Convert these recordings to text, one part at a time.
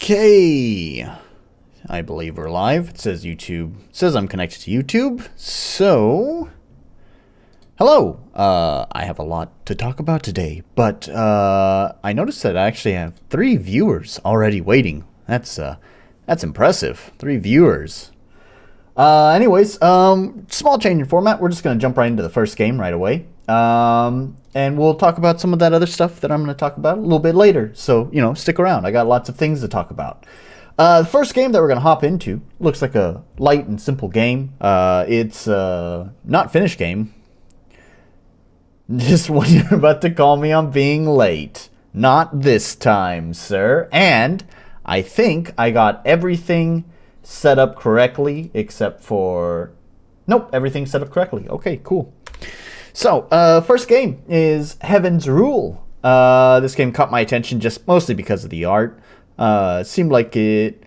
Okay, I believe we're live. It says YouTube. It says I'm connected to YouTube. So, hello. I have a lot to talk about today, but I noticed that I actually have 3 viewers already waiting. That's impressive. 3 viewers. Anyways, small change in format. We're just gonna jump right into the first game right away. And we'll talk about some of that other stuff that I'm going to talk about a little bit later. So, you know, stick around. I got lots of things to talk about. The first game that we're going to hop into looks like a light and simple game. It's not finished game. Just when you're about to call me on being late. Not this time, sir. And I think I got everything set up correctly except for... Nope, everything's set up correctly. Okay, cool. So, first game is Heaven's Rule. This game caught my attention just mostly because of the art. Seemed like it...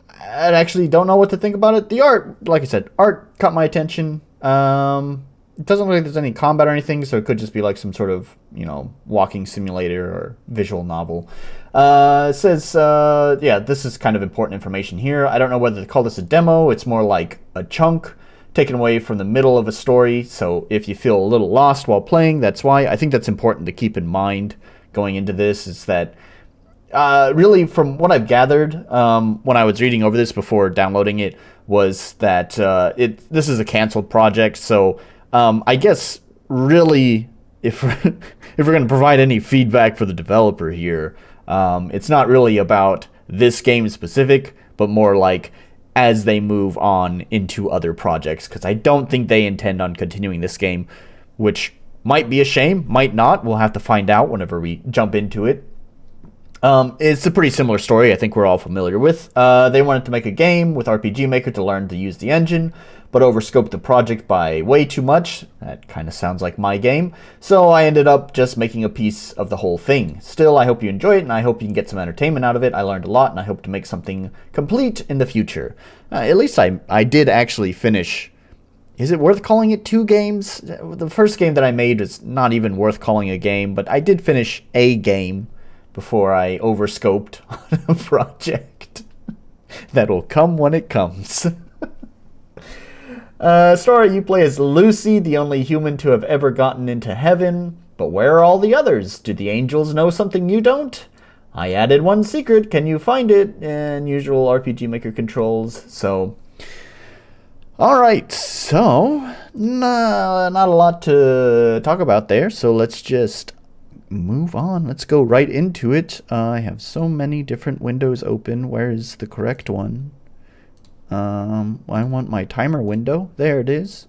I actually don't know what to think about it. The art, like I said, art caught my attention. It doesn't look like there's any combat or anything, so it could just be like some sort of, you know, walking simulator or visual novel. It says, yeah, this is kind of important information here. I don't know whether to call this a demo. It's more like a chunk taken away from the middle of a story, so if you feel a little lost while playing, that's why. I think that's important to keep in mind going into this, is that really from what I've gathered when I was reading over this before downloading it, was that this is a canceled project, so I guess really if we're going to provide any feedback for the developer here, it's not really about this game specific, but more like as they move on into other projects, because I don't think they intend on continuing this game, which might be a shame, might not. We'll have to find out whenever we jump into it. It's a pretty similar story I think we're all familiar with. They wanted to make a game with RPG Maker to learn to use the engine, but overscoped the project by way too much. That kind of sounds like my game. So I ended up just making a piece of the whole thing. Still, I hope you enjoy it, and I hope you can get some entertainment out of it. I learned a lot, and I hope to make something complete in the future. At least I did actually finish. Is it worth calling it 2 games? The first game that I made is not even worth calling a game, but I did finish a game before I overscoped on a project. That'll come when it comes. Story, you play as Lucy, the only human to have ever gotten into heaven. But where are all the others? Do the angels know something you don't? I added one secret. Can you find it? And usual RPG Maker controls. So, alright. So, not a lot to talk about there. So let's just move on. Let's go right into it. I have so many different windows open. Where is the correct one? I want my timer window. There it is.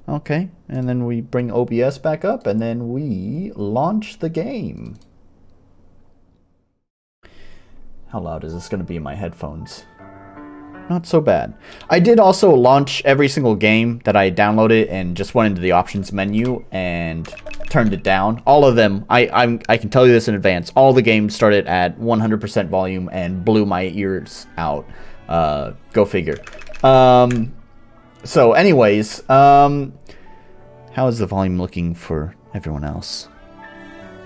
Okay, and then we bring OBS back up, and then we launch the game. How loud is this going to be in my headphones? Not so bad. I did also launch every single game that I downloaded and just went into the options menu and turned it down. All of them, I can tell you this in advance, all the games started at 100% volume and blew my ears out. Go figure. So anyways, how is the volume looking for everyone else?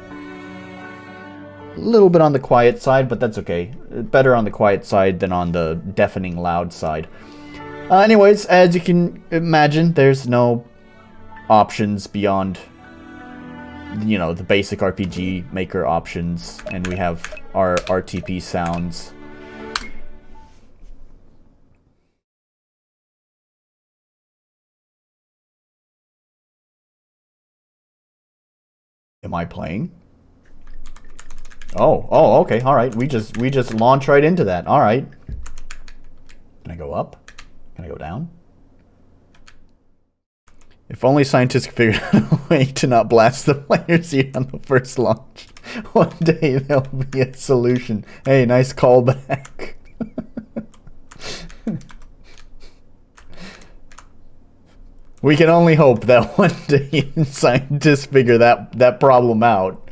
A little bit on the quiet side, but that's okay. Better on the quiet side than on the deafening loud side. Anyways, as you can imagine, there's no options beyond, you know, the basic RPG Maker options, and we have our RTP sounds. Am I playing? Oh, okay, all right. We just launch right into that. All right. Can I go up? Can I go down? If only scientists could figure out a way to not blast the players here on the first launch. One day there'll be a solution. Hey, nice callback. We can only hope that one day scientists figure that problem out.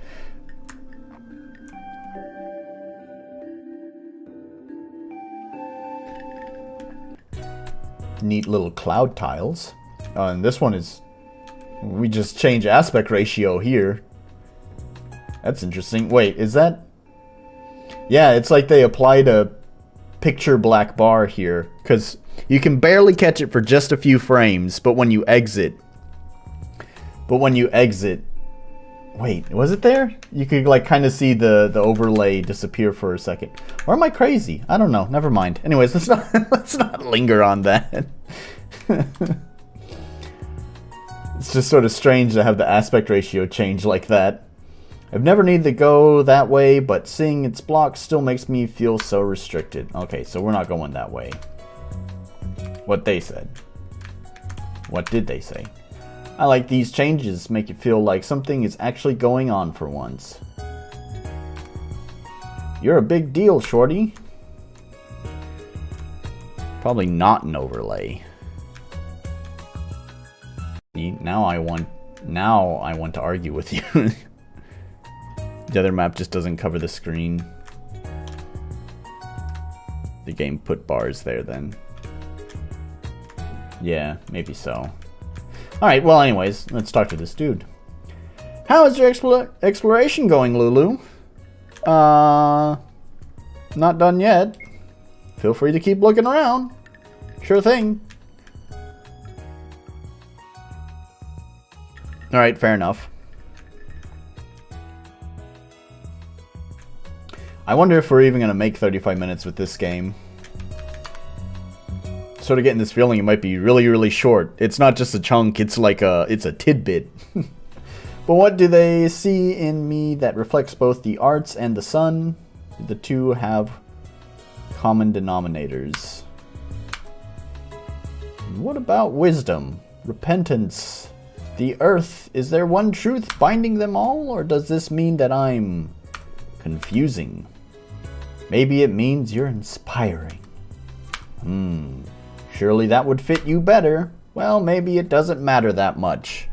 Neat little cloud tiles. And this one is... We just change aspect ratio here. That's interesting. Wait, is that... Yeah, it's like they applied a picture black bar here, because you can barely catch it for just a few frames, but when you exit, wait, was it there? You could like kind of see the overlay disappear for a second. Or am I crazy? I don't know. Never mind. Anyways, let's not linger on that. It's just sort of strange to have the aspect ratio change like that. I've never needed to go that way, but seeing its blocks still makes me feel so restricted. Okay, so we're not going that way. What they said. What did they say? I like these changes, make it feel like something is actually going on for once. You're a big deal, shorty. Probably not an overlay. Now I want to argue with you. The other map just doesn't cover the screen. The game put bars there then. Yeah, maybe so. Alright, well anyways, let's talk to this dude. How is your exploration going, Lulu? Not done yet. Feel free to keep looking around. Sure thing. Alright, fair enough. I wonder if we're even going to make 35 minutes with this game. Sort of getting this feeling it might be really, really short. It's not just a chunk, it's like it's a tidbit. But what do they see in me that reflects both the arts and the sun? The two have common denominators. What about wisdom? Repentance? The earth? Is there one truth binding them all? Or does this mean that I'm confusing? Maybe it means you're inspiring. Surely that would fit you better. Well, maybe it doesn't matter that much.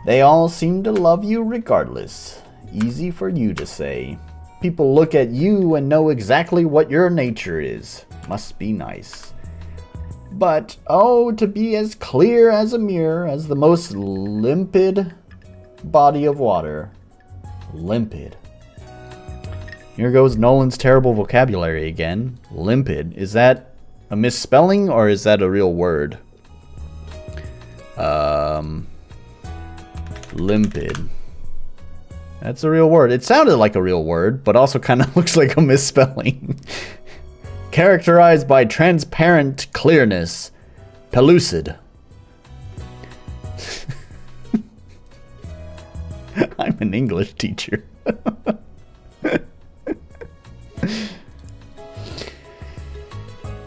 They all seem to love you regardless. Easy for you to say. People look at you and know exactly what your nature is. Must be nice. But, oh, to be as clear as a mirror, as the most limpid body of water. Limpid. Here goes Nolan's terrible vocabulary again. Limpid. Is that a misspelling or is that a real word? Limpid. That's a real word. It sounded like a real word, but also kind of looks like a misspelling. Characterized by transparent clearness. Pellucid. I'm an English teacher.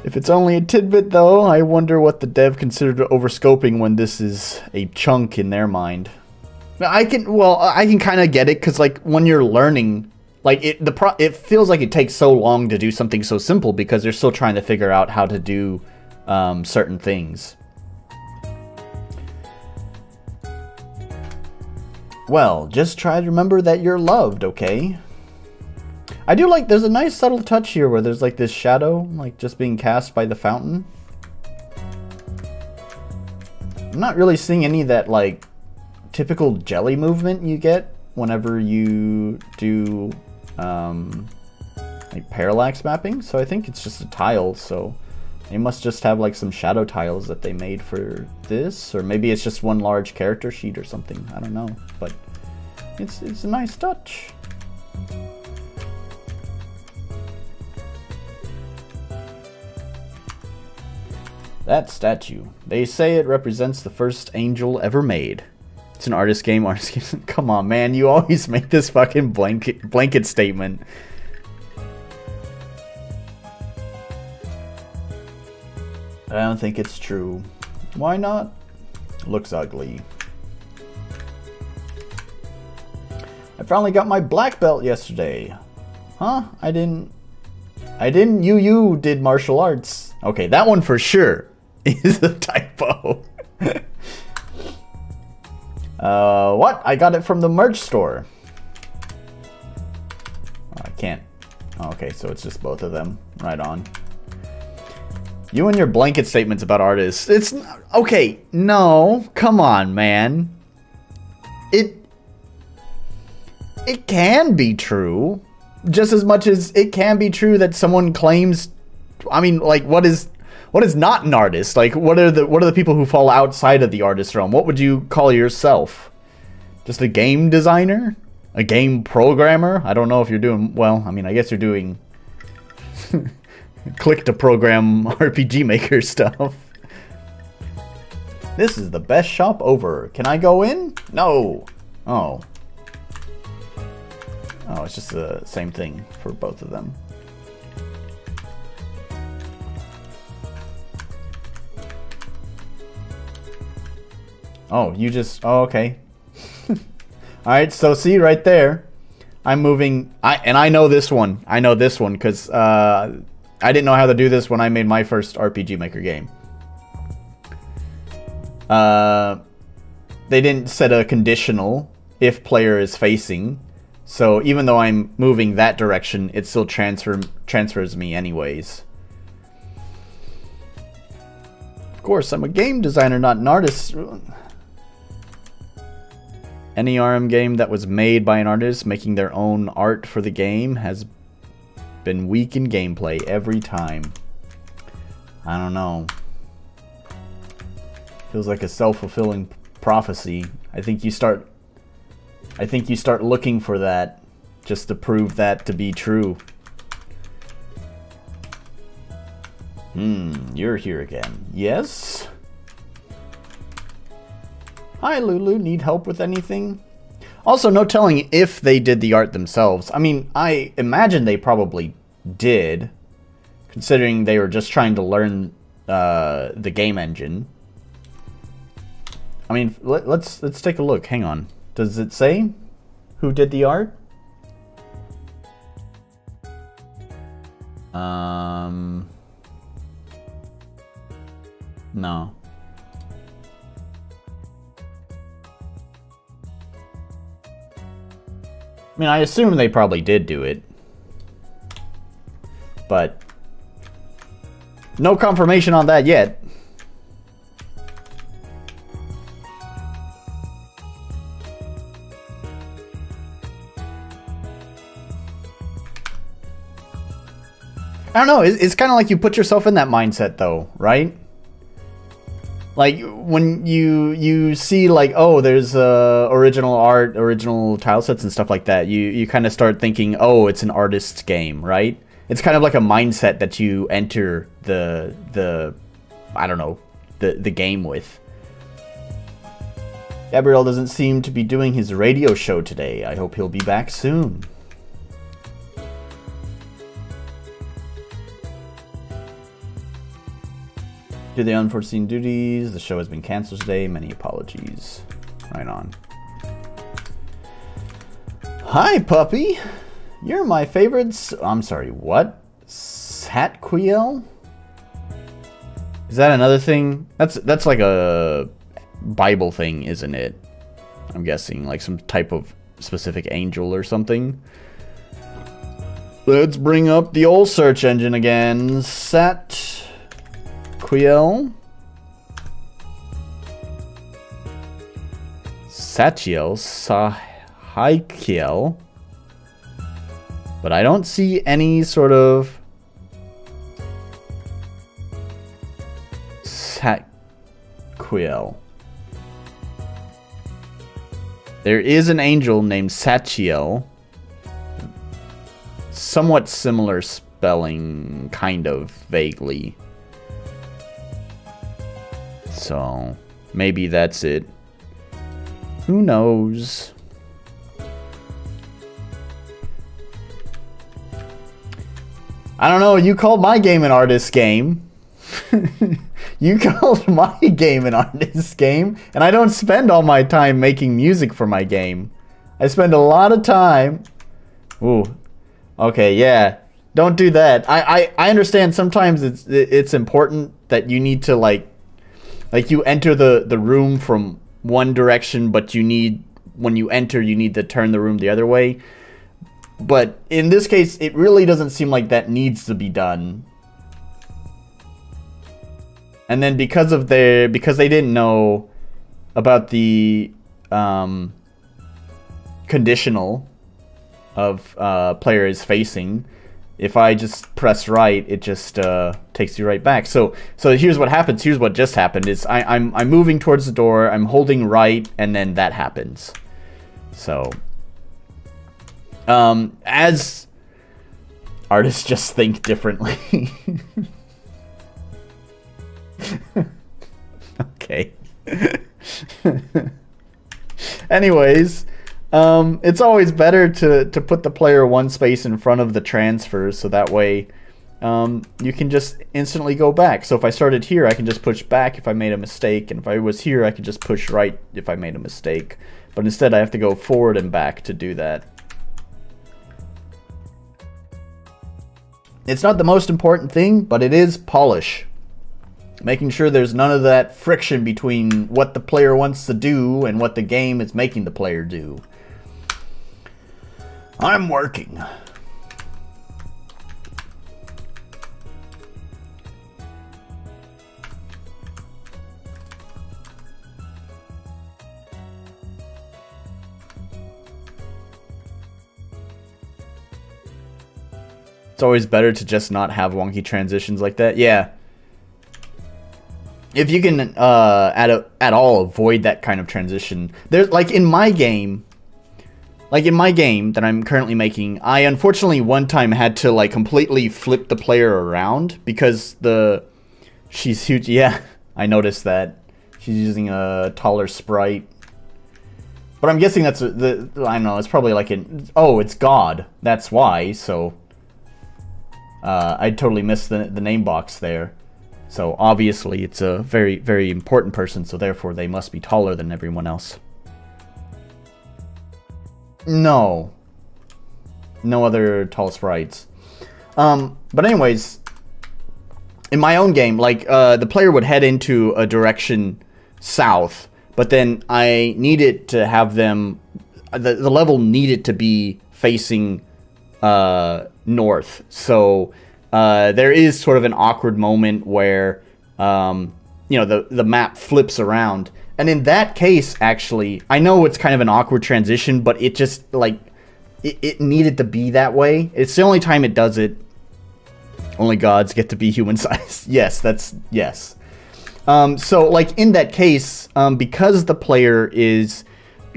If it's only a tidbit though, I wonder what the dev considered overscoping when this is a chunk in their mind. I can kind of get it because like when you're learning, like it feels like it takes so long to do something so simple because they're still trying to figure out how to do certain things. Well, just try to remember that you're loved, okay? I do like, there's a nice subtle touch here where there's like this shadow, like just being cast by the fountain. I'm not really seeing any of that like typical jelly movement you get whenever you do like parallax mapping. So I think it's just a tile, so they must just have like some shadow tiles that they made for this, or maybe it's just one large character sheet or something. I don't know, but it's a nice touch. That statue. They say it represents the first angel ever made. It's an artist game. Come on, man. You always make this fucking blanket statement. I don't think it's true. Why not? Looks ugly. I finally got my black belt yesterday. Huh? I didn't. You did martial arts. Okay, that one for sure is a typo. What? I got it from the merch store. Oh, I can't. Oh, okay, so it's just both of them. Right on. You and your blanket statements about artists. It's... Okay, no. Come on, man. It can be true. Just as much as it can be true that someone claims I mean, like, what is not an artist? Like, what are the people who fall outside of the artist realm? What would you call yourself? Just a game designer? A game programmer? I don't know if you're doing, well, I mean, I guess you're doing click to program RPG Maker stuff. This is the best shop over. Can I go in? No. Oh. Oh, it's just the same thing for both of them. Oh, you just, oh, okay. Alright, so see right there. I'm moving, and I know this one. I know this one because I didn't know how to do this when I made my first RPG Maker game. They didn't set a conditional if player is facing. So even though I'm moving that direction, it still transfers me anyways. Of course, I'm a game designer, not an artist. Any RM game that was made by an artist making their own art for the game has been weak in gameplay every time. I don't know. Feels like a self-fulfilling prophecy. I think you start looking for that just to prove that to be true. You're here again. Yes? Hi, Lulu. Need help with anything? Also, no telling if they did the art themselves. I mean, I imagine they probably did, considering they were just trying to learn the game engine. I mean, let's take a look. Hang on. Does it say who did the art? No. I mean, I assume they probably did do it. But no confirmation on that yet. I don't know, it's kind of like you put yourself in that mindset though, right? Like when you see like, oh, there's original art, original tile sets and stuff like that, you kind of start thinking, oh, it's an artist's game, right? It's kind of like a mindset that you enter the I don't know, the game with. Gabriel doesn't seem to be doing his radio show today. I hope he'll be back soon. Due to the unforeseen duties, the show has been canceled today. Many apologies. Right on. Hi, puppy. You're my favorite. I'm sorry, what? Satquiel? Is that another thing? That's like a Bible thing, isn't it? I'm guessing, like some type of specific angel or something. Let's bring up the old search engine again. Satquiel. Sahikiel. But I don't see any sort of Satquiel. There is an angel named Sachiel. Somewhat similar spelling, kind of, vaguely. So, maybe that's it. Who knows? I don't know, you called my game an artist game. You called my game an artist game, and I don't spend all my time making music for my game. I spend a lot of time... Ooh. Okay, yeah. Don't do that. I understand sometimes it's important that you need to, like you enter the room from one direction, but you need... When you enter, you need to turn the room the other way. But in this case, it really doesn't seem like that needs to be done. And then because they didn't know about the conditional of player is facing, if I just press right, it just takes you right back. So here's what happens. Here's what just happened is I'm moving towards the door, I'm holding right, and then that happens. So as artists just think differently. Okay. Anyways, it's always better to put the player one space in front of the transfer, so that way you can just instantly go back. So if I started here, I can just push back if I made a mistake, and if I was here, I could just push right if I made a mistake. But instead, I have to go forward and back to do that. It's not the most important thing, but it is polish. Making sure there's none of that friction between what the player wants to do and what the game is making the player do. I'm working. It's always better to just not have wonky transitions like that. Yeah. If you can at all avoid that kind of transition. There's like in my game that I'm currently making, I unfortunately one time had to like completely flip the player around because she's huge. Yeah, I noticed that. She's using a taller sprite. But I'm guessing that's I don't know, it's probably like it's God. That's why. So I totally missed the name box there. So obviously it's a very, very important person, so therefore they must be taller than everyone else. No. No other tall sprites. But anyways, in my own game, like the player would head into a direction south, but then I needed to have them, the level needed to be facing north. So there is sort of an awkward moment where, the map flips around. And in that case, actually, I know it's kind of an awkward transition, but it just, like, it needed to be that way. It's the only time it does it. Only gods get to be human size. Yes, yes. So, like, in that case, because the player is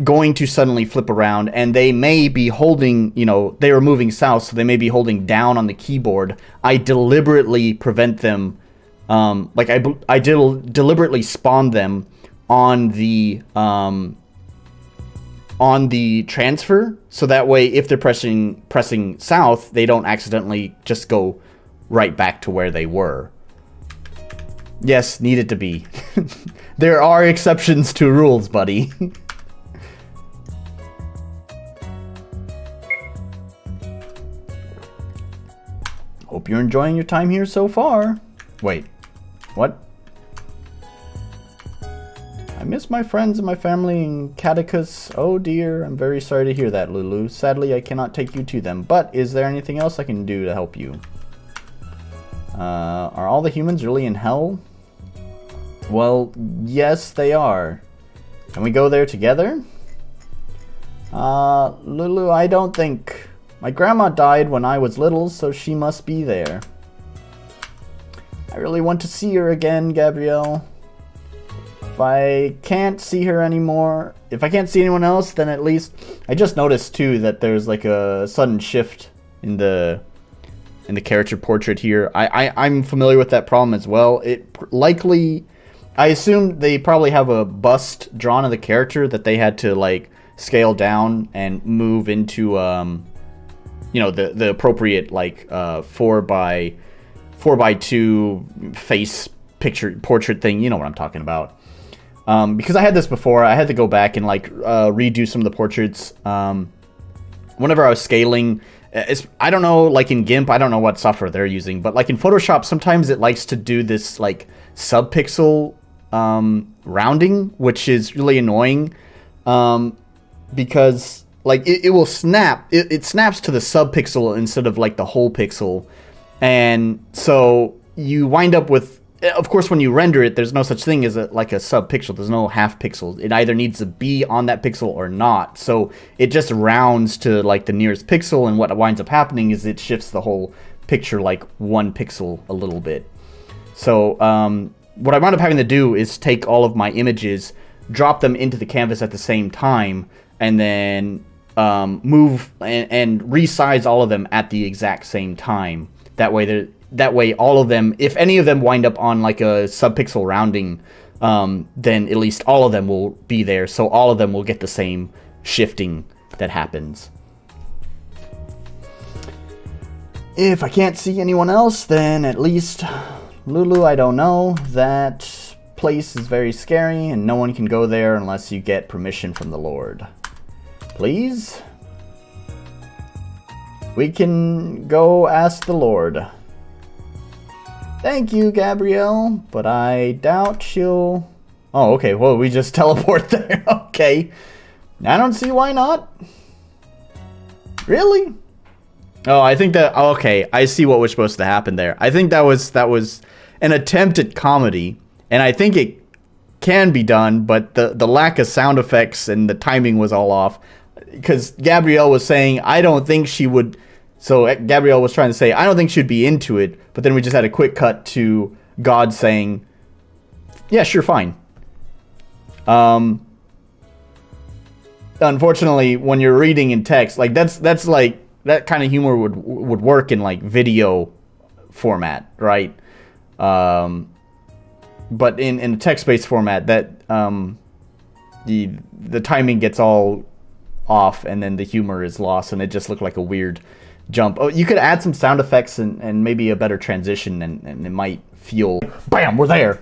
going to suddenly flip around and they may be holding, they were moving south, so they may be holding down on the keyboard, I deliberately prevent them, I deliberately spawn them on the transfer, so that way if they're pressing south, they don't accidentally just go right back to where they were. Yes, needed to be. There are exceptions to rules, buddy. Hope you're enjoying your time here so far. Wait, what? I miss my friends and my family in Catechus. Oh dear, I'm very sorry to hear that, Lulu. Sadly, I cannot take you to them, but is there anything else I can do to help you? Are all the humans really in hell? Well, yes, they are. Can we go there together? Lulu, I don't think... My grandma died when I was little, so she must be there. I really want to see her again, Gabrielle. If I can't see her anymore, if I can't see anyone else, then at least... I just noticed, too, that there's like a sudden shift in the character portrait here. I'm familiar with that problem as well. It likely... I assume they probably have a bust drawn of the character that they had to, like, scale down and move into... the appropriate, like, 4x2 face picture portrait thing. You know what I'm talking about. Because I had this before, I had to go back and, like, redo some of the portraits. Whenever I was scaling, I don't know, like in GIMP, I don't know what software they're using, but like in Photoshop, sometimes it likes to do this, like, subpixel rounding, which is really annoying. Because... like, it will snap. It snaps to the subpixel instead of, like, the whole pixel. And so you wind up with... Of course, when you render it, there's no such thing as a subpixel. There's no half pixel. It either needs to be on that pixel or not. So it just rounds to, like, the nearest pixel. And what winds up happening is it shifts the whole picture like 1 pixel a little bit. So what I wound up having to do is take all of my images, drop them into the canvas at the same time, and then move and resize all of them at the exact same time. That way all of them, if any of them wind up on like a subpixel rounding, then at least all of them will be there, so all of them will get the same shifting that happens. If I can't see anyone else, then at least Lulu, I don't know. That place is very scary, and no one can go there unless you get permission from the Lord. Please? We can go ask the Lord. Thank you, Gabrielle, but I doubt she'll... Oh, okay, well, we just teleport there. Okay. I don't see why not. Really? Oh, I think that... Okay, I see what was supposed to happen there. I think that was an attempt at comedy, and I think it can be done, but the lack of sound effects and the timing was all off. Because Gabrielle was saying, I don't think she would... So Gabrielle was trying to say, I don't think she'd be into it, but then we just had a quick cut to God saying, yeah, sure, fine. Unfortunately, when you're reading in text, like that's like, that kind of humor would work in like video format, right? But in a text-based format, that the timing gets all off, and then the humor is lost, and it just looked like a weird jump. Oh, you could add some sound effects and maybe a better transition, and it might feel, bam, we're there.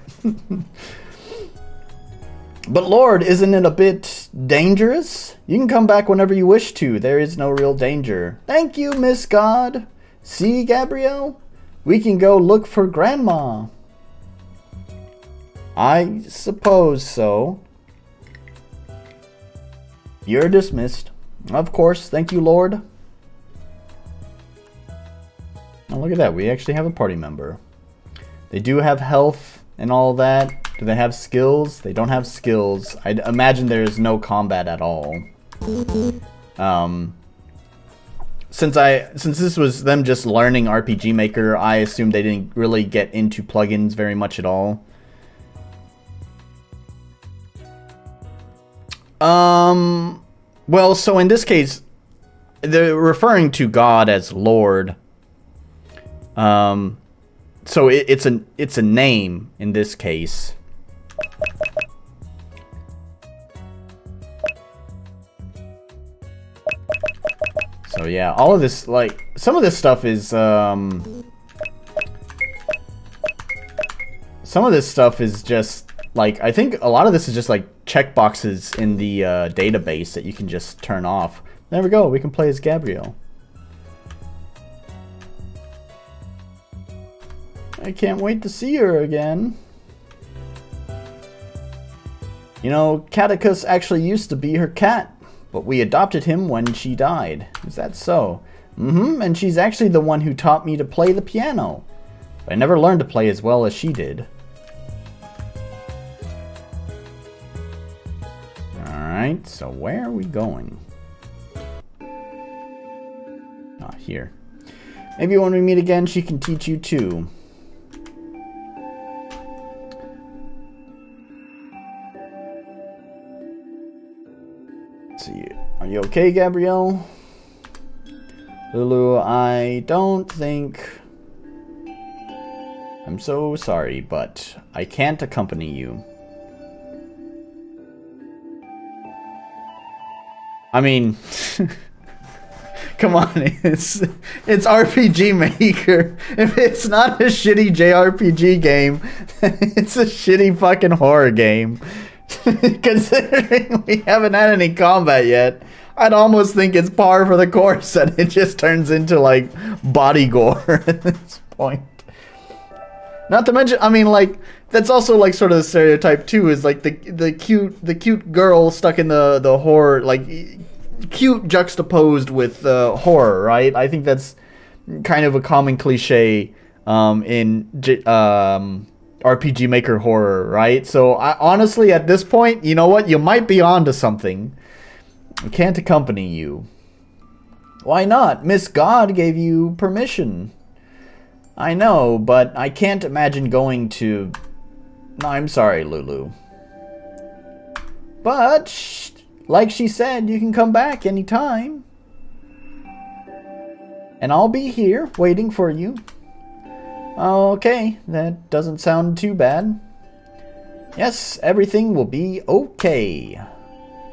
But Lord, isn't it a bit dangerous? You can come back whenever you wish to. There is no real danger. Thank you, Miss God. See, Gabrielle? We can go look for Grandma. I suppose so. You're dismissed. Of course. Thank you, Lord. Oh, look at that. We actually have a party member. They do have health and all that. Do they have skills? They don't have skills. I'd imagine there is no combat at all. Since this was them just learning RPG Maker, I assumed they didn't really get into plugins very much at all. Well, so in this case, they're referring to God as Lord. So it's a name in this case. So yeah, all of this, like, some of this stuff is, some of this stuff is just, like, I think a lot of this is just, like, checkboxes in the database that you can just turn off. There we go, we can play as Gabrielle. I can't wait to see her again. You know, Catechus actually used to be her cat, but we adopted him when she died. Is that so? Mm-hmm, and she's actually the one who taught me to play the piano. But I never learned to play as well as she did. Alright, so where are we going? Ah, here. Maybe when we meet again, she can teach you too. See, are you okay, Gabrielle? Lulu, I don't think... I'm so sorry, but I can't accompany you. I mean... Come on, it's RPG Maker. If it's not a shitty JRPG game, it's a shitty fucking horror game. Considering we haven't had any combat yet, I'd almost think it's par for the course and it just turns into like body gore at this point. Not to mention, I mean, like, that's also like sort of the stereotype too, is like the cute girl stuck in the horror, like cute juxtaposed with horror, right? I think that's kind of a common cliche in RPG Maker horror, right? So honestly, at this point, you know what? You might be onto something. I can't accompany you. Why not? Miss God gave you permission. I know, but I can't imagine going to... No, I'm sorry, Lulu. But, like she said, you can come back anytime. And I'll be here, waiting for you. Okay, that doesn't sound too bad. Yes, everything will be okay.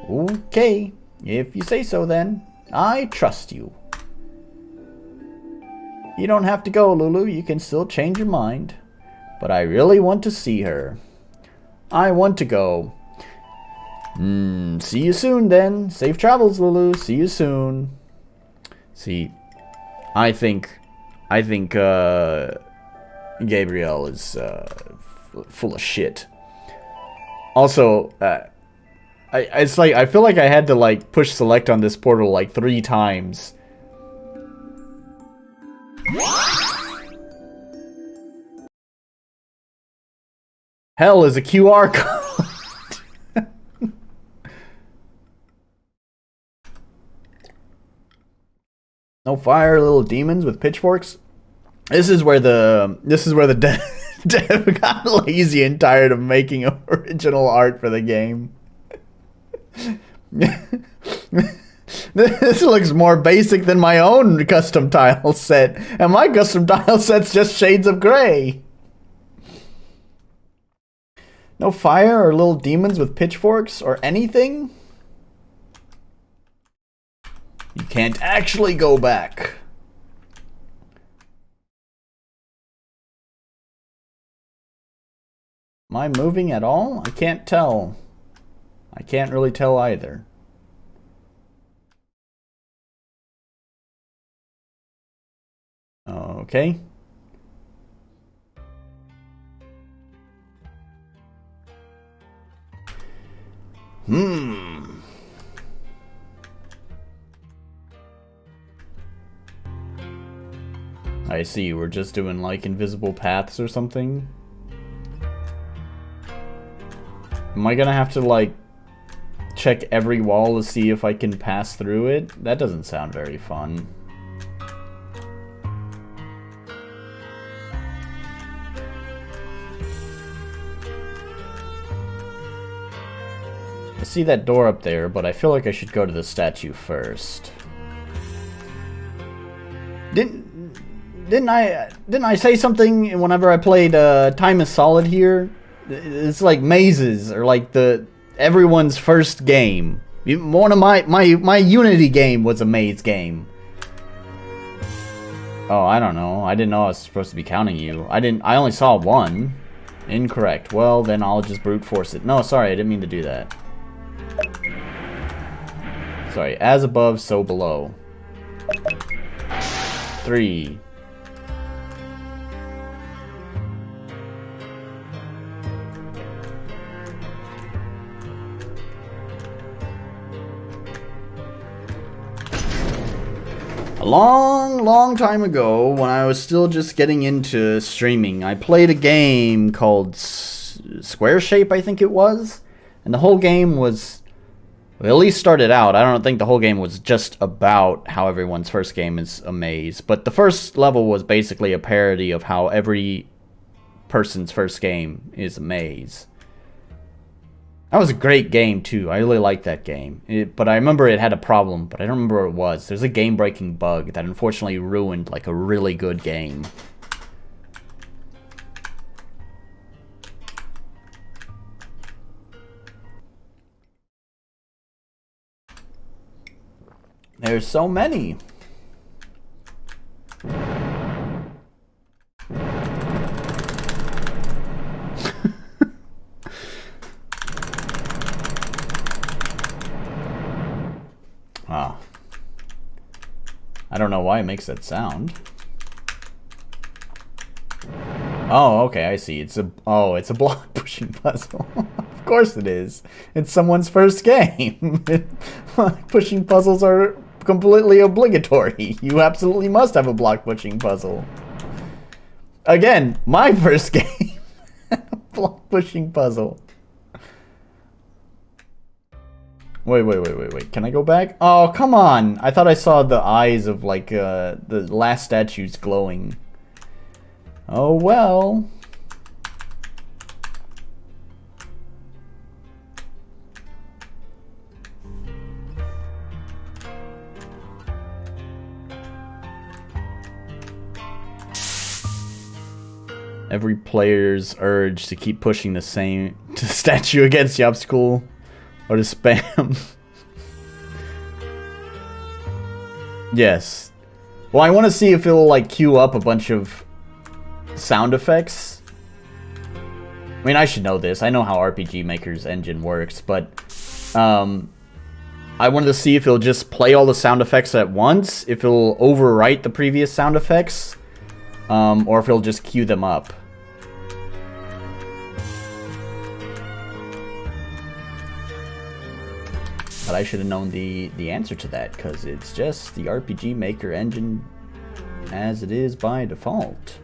Okay, if you say so then. I trust you. You don't have to go, Lulu. You can still change your mind. But I really want to see her. I want to go. See you soon then. Safe travels, Lulu. See you soon. See, I think Gabrielle is full of shit. Also, it's like I feel like I had to like push select on this portal like 3 times. Hell is a QR code. No fire, little demons with pitchforks. This is where the dev got lazy and tired of making original art for the game. This looks more basic than my own custom tile set, and my custom tile set's just shades of gray. No fire or little demons with pitchforks or anything? You can't actually go back. Am I moving at all? I can't tell. I can't really tell either. Okay. I see, we're just doing like invisible paths or something. Am I gonna have to like check every wall to see if I can pass through it? That doesn't sound very fun. I see that door up there, but I feel like I should go to the statue first. Didn't I say something whenever I played Time is Solid here? It's like mazes, or like everyone's first game. One of my Unity game was a maze game. Oh, I don't know. I didn't know I was supposed to be counting you. I only saw one. Incorrect. Well, then I'll just brute force it. No, sorry, I didn't mean to do that. Sorry, as above, so below. 3. A long time ago, when I was still just getting into streaming, I played a game called Square Shape, I think it was. And the whole game was, well, at least started out, I don't think the whole game was just about how everyone's first game is a maze. But the first level was basically a parody of how every person's first game is a maze. That was a great game, too. I really liked that game. But I remember it had a problem, but I don't remember what it was. There's a game-breaking bug that unfortunately ruined, like, a really good game. There's so many. Ah. I don't know why it makes that sound. Oh, okay, I see. It's a block pushing puzzle. Of course it is. It's someone's first game. Pushing puzzles are completely obligatory. You absolutely must have a block pushing puzzle. Again, my first game. Block pushing puzzle. Wait. Can I go back? Oh, come on. I thought I saw the eyes of, like, the last statues glowing. Oh well. Every player's urge to keep pushing the same statue against the obstacle or to spam. Yes. Well, I want to see if it'll like queue up a bunch of sound effects. I mean, I should know this. I know how RPG Maker's engine works, but I wanted to see if it'll just play all the sound effects at once, if it'll overwrite the previous sound effects, or if it'll just queue them up. But I should have known the answer to that, because it's just the RPG Maker engine as it is by default.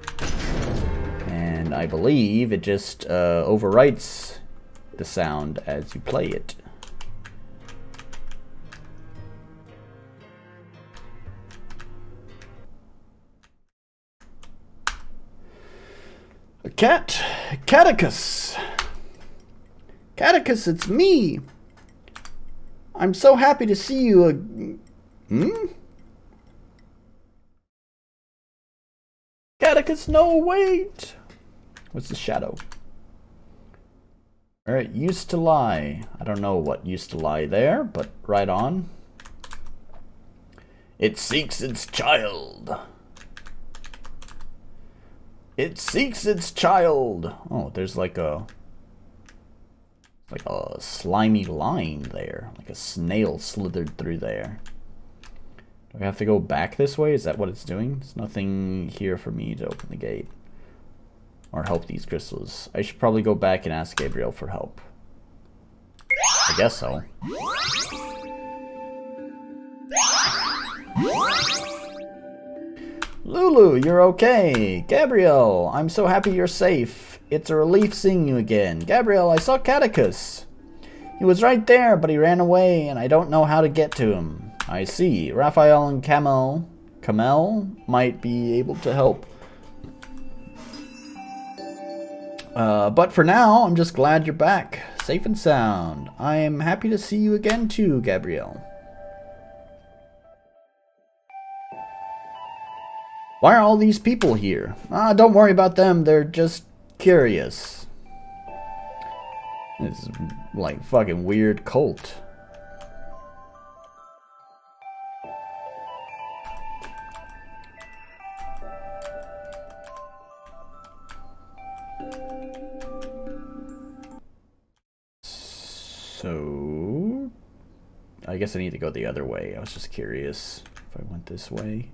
And I believe it just overwrites the sound as you play it. A cat! Catechus! Catechus, it's me! I'm so happy to see you. Catechus, no, wait! What's the shadow? Alright, used to lie. I don't know what used to lie there, but right on. It seeks its child. It seeks its child. Oh, there's like a slimy line there. Like a snail slithered through there. Do I have to go back this way? Is that what it's doing? There's nothing here for me to open the gate. Or help these crystals. I should probably go back and ask Gabriel for help. I guess so. Lulu, you're okay. Gabriel, I'm so happy you're safe. It's a relief seeing you again. Gabriel, I saw Catechus. He was right there, but he ran away, and I don't know how to get to him. I see. Raphael and Kamel might be able to help. But for now, I'm just glad you're back. Safe and sound. I am happy to see you again too, Gabriel. Why are all these people here? Don't worry about them, they're just curious. This is like fucking weird cult. So I guess I need to go the other way. I was just curious if I went this way.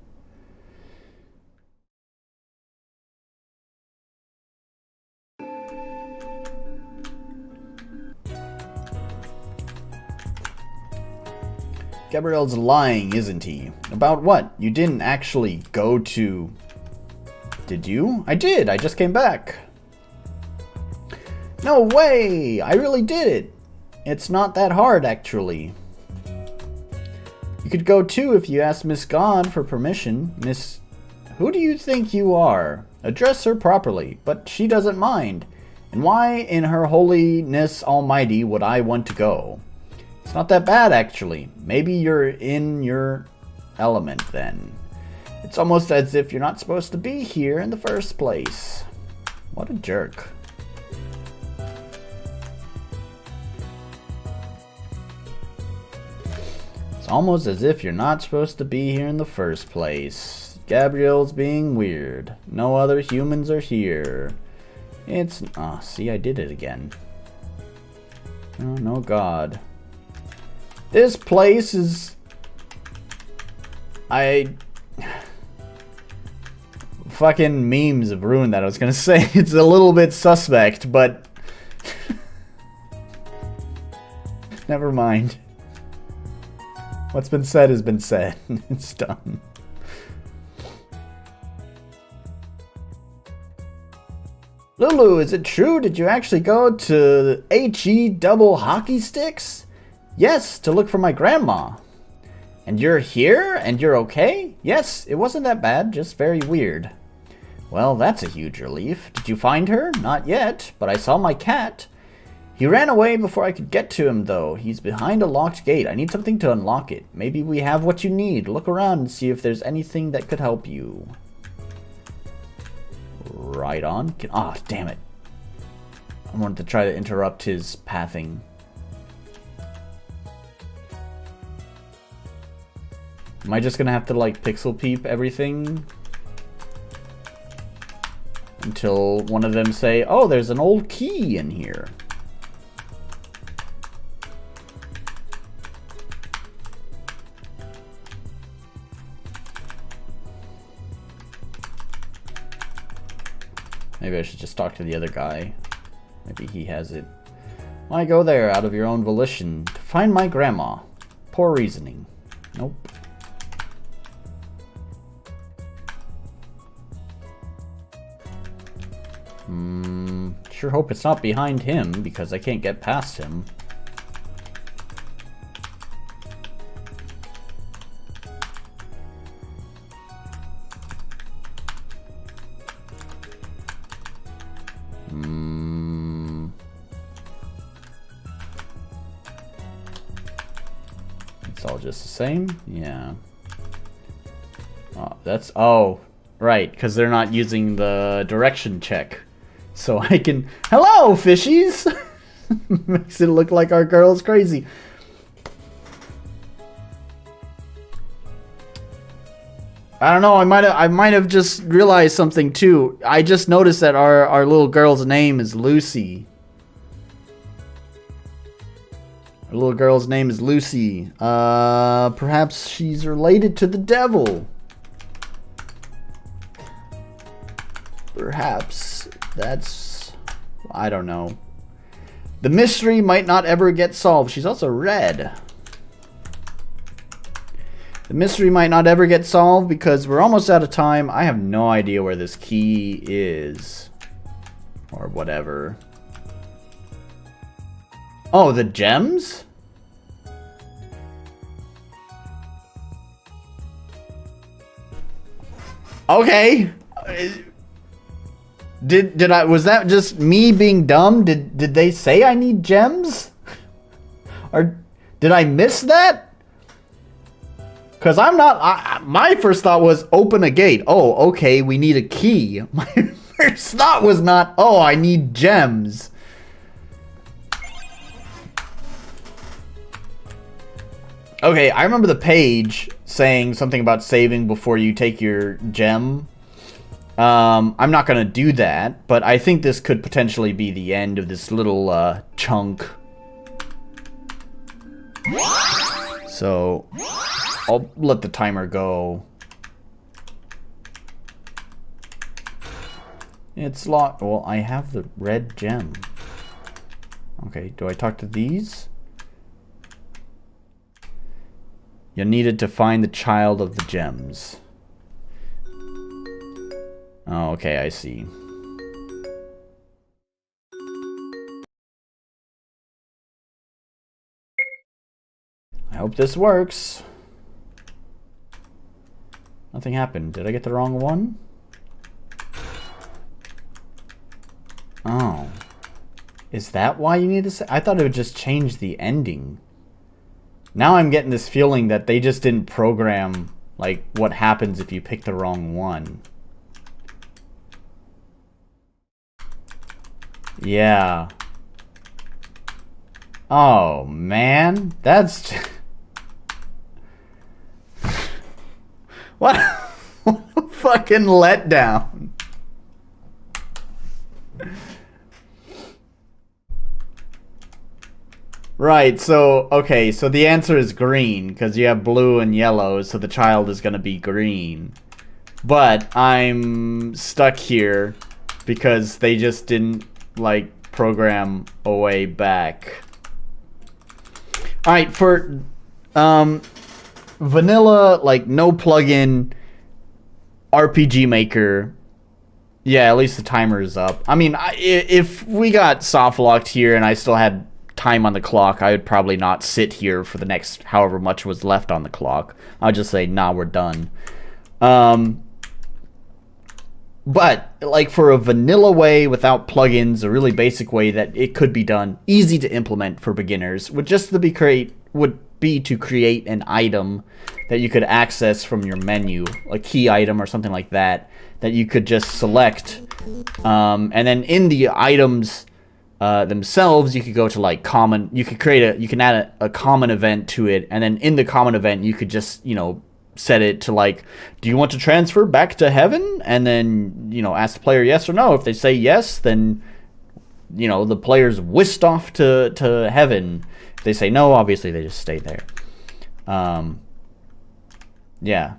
Gabriel's lying, isn't he? About what? You didn't actually go to... Did you? I did. I just came back. No way! I really did it. It's not that hard, actually. You could go too if you asked Miss God for permission. Miss... Who do you think you are? Address her properly, but she doesn't mind. And why in her holiness almighty would I want to go? It's not that bad, actually. Maybe you're in your element, then. It's almost as if you're not supposed to be here in the first place. What a jerk. It's almost as if you're not supposed to be here in the first place. Gabriel's being weird. No other humans are here. It's... Ah, see, I did it again. Oh, no God. This place is... Fucking memes have ruined that. I was gonna say it's a little bit suspect, but... Never mind. What's been said has been said. It's done. Lulu, is it true? Did you actually go to HE double hockey sticks? Yes, to look for my grandma. And you're here? And you're okay? Yes, it wasn't that bad, just very weird. Well, that's a huge relief. Did you find her? Not yet, but I saw my cat. He ran away before I could get to him, though. He's behind a locked gate. I need something to unlock it. Maybe we have what you need. Look around and see if there's anything that could help you. Right on. Ah, oh, damn it. I wanted to try to interrupt his pathing. Am I just gonna have to, like, pixel peep everything? Until one of them say, oh, there's an old key in here. Maybe I should just talk to the other guy. Maybe he has it. Why go there out of your own volition? To find my grandma. Poor reasoning. Nope. Sure hope it's not behind him, because I can't get past him. It's all just the same? Yeah. Oh, that's... Oh, right, because they're not using the direction check. So I can... Hello, fishies! Makes it look like our girl's crazy. I don't know, I might have just realized something too. I just noticed that our little girl's name is Lucy. Our little girl's name is Lucy. Perhaps she's related to the devil. Perhaps that's... I don't know. The mystery might not ever get solved. She's also red. The mystery might not ever get solved because we're almost out of time. I have no idea where this key is. Or whatever. Oh, the gems? Okay. Was that just me being dumb? Did they say I need gems? Or did I miss that? Because I'm not... my first thought was open a gate. Oh, okay, we need a key. My first thought was not, oh, I need gems. Okay, I remember the page saying something about saving before you take your gem. I'm not going to do that, but I think this could potentially be the end of this little chunk. So, I'll let the timer go. It's locked. Well, I have the red gem. Okay, do I talk to these? You needed to find the child of the gems. Oh, okay, I see. I hope this works. Nothing happened. Did I get the wrong one? Oh. Is that why you need to say? I thought it would just change the ending. Now I'm getting this feeling that they just didn't program, like, what happens if you pick the wrong one. Yeah. Oh, man. That's... What a fucking letdown. Right, so, okay, so the answer is green, because you have blue and yellow, so the child is going to be green. But I'm stuck here because they just didn't, like, program a way back. Alright, for vanilla, like, no plugin RPG Maker, yeah, at least the timer is up. I mean, if we got soft locked here and I still had time on the clock, I would probably not sit here for the next however much was left on the clock. I'll just say, nah, we're done. But like for a vanilla way without plugins, a really basic way that it could be done, easy to implement for beginners, would just be to create an item that you could access from your menu, a key item or something like that, that you could just select, and then in the items themselves, you could go to like common. You can add a common event to it, and then in the common event, you could just set it to like, do you want to transfer back to heaven? And then ask the player yes or no. If they say yes, then the player's whisked off to heaven. If they say no, obviously they just stay there. Yeah,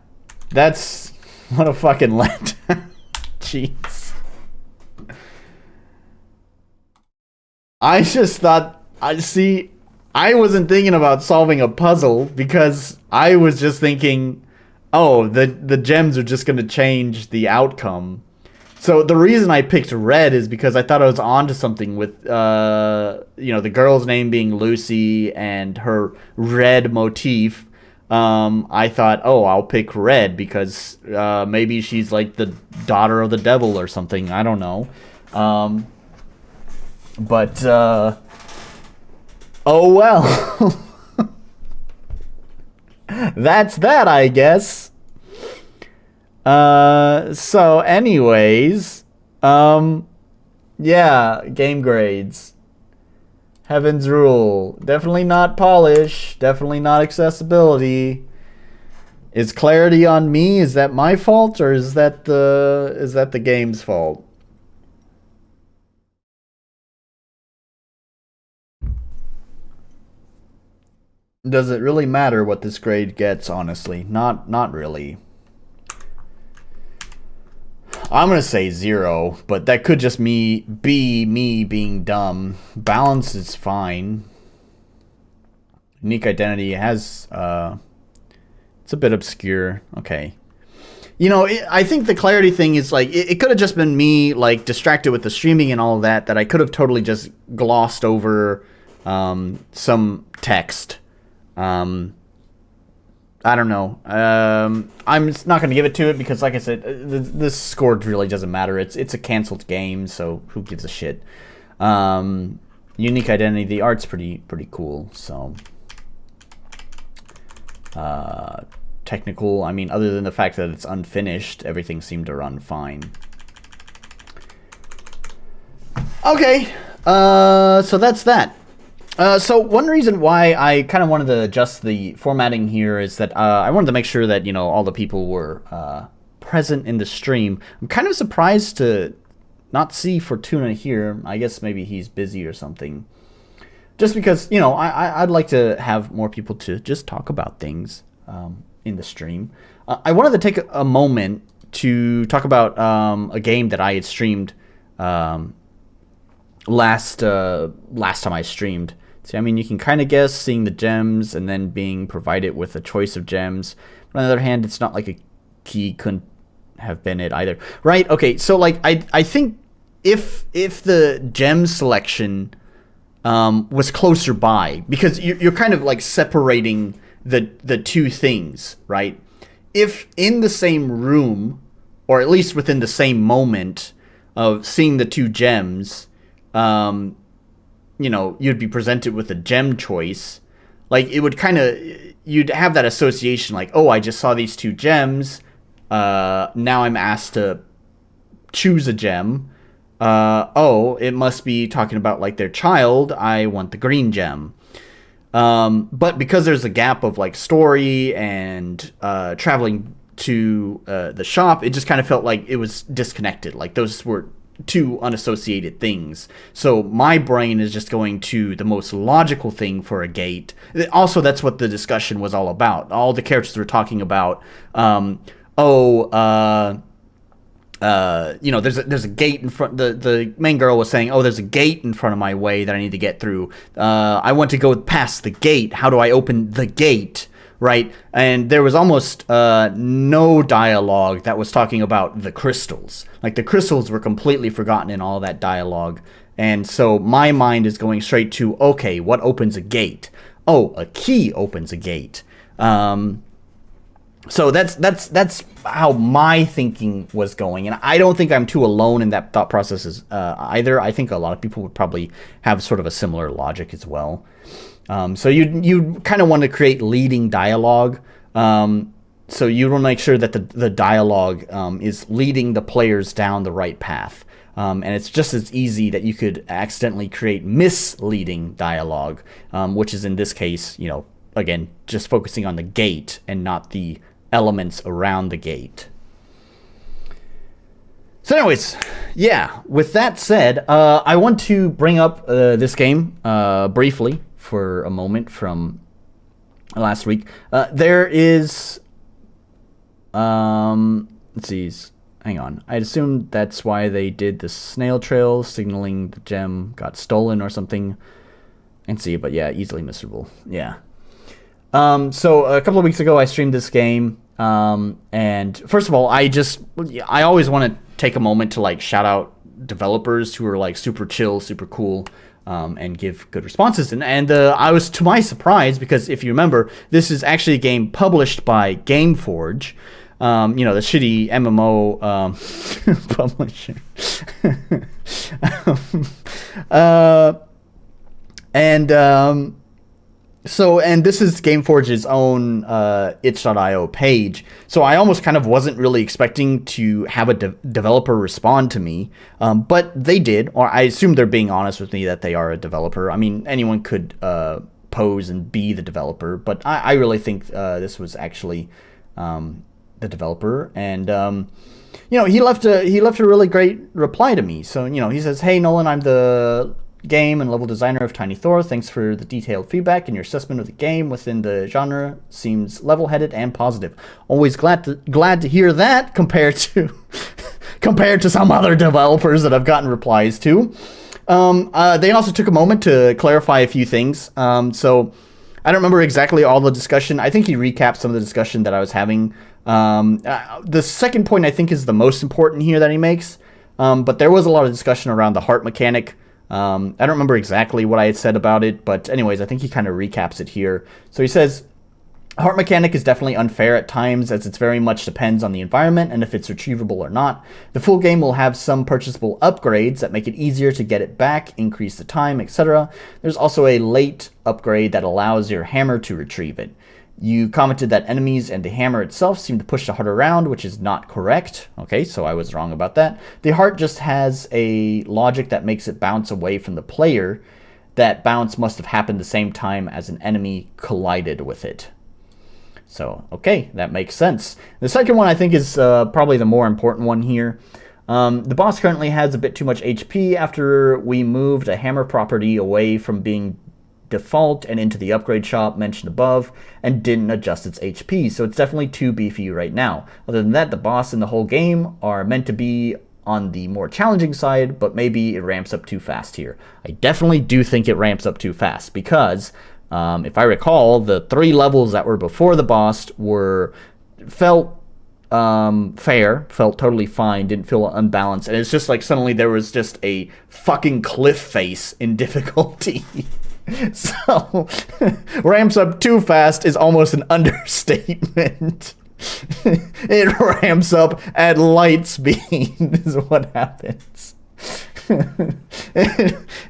that's what a fucking letdown. Jeez. I just thought, I wasn't thinking about solving a puzzle because I was just thinking, oh, the gems are just going to change the outcome. So the reason I picked red is because I thought I was onto something with, the girl's name being Lucy and her red motif. I thought, oh, I'll pick red because maybe she's like the daughter of the devil or something. I don't know. But oh well. That's that, I guess. So anyways, yeah, game grades. Heaven's Rule. Definitely not polish. Definitely not accessibility. Is clarity on me? Is that my fault, or is that the game's fault? Does it really matter what this grade gets, honestly? Not really. I'm gonna say 0, but that could just be me being dumb. Balance is fine. Unique identity has it's a bit obscure. Okay. I think the clarity thing is like it could have just been me like distracted with the streaming and all of that I could have totally just glossed over some text. I don't know. I'm just not going to give it to it because, like I said, this score really doesn't matter. It's a canceled game, so who gives a shit? Unique identity. The art's pretty cool. So technical. I mean, other than the fact that it's unfinished, everything seemed to run fine. Okay. So that's that. So one reason why I kind of wanted to adjust the formatting here is that I wanted to make sure that, all the people were present in the stream. I'm kind of surprised to not see Fortuna here. I guess maybe he's busy or something. Just because, I'd like to have more people to just talk about things in the stream. I wanted to take a moment to talk about a game that I had streamed last time I streamed. See, I mean, you can kind of guess seeing the gems and then being provided with a choice of gems. But on the other hand, it's not like a key couldn't have been it either. Right? Okay, so like I think if the gem selection was closer by, because you're kind of like separating the two things, right? If in the same room, or at least within the same moment of seeing the two gems, you'd be presented with a gem choice, like it would kind of, you'd have that association like, oh, I just saw these two gems, now I'm asked to choose a gem, oh, it must be talking about like their child, I want the green gem. But because there's a gap of like story and traveling to the shop, it just kind of felt like it was disconnected, like those were two unassociated things. So my brain is just going to the most logical thing for a gate. Also, that's what the discussion was all about. All the characters were talking about, there's a gate in front. The main girl was saying, oh, there's a gate in front of my way that I need to get through. I want to go past the gate. How do I open the gate? Right? And there was almost no dialogue that was talking about the crystals. Like, the crystals were completely forgotten in all that dialogue. And so my mind is going straight to, okay, what opens a gate? Oh, a key opens a gate. So that's how my thinking was going, and I don't think I'm too alone in that thought process either. I think a lot of people would probably have sort of a similar logic as well. So you kind of want to create leading dialogue. So you want to make sure that the dialogue is leading the players down the right path. And it's just as easy that you could accidentally create misleading dialogue, which is in this case, again, just focusing on the gate and not the elements around the gate. So anyways, yeah, with that said, I want to bring up this game briefly for a moment from last week. There is, let's see, hang on. I'd assume that's why they did the snail trail, signaling the gem got stolen or something. And see, but yeah, easily missable. Yeah. So a couple of weeks ago, I streamed this game. And first of all, I always want to take a moment to like shout out developers who are like super chill, super cool, and give good responses. And I was, to my surprise, because if you remember, this is actually a game published by GameForge, the shitty MMO publisher. And this is GameForge's own itch.io page. So I almost kind of wasn't really expecting to have a developer respond to me. But they did, or I assume they're being honest with me that they are a developer. I mean, anyone could pose and be the developer, but I really think this was actually the developer. And he left a really great reply to me. So he says, "Hey Nolan, I'm the game and level designer of Tiny Thor. Thanks for the detailed feedback, and your assessment of the game within the genre seems level-headed and positive. Always glad to hear that compared to some other developers that I've gotten replies to." They also took a moment to clarify a few things. So I don't remember exactly all the discussion. I think he recapped some of the discussion that I was having. The second point I think is the most important here that he makes. But there was a lot of discussion around the heart mechanic. I don't remember exactly what I had said about it, but anyways, I think he kind of recaps it here. So he says, "Heart mechanic is definitely unfair at times, as it very much depends on the environment and if it's retrievable or not. The full game will have some purchasable upgrades that make it easier to get it back, increase the time, etc. There's also a late upgrade that allows your hammer to retrieve it. You commented that enemies and the hammer itself seem to push the heart around, which is not correct." Okay, so I was wrong about that. "The heart just has a logic that makes it bounce away from the player. That bounce must have happened the same time as an enemy collided with it." So, okay, that makes sense. The second one I think is probably the more important one here. "The boss currently has a bit too much HP after we moved a hammer property away from being default and into the upgrade shop mentioned above, and didn't adjust its HP, so it's definitely too beefy right now. Other than that, the boss and the whole game are meant to be on the more challenging side, but maybe it ramps up too fast here." I definitely do think it ramps up too fast, because if I recall, the 3 levels that were before the boss felt fair, felt totally fine, didn't feel unbalanced, and it's just like suddenly there was just a fucking cliff face in difficulty. So, ramps up too fast is almost an understatement. It ramps up at light speed is what happens.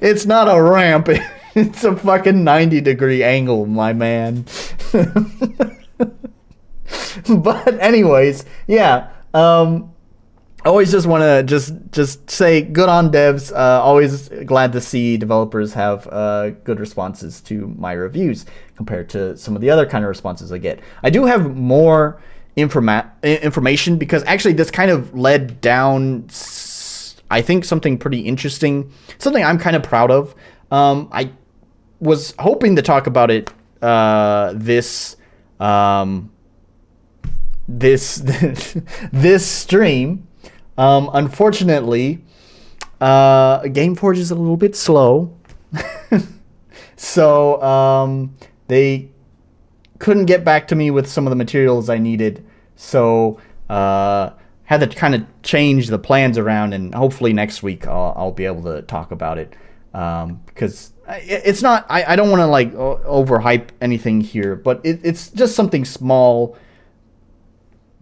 It's not a ramp, it's a fucking 90-degree angle, my man. But anyways, yeah, always just want to just say good on devs. Always glad to see developers have good responses to my reviews compared to some of the other kind of responses I get. I do have more information, because actually this kind of led down, I think, something pretty interesting, something I'm kind of proud of. I was hoping to talk about it this stream. Unfortunately, GameForge is a little bit slow. So they couldn't get back to me with some of the materials I needed. So had to kind of change the plans around, and hopefully next week I'll be able to talk about it. Because it's not, I don't want to like overhype anything here, but it's just something small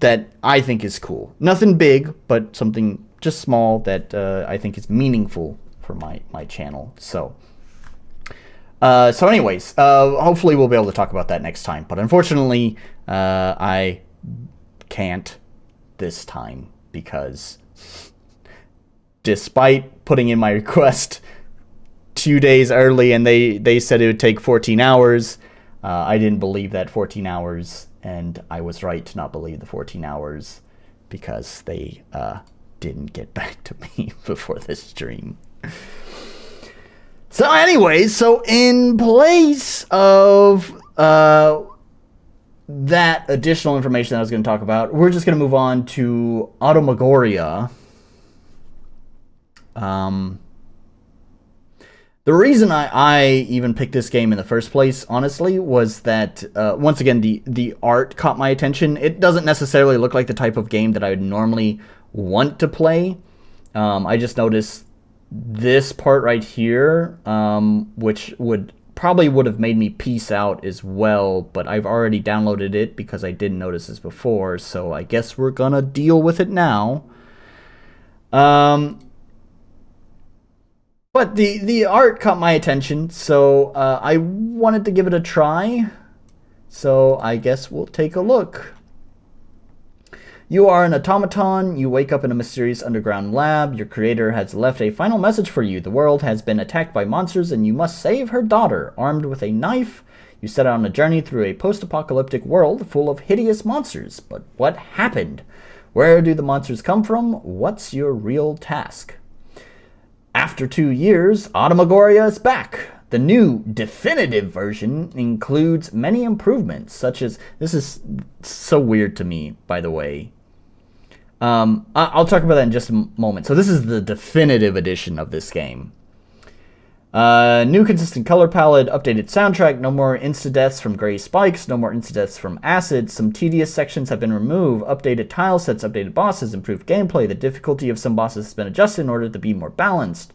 that I think is cool. Nothing big, but something just small that I think is meaningful for my channel. So anyways, hopefully we'll be able to talk about that next time. But unfortunately, I can't this time because despite putting in my request 2 days early and they said it would take 14 hours, I didn't believe that 14 hours, and I was right to not believe the 14 hours because they didn't get back to me before this stream. So anyways, so in place of that additional information that I was going to talk about, we're just going to move on to Automagoria. The reason I even picked this game in the first place, honestly, was that, once again, the art caught my attention. It doesn't necessarily look like the type of game that I would normally want to play. I just noticed this part right here, which probably would have made me peace out as well, but I've already downloaded it because I didn't notice this before, so I guess we're gonna deal with it now. But the art caught my attention, so I wanted to give it a try. So I guess we'll take a look. You are an automaton. You wake up in a mysterious underground lab. Your creator has left a final message for you. The world has been attacked by monsters and you must save her daughter. Armed with a knife, you set out on a journey through a post-apocalyptic world full of hideous monsters. But what happened? Where do the monsters come from? What's your real task? After 2 years, Automagoria is back. The new definitive version includes many improvements, such as... This is so weird to me, by the way. I'll talk about that in just a moment. So this is the definitive edition of this game. New consistent color palette, updated soundtrack, no more insta-deaths from gray spikes, no more insta-deaths from acid, some tedious sections have been removed, updated tile sets, updated bosses, improved gameplay, the difficulty of some bosses has been adjusted in order to be more balanced.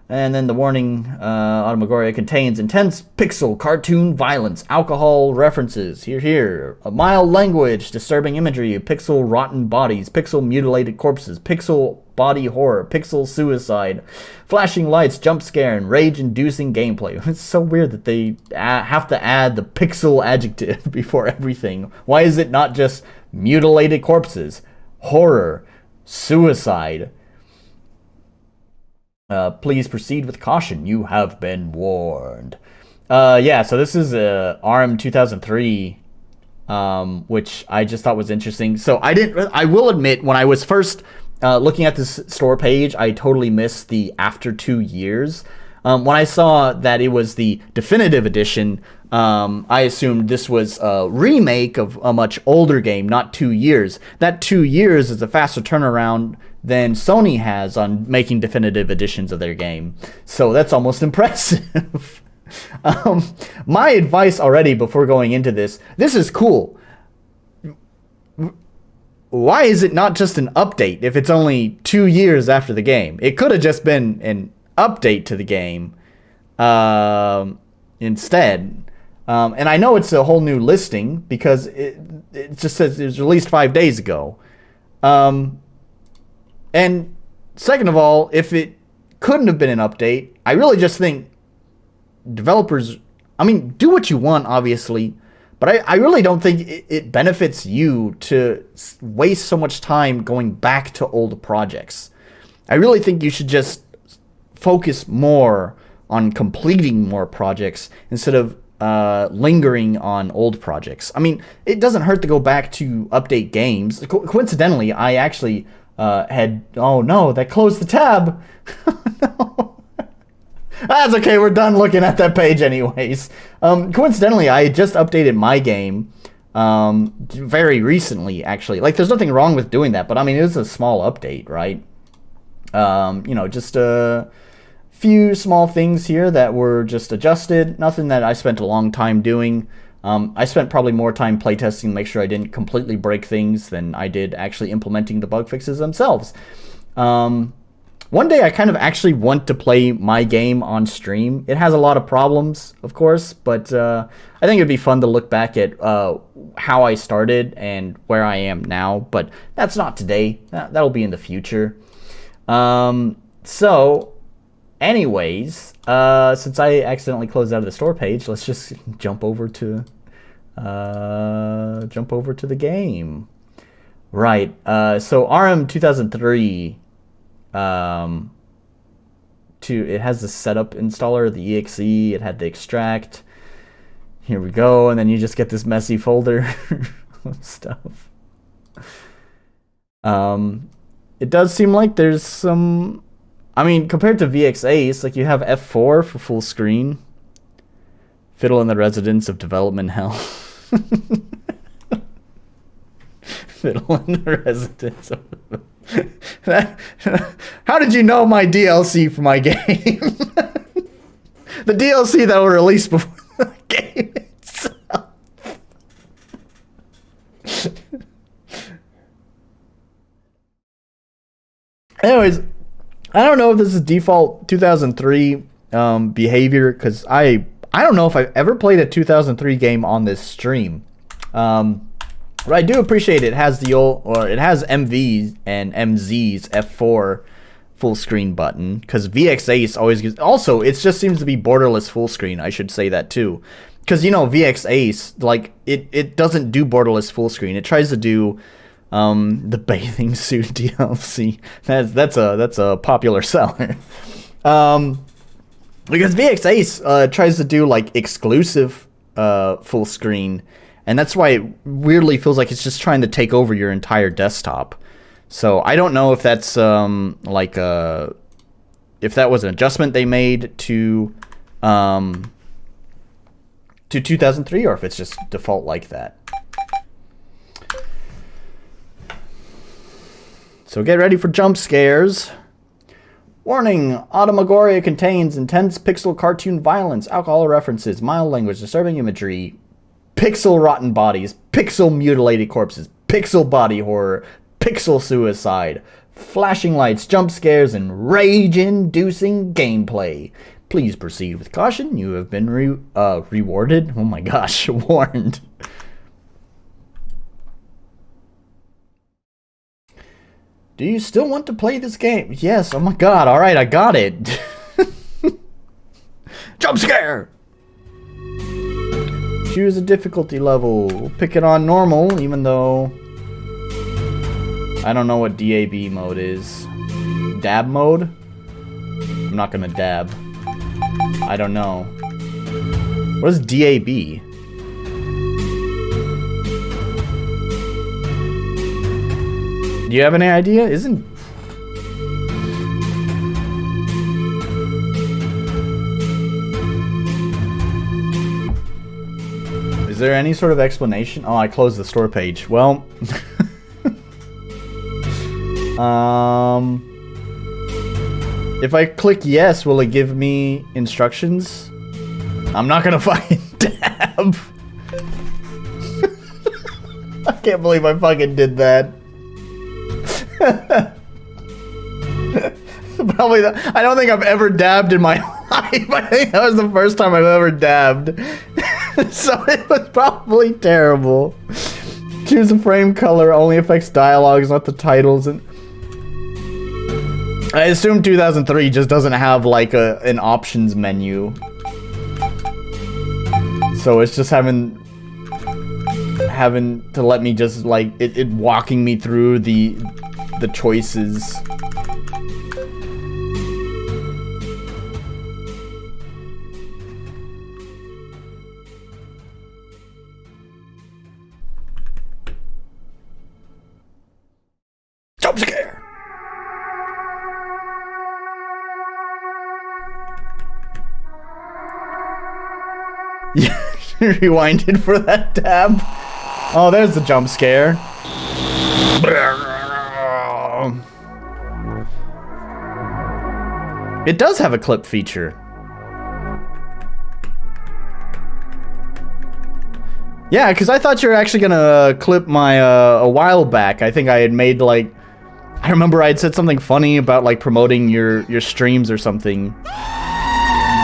And then the warning, Automagoria contains intense pixel cartoon violence, alcohol references, here, a mild language, disturbing imagery, pixel rotten bodies, pixel mutilated corpses, pixel body horror, pixel suicide, flashing lights, jump scare, and rage-inducing gameplay. It's so weird that they have to add the pixel adjective before everything. Why is it not just mutilated corpses, horror, suicide? Please proceed with caution. You have been warned. Yeah, so this is ARM 2003, which I just thought was interesting. So I will admit, when I was first looking at this store page, I totally missed the after 2 years. When I saw that it was the definitive edition, I assumed this was a remake of a much older game, not 2 years. That 2 years is a faster turnaround than Sony has on making definitive editions of their game. So that's almost impressive. My advice already before going into this is cool. Why is it not just an update if it's only 2 years after the game? It could have just been an update to the game instead. And I know it's a whole new listing because it just says it was released 5 days ago. And second of all, if it couldn't have been an update, I really just think developers, I mean, do what you want, obviously, but I really don't think it benefits you to waste so much time going back to old projects. I really think you should just focus more on completing more projects instead of lingering on old projects. I mean, it doesn't hurt to go back to update games. Coincidentally, I actually oh no, that closed the tab. No. That's okay, we're done looking at that page anyways. Coincidentally, I just updated my game very recently, actually. Like, there's nothing wrong with doing that, but I mean, it was a small update, right? You know, just a few small things here that were just adjusted. Nothing that I spent a long time doing. I spent probably more time playtesting to make sure I didn't completely break things than I did actually implementing the bug fixes themselves. One One day I kind of actually want to play my game on stream. It has a lot of problems, of course, but I think it'd be fun to look back at how I started and where I am now. But that's not today. That'll be in the future. So, anyways, since I accidentally closed out of the store page, let's just jump over to the game. Right. So RM 2003. It has the setup installer, the exe. It had the extract. Here we go, and then you just get this messy folder of stuff. It does seem like there's some. I mean, compared to VX8, like you have F4 for full screen. Fiddle in the Residence of Development Hell. Fiddle in the Residence of... How did you know my DLC for my game? The DLC that will release before the game itself. Anyways, I don't know if this is default 2003 behavior, because I don't know if I've ever played a 2003 game on this stream. But I do appreciate it has the old, or it has MVs and MZ's F4 full screen button, because VX8 always gives. Also, it just seems to be borderless full screen. I should say that too, because you know VX8 like it doesn't do borderless full screen. It tries to do the bathing suit DLC. That's a popular seller. Because VX8 tries to do like exclusive full screen. And that's why it weirdly feels like it's just trying to take over your entire desktop. So I don't know if that's if that was an adjustment they made to 2003, or if it's just default like that. So get ready for jump scares. Warning, Automagoria contains intense pixel cartoon violence, alcohol references, mild language, disturbing imagery, pixel rotten bodies, pixel mutilated corpses, pixel body horror, pixel suicide, flashing lights, jump scares, and rage-inducing gameplay. Please proceed with caution. You have been rewarded. Oh my gosh, warned. Do you still want to play this game? Yes, oh my god, alright, I got it. Jump scare! Choose a difficulty level. We'll pick it on normal, even though I don't know what DAB mode is. Dab mode? I'm not gonna dab. I don't know. What is DAB? Do you have any idea? Is there any sort of explanation? Oh, I closed the store page. Well, if I click yes, will it give me instructions? I'm not gonna fucking dab. I can't believe I fucking did that. Probably I don't think I've ever dabbed in my life. I think that was the first time I've ever dabbed. So it was probably terrible. Choose a frame color, only affects dialogues, not the titles. And I assume 2003 just doesn't have like an options menu. So it's just having to let me just like it walking me through the choices. Jump scare. Yeah, rewinded for that tab. Oh, there's the jump scare. It does have a clip feature. Yeah, because I thought you were actually gonna clip my a while back. I think I had made like I remember I had said something funny about like promoting your streams or something.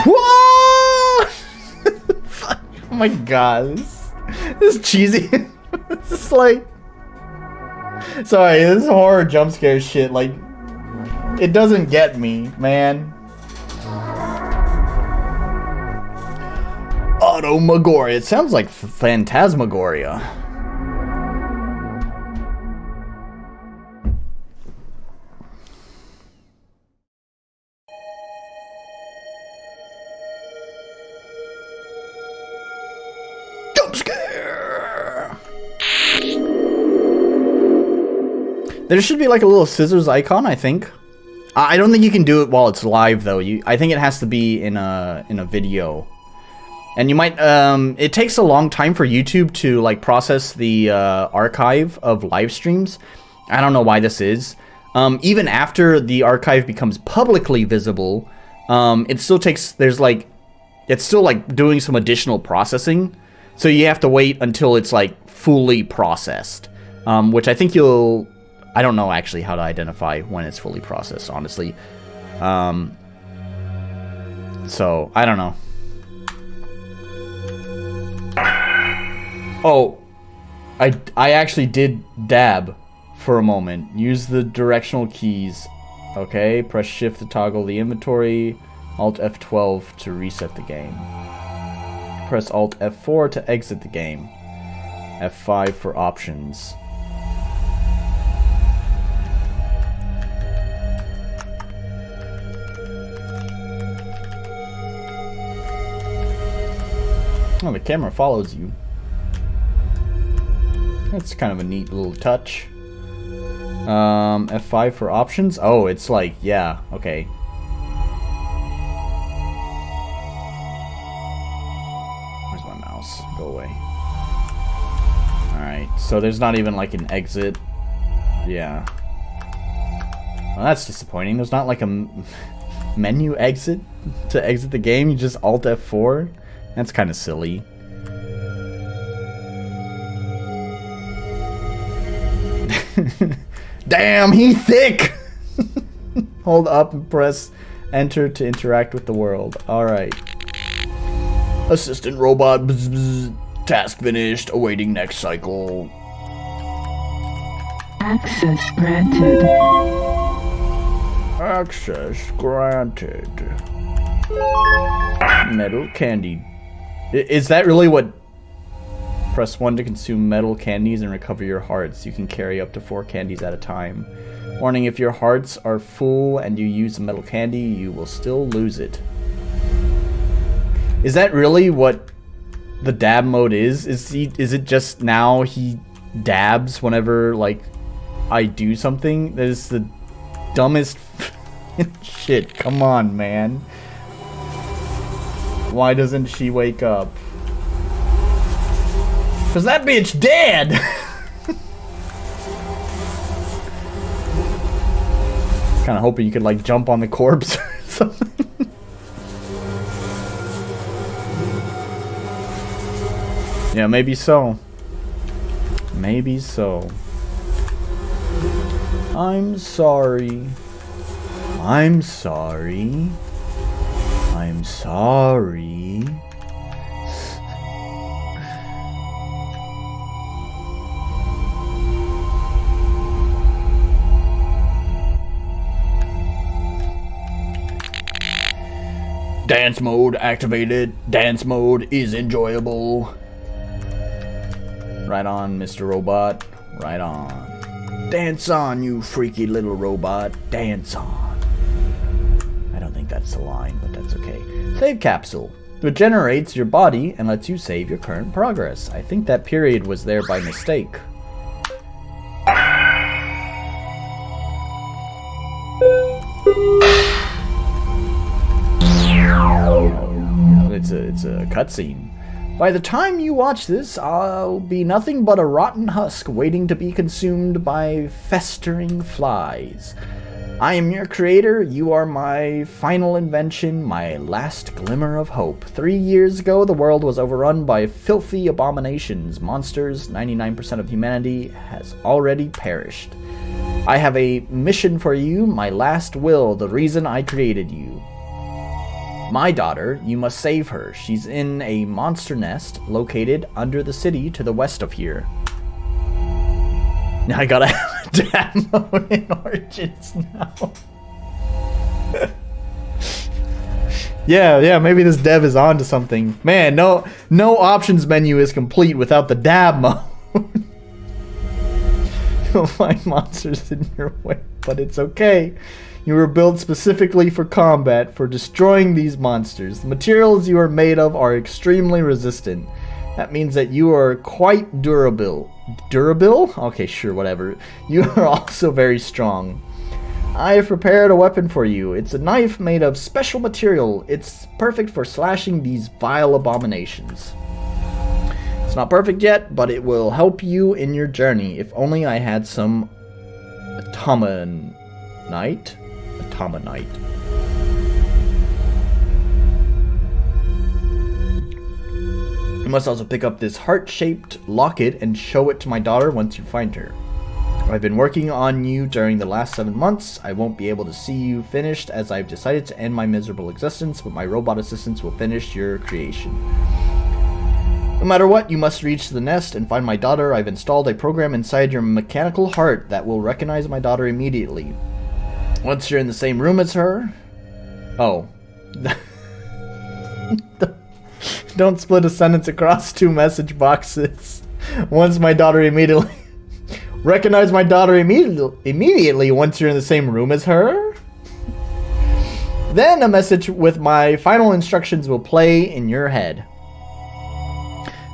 Whoa! Oh my god, this is cheesy. This is like, sorry, this horror jump scare shit. Like, it doesn't get me, man. Automagoria. It sounds like Phantasmagoria. Jump scare. There should be like a little scissors icon, I think. I don't think you can do it while it's live though. I think it has to be in a video. And you might, it takes a long time for YouTube to like process the archive of live streams. I don't know why this is. Even after the archive becomes publicly visible, it still takes, it's still like doing some additional processing. So you have to wait until it's like fully processed, which I think I don't know actually how to identify when it's fully processed, honestly. So I don't know. Oh, I actually did dab for a moment. Use the directional keys. Okay, press shift to toggle the inventory. Alt F12 to reset the game. Press Alt F4 to exit the game. F5 for options. Oh, the camera follows you. That's kind of a neat little touch. F5 for options. Oh, it's like, yeah, okay. Where's my mouse? Go away. Alright, so there's not even like an exit. Yeah. Well, that's disappointing. There's not like a menu exit to exit the game. You just Alt F4. That's kind of silly. Damn, he's thick! Hold up and press enter to interact with the world. Alright. Assistant robot. Bzz, bzz. Task finished. Awaiting next cycle. Access granted. Access granted. Metal candy. Is that really what? Press 1 to consume metal candies and recover your hearts. You can carry up to 4 candies at a time. Warning, if your hearts are full and you use a metal candy, you will still lose it. Is that really what the dab mode is? Is it just now he dabs whenever like I do something? That is the dumbest shit. Come on, man. Why doesn't she wake up? Cause that bitch dead! Kinda hoping you could like jump on the corpse or something. Yeah, maybe so. Maybe so. I'm sorry. I'm sorry. I'm sorry. Dance mode activated. Dance mode is enjoyable. Right on, Mr. Robot. Right on. Dance on, you freaky little robot. Dance on. I don't think that's the line, but that's okay. Save capsule. Regenerates your body and lets you save your current progress. I think that period was there by mistake. It's a cutscene. By the time you watch this, I'll be nothing but a rotten husk waiting to be consumed by festering flies. I am your creator, you are my final invention, my last glimmer of hope. 3 years ago, the world was overrun by filthy abominations, monsters. 99% of humanity has already perished. I have a mission for you, my last will, the reason I created you. My daughter, you must save her. She's in a monster nest located under the city to the west of here. Now I gotta have a dab mode in Origins now. Yeah, maybe this dev is on to something. Man, no options menu is complete without the dab mode. You'll find monsters in your way, but it's okay. You were built specifically for combat, for destroying these monsters. The materials you are made of are extremely resistant. That means that you are quite durable. Durable? Okay, sure, whatever. You are also very strong. I have prepared a weapon for you. It's a knife made of special material. It's perfect for slashing these vile abominations. It's not perfect yet, but it will help you in your journey. If only I had some Automagoria. You must also pick up this heart-shaped locket and show it to my daughter once you find her. I've been working on you during the last 7 months. I won't be able to see you finished as I've decided to end my miserable existence, but my robot assistants will finish your creation. No matter what, you must reach the nest and find my daughter. I've installed a program inside your mechanical heart that will recognize my daughter immediately. Once you're in the same room as her... Oh. Don't split a sentence across 2 message boxes. Once my daughter immediately... Recognize my daughter immediately once you're in the same room as her? Then a message with my final instructions will play in your head.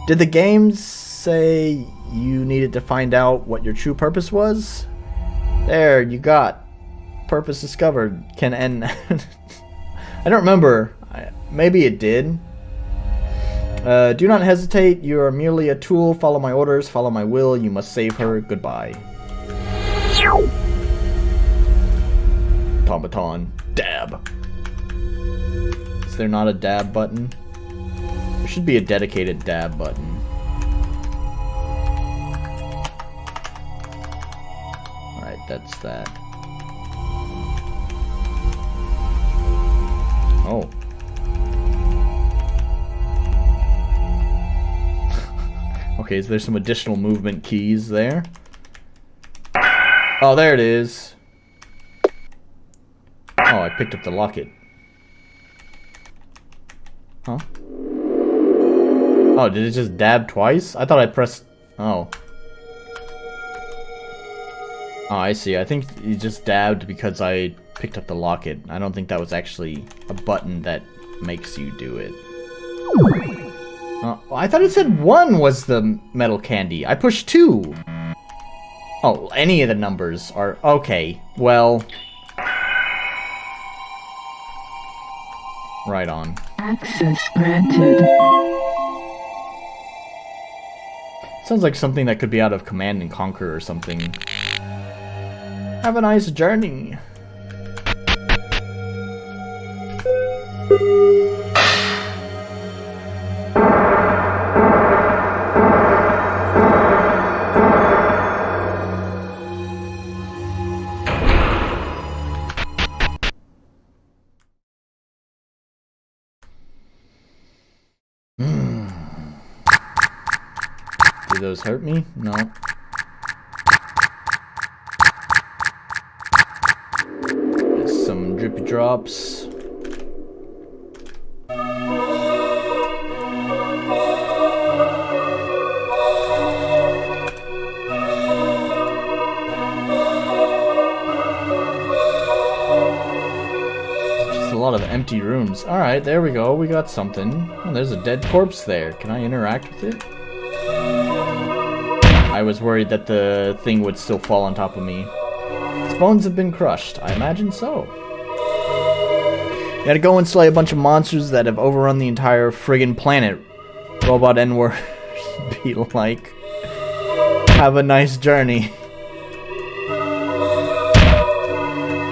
Did the game say you needed to find out what your true purpose was? There, you got. Purpose discovered. Can end... I don't remember. Maybe it did. Do not hesitate. You are merely a tool. Follow my orders. Follow my will. You must save her. Goodbye. Automaton. Dab. Is there not a dab button? There should be a dedicated dab button. Alright, that's that. Oh. Okay, is there some additional movement keys there? Oh, there it is. Oh, I picked up the locket. Huh? Oh, did it just dab twice? I thought I pressed... Oh. Oh, I see. I think you just dabbed because I picked up the locket. I don't think that was actually a button that makes you do it. I thought it said 1 was the metal candy. I pushed 2. Oh, any of the numbers are... Okay, well... Right on. Access granted. Sounds like something that could be out of Command and Conquer or something. Have a nice journey. Do those hurt me? No. There's some drippy drops. Just a lot of empty rooms. Alright, there we go. We got something. Oh, there's a dead corpse there. Can I interact with it? I was worried that the thing would still fall on top of me. Its bones have been crushed. I imagine so. You gotta go and slay a bunch of monsters that have overrun the entire friggin' planet. Robot N-word be like. Have a nice journey.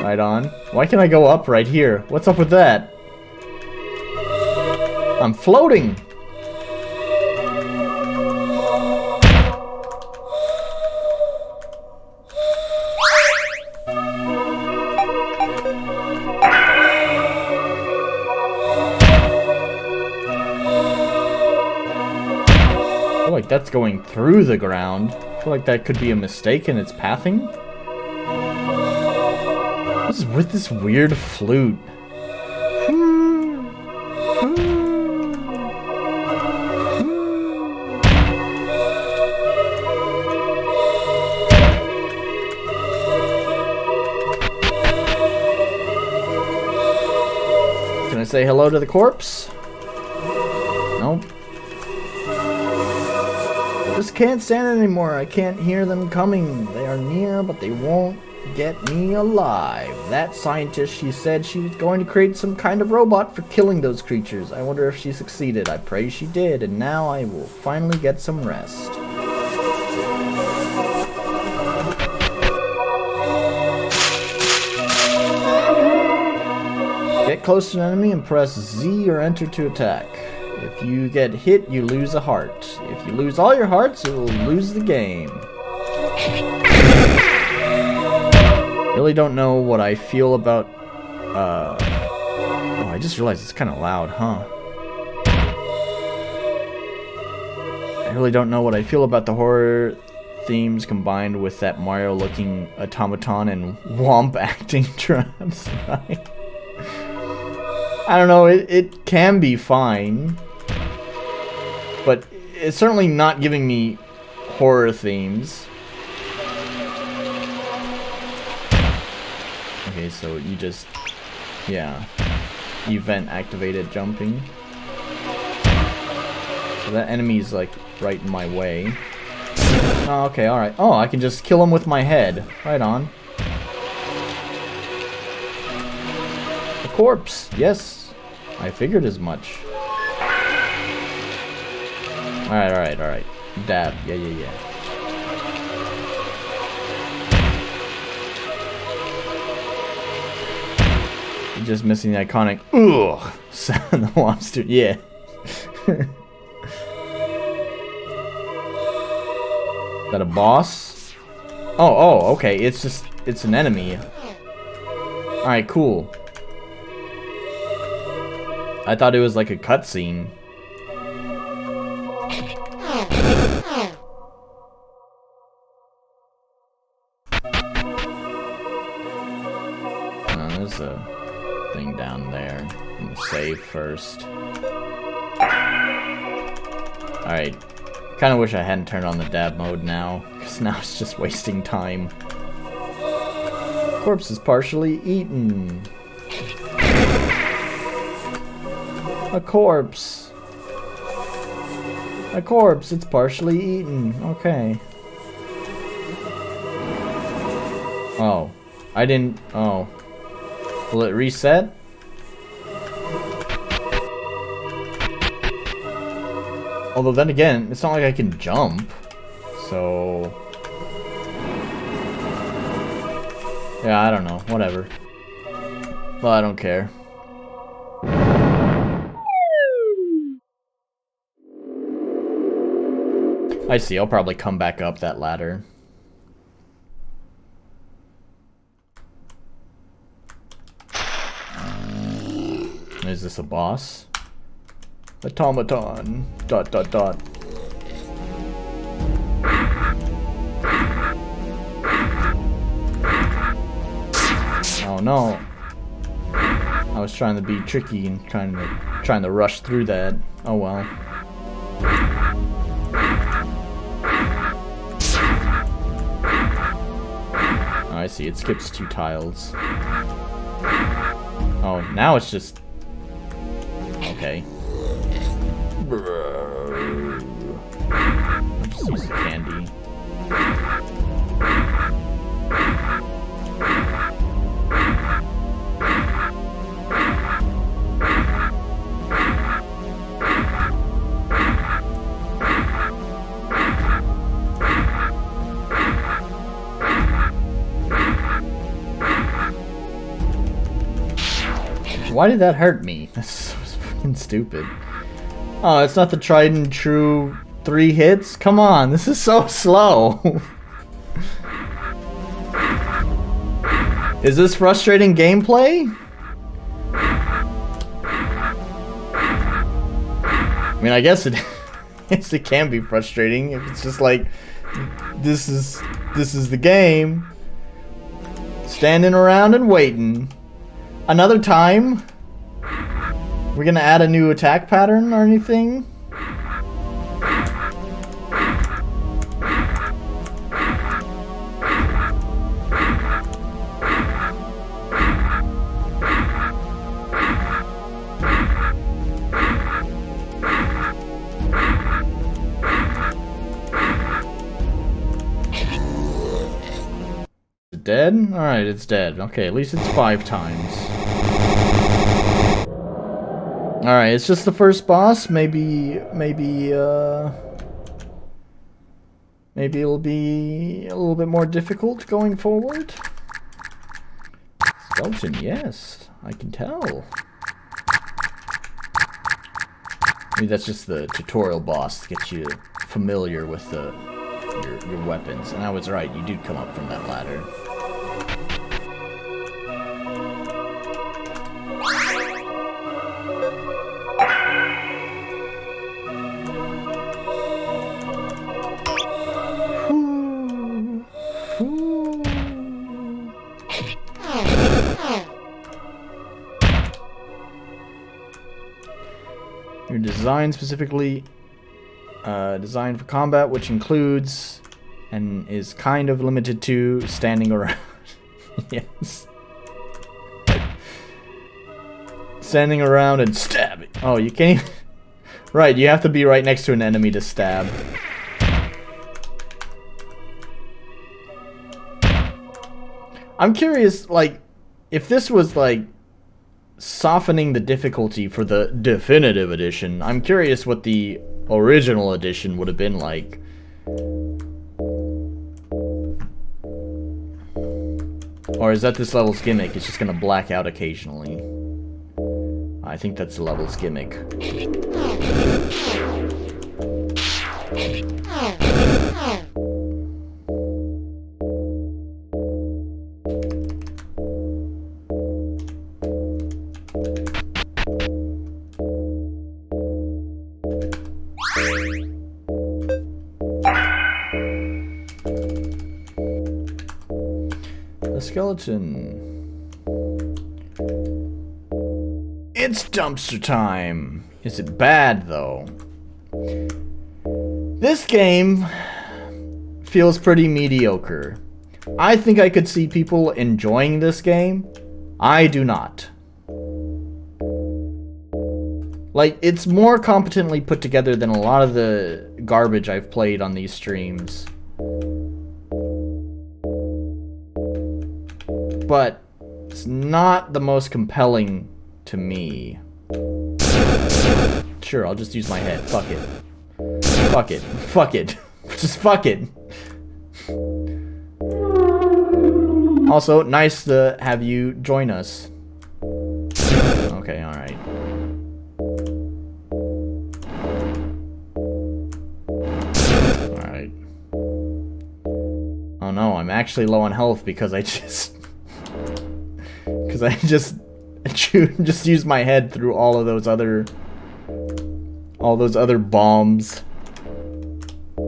Right on. Why can't I go up right here? What's up with that? I'm floating! that's going through the ground. I feel like that could be a mistake in its pathing. What's with this weird flute? Can I say hello to the corpse? Nope. Just can't stand it anymore. I can't hear them coming. They are near, but they won't get me alive. That scientist, she said she was going to create some kind of robot for killing those creatures. I wonder if she succeeded. I pray she did, and now I will finally get some rest. Get close to an enemy and press Z or enter to attack. If you get hit, you lose a heart. If you lose all your hearts, it will lose the game. Really don't know what I feel about, oh, I just realized it's kind of loud, huh? I really don't know what I feel about the horror themes combined with that Mario-looking automaton and Womp acting traps. I don't know, it can be fine. But it's certainly not giving me horror themes. Okay, so you just, yeah, event activated jumping. So that enemy's like right in my way. Oh, okay, alright. Oh, I can just kill him with my head. Right on. A corpse, yes. I figured as much. Alright. Dab, yeah. Just missing the iconic ugh sound the lobster. Yeah. Is that a boss? Oh, okay. It's an enemy. Alright, cool. I thought it was like a cutscene. There's a thing down there. I'm gonna save first. Alright. Kinda wish I hadn't turned on the dab mode now, because now it's just wasting time. Corpse is partially eaten. A corpse. A corpse, it's partially eaten. Okay. Oh. I didn't... Oh. Will it reset? Although then again, it's not like I can jump. So... yeah, I don't know. Whatever. Well, I don't care. I see. I'll probably come back up that ladder. Is this a boss? Automaton. ... Oh no. I was trying to be tricky and trying to rush through that. Oh well. Oh, I see. It skips 2 tiles. Oh, now it's just... okay. I'll just use the candy. Why did that hurt me? That's so fucking stupid. Oh, it's not the tried and true 3 hits? Come on, this is so slow. Is this frustrating gameplay? I mean, I guess it Yes, it can be frustrating if it's just like, this is the game. Standing around and waiting. Another time, we're gonna add a new attack pattern or anything. Dead? Alright, it's dead. Okay, at least it's 5 times. Alright, it's just the first boss. Maybe it'll be a little bit more difficult going forward. Skeleton, yes. I can tell. Maybe that's just the tutorial boss to get you familiar with your weapons. And I was right, you do come up from that ladder. You're designed specifically designed for combat, which includes and is kind of limited to standing around. Yes. Standing around and stabbing. Oh, you can't even... Right, you have to be right next to an enemy to stab. I'm curious, like, if this was, like, softening the difficulty for the definitive edition, I'm curious what the original edition would have been like. Or is that this level's gimmick? It's just gonna black out occasionally. I think that's the level's gimmick. Skeleton. It's dumpster time. Is it bad though? This game feels pretty mediocre. I think I could see people enjoying this game. I do not. Like, it's more competently put together than a lot of the garbage I've played on these streams. But it's not the most compelling to me. Sure, I'll just use my head. Fuck it. Fuck it. Fuck it. Just fuck it. Also, nice to have you join us. Okay, alright. Alright. Oh no, I'm actually low on health because I just just used my head through all those other bombs. You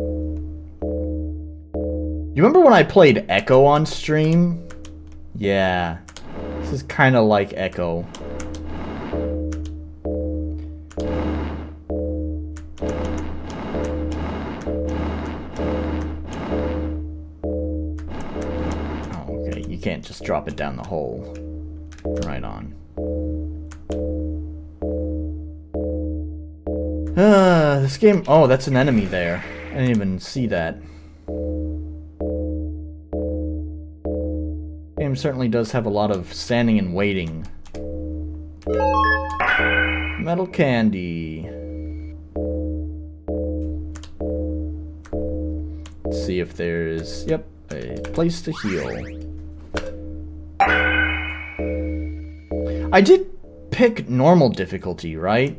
remember when I played Echo on stream? Yeah. This is kind of like Echo. Oh, okay. You can't just drop it down the hole. Right on. This game... Oh, that's an enemy there. I didn't even see that. Game certainly does have a lot of standing and waiting. Metal candy. Let's see if there's... Yep, a place to heal. I did pick normal difficulty, right?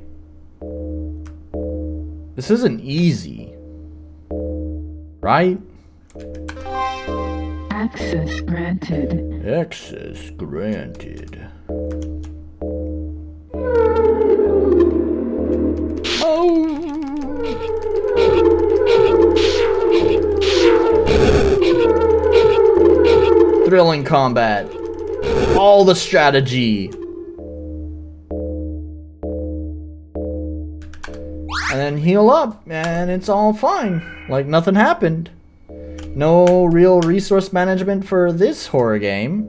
This isn't easy. Right? Access granted. Access granted. Oh! Thrilling combat. All the strategy. And then heal up, and it's all fine. Like nothing happened. No real resource management for this horror game.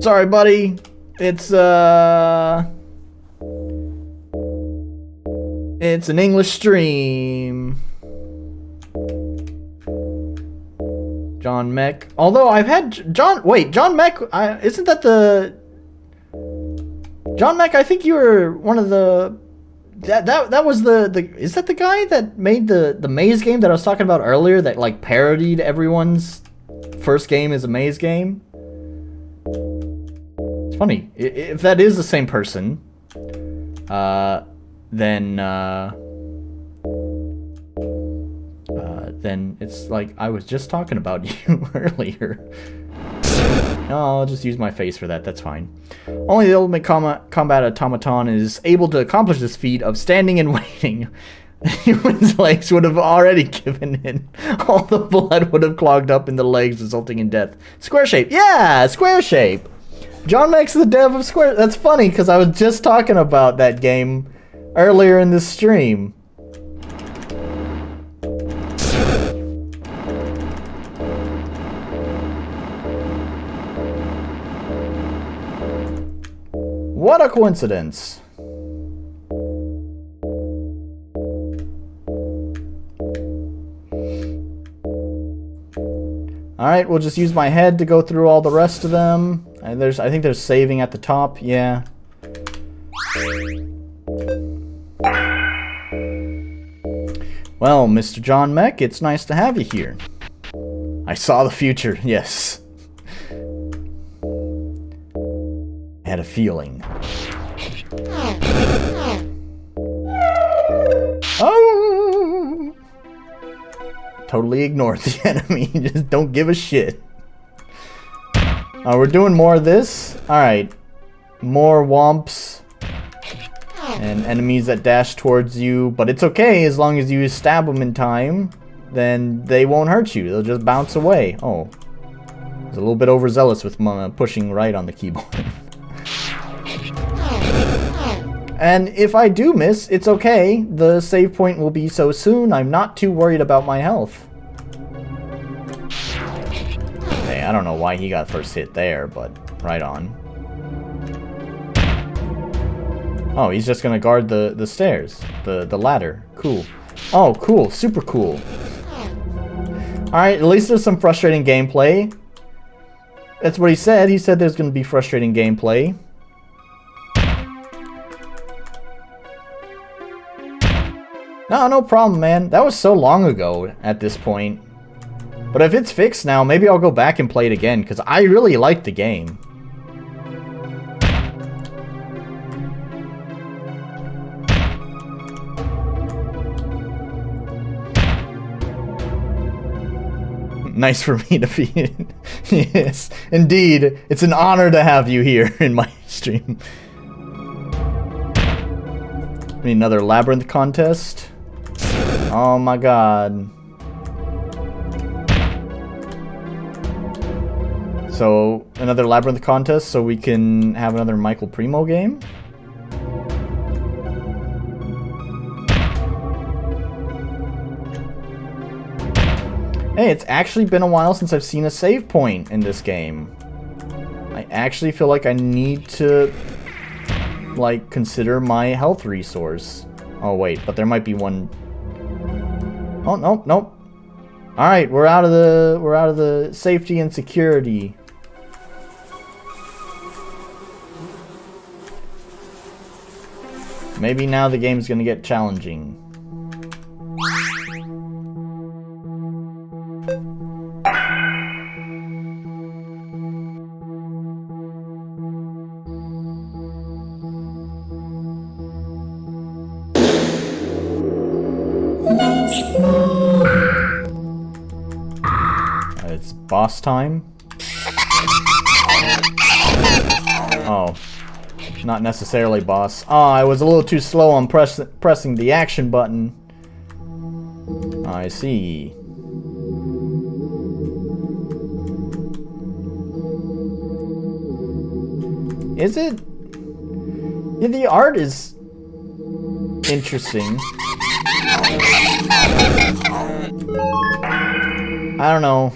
Sorry, buddy. It's an English stream. John Mech. Although I've had John Mech, isn't that the John Mech? I think you were one of the that was the is that the guy that made the maze game that I was talking about earlier that like parodied everyone's first game as a maze game? It's funny. If that is the same person, then it's like I was just talking about you earlier. No, I'll just use my face for that, that's fine. Only the ultimate combat automaton is able to accomplish this feat of standing and waiting. Human's legs would have already given in. All the blood would have clogged up in the legs, resulting in death. Square shape. Yeah, square shape. John Mech's the dev of Square. That's funny, because I was just talking about that game earlier in this stream. What a coincidence. Alright, we'll just use my head to go through all the rest of them. And I think there's saving at the top, yeah. Well, Mr. John Mech, it's nice to have you here. I saw the future, yes. I had a feeling. Oh! Totally ignored the enemy. Just don't give a shit. We're doing more of this. Alright. More womps. And enemies that dash towards you. But it's okay as long as you stab them in time. Then they won't hurt you. They'll just bounce away. Oh. I was a little bit overzealous with pushing right on the keyboard. And if I do miss, it's okay. The save point will be so soon, I'm not too worried about my health. Okay, I don't know why he got first hit there, but right on. Oh, he's just gonna guard the stairs, the ladder. Cool. Oh, cool. Super cool. Alright, at least there's some frustrating gameplay. That's what he said. He said there's gonna be frustrating gameplay. No problem, man. That was so long ago at this point. But if it's fixed now, maybe I'll go back and play it again, because I really like the game. Nice for me to be. Yes, indeed. It's an honor to have you here in my stream. Need another labyrinth contest. Oh my god. So, another labyrinth contest so we can have another Michael Primo game? Hey, it's actually been a while since I've seen a save point in this game. I actually feel like I need to, like, consider my health resource. Oh wait, but there might be one. Oh, nope. Alright, we're out of the safety and security. Maybe now the game's gonna get challenging. It's boss time. Oh. Not necessarily boss. Oh, I was a little too slow on pressing the action button. I see. Is it? Yeah, the art is interesting. I don't know.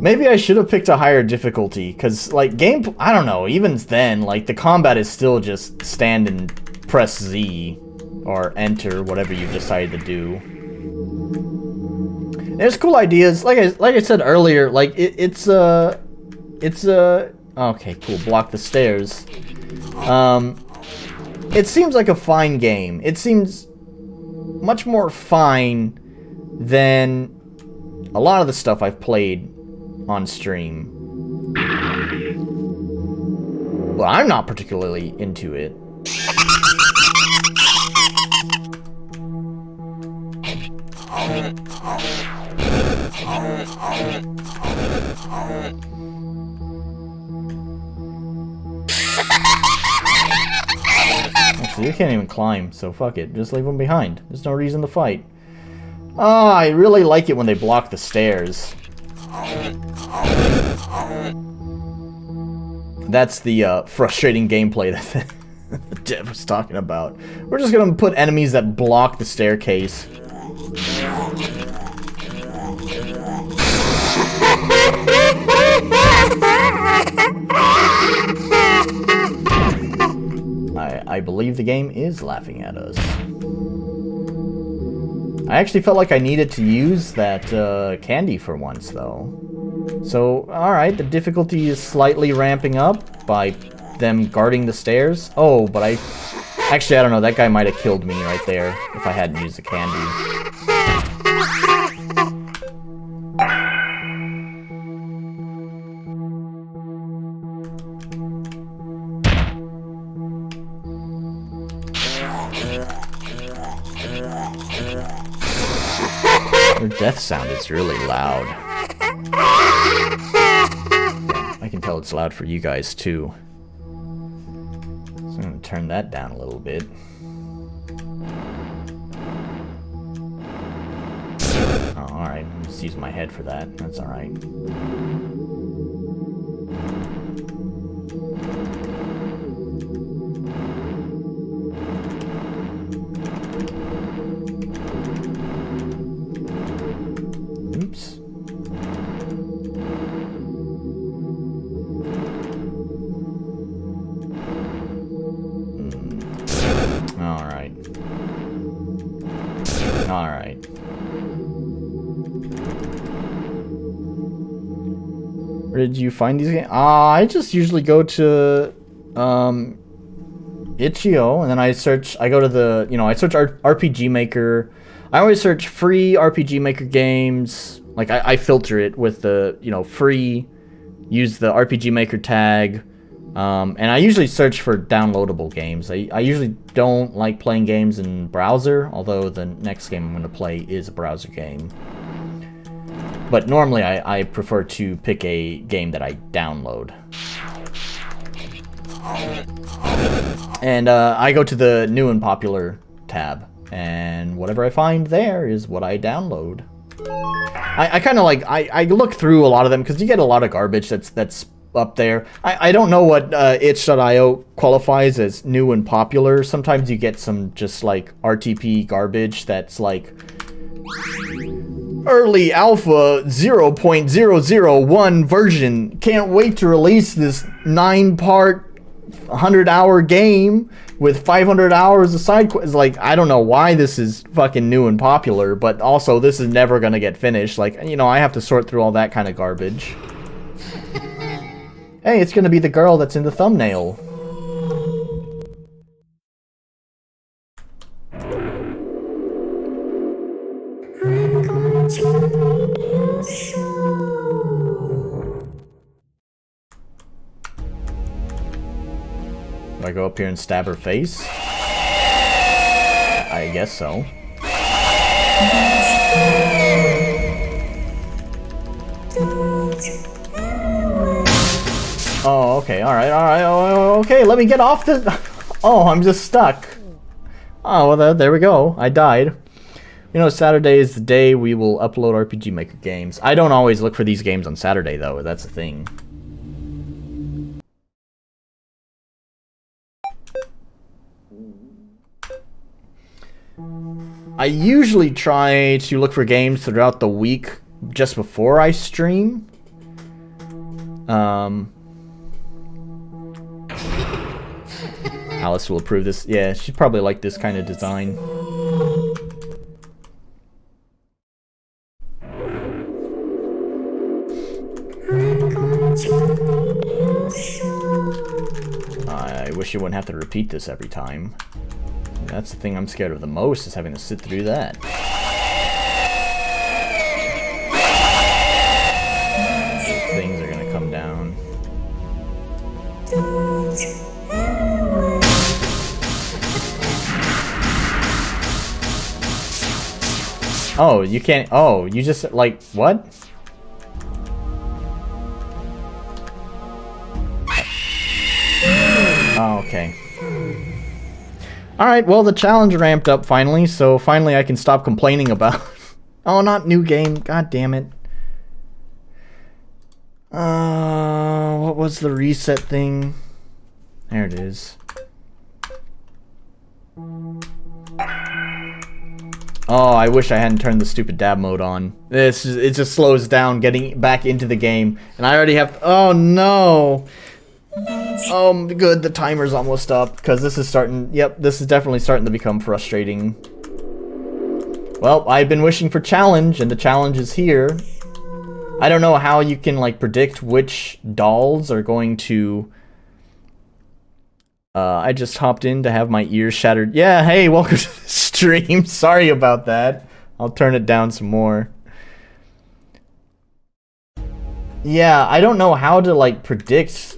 Maybe I should have picked a higher difficulty, because, like, I don't know, even then, like, the combat is still just stand and press Z, or enter, whatever you decided to do. There's cool ideas, like I said earlier, like, it's okay, cool, block the stairs. It seems like a fine game. It seems much more fine than a lot of the stuff I've played on stream. Well, I'm not particularly into it. Actually, you can't even climb, so fuck it. Just leave them behind. There's no reason to fight. Ah, I really like it when they block the stairs. That's the frustrating gameplay that the dev was talking about. We're just gonna put enemies that block the staircase. I believe the game is laughing at us. I actually felt like I needed to use that candy for once, though. So, alright, the difficulty is slightly ramping up by them guarding the stairs. Oh, but actually, I don't know, that guy might have killed me right there if I hadn't used the candy. Their death sound is really loud. I can tell it's loud for you guys too. So I'm gonna turn that down a little bit. Oh, alright. I'll just use my head for that. That's alright. Oops. Alright. Alright. Where did you find these games? I just usually go to itch.io, and then I go to the, I search RPG Maker. I always search free RPG Maker games. Like, I filter it with the, free, use the RPG Maker tag. And I usually search for downloadable games. I usually don't like playing games in browser, although the next game I'm going to play is a browser game. But normally I prefer to pick a game that I download. And I go to the new and popular tab. And whatever I find there is what I download. I kind of like, I look through a lot of them because you get a lot of garbage that's up there. I don't know what itch.io qualifies as new and popular. Sometimes you get some just like RTP garbage that's like early alpha 0.001 version. Can't wait to release this 9-part 100-hour game with 500 hours of side quests. Like, I don't know why this is fucking new and popular, but also this is never gonna get finished. Like, I have to sort through all that kind of garbage. Hey, it's gonna be the girl that's in the thumbnail. I'm going to make you so. Do I go up here and stab her face? I guess so. Oh, okay, alright, okay, let me get off the... Oh, I'm just stuck. Oh, well, there we go. I died. Saturday is the day we will upload RPG Maker games. I don't always look for these games on Saturday, though. That's the thing. I usually try to look for games throughout the week just before I stream. Alice will approve this. Yeah, she'd probably like this kind of design. I wish you wouldn't have to repeat this every time. That's the thing I'm scared of the most, is having to sit through that. Things are gonna come down. Oh, you can't. Oh, you just like what? Oh, okay. Alright, well, the challenge ramped up finally, so finally I can stop complaining about... Oh, not new game. God damn it. What was the reset thing? There it is. Oh, I wish I hadn't turned the stupid dab mode on. It just slows down getting back into the game, and I already have... Oh, no! Oh, good, the timer's almost up, because this is starting... Yep, this is definitely starting to become frustrating. Well, I've been wishing for challenge, and the challenge is here. I don't know how you can, like, predict which dolls are going to... I just hopped in to have my ears shattered. Yeah, hey, welcome to the stream. Sorry about that. I'll turn it down some more. Yeah, I don't know how to, like, predict...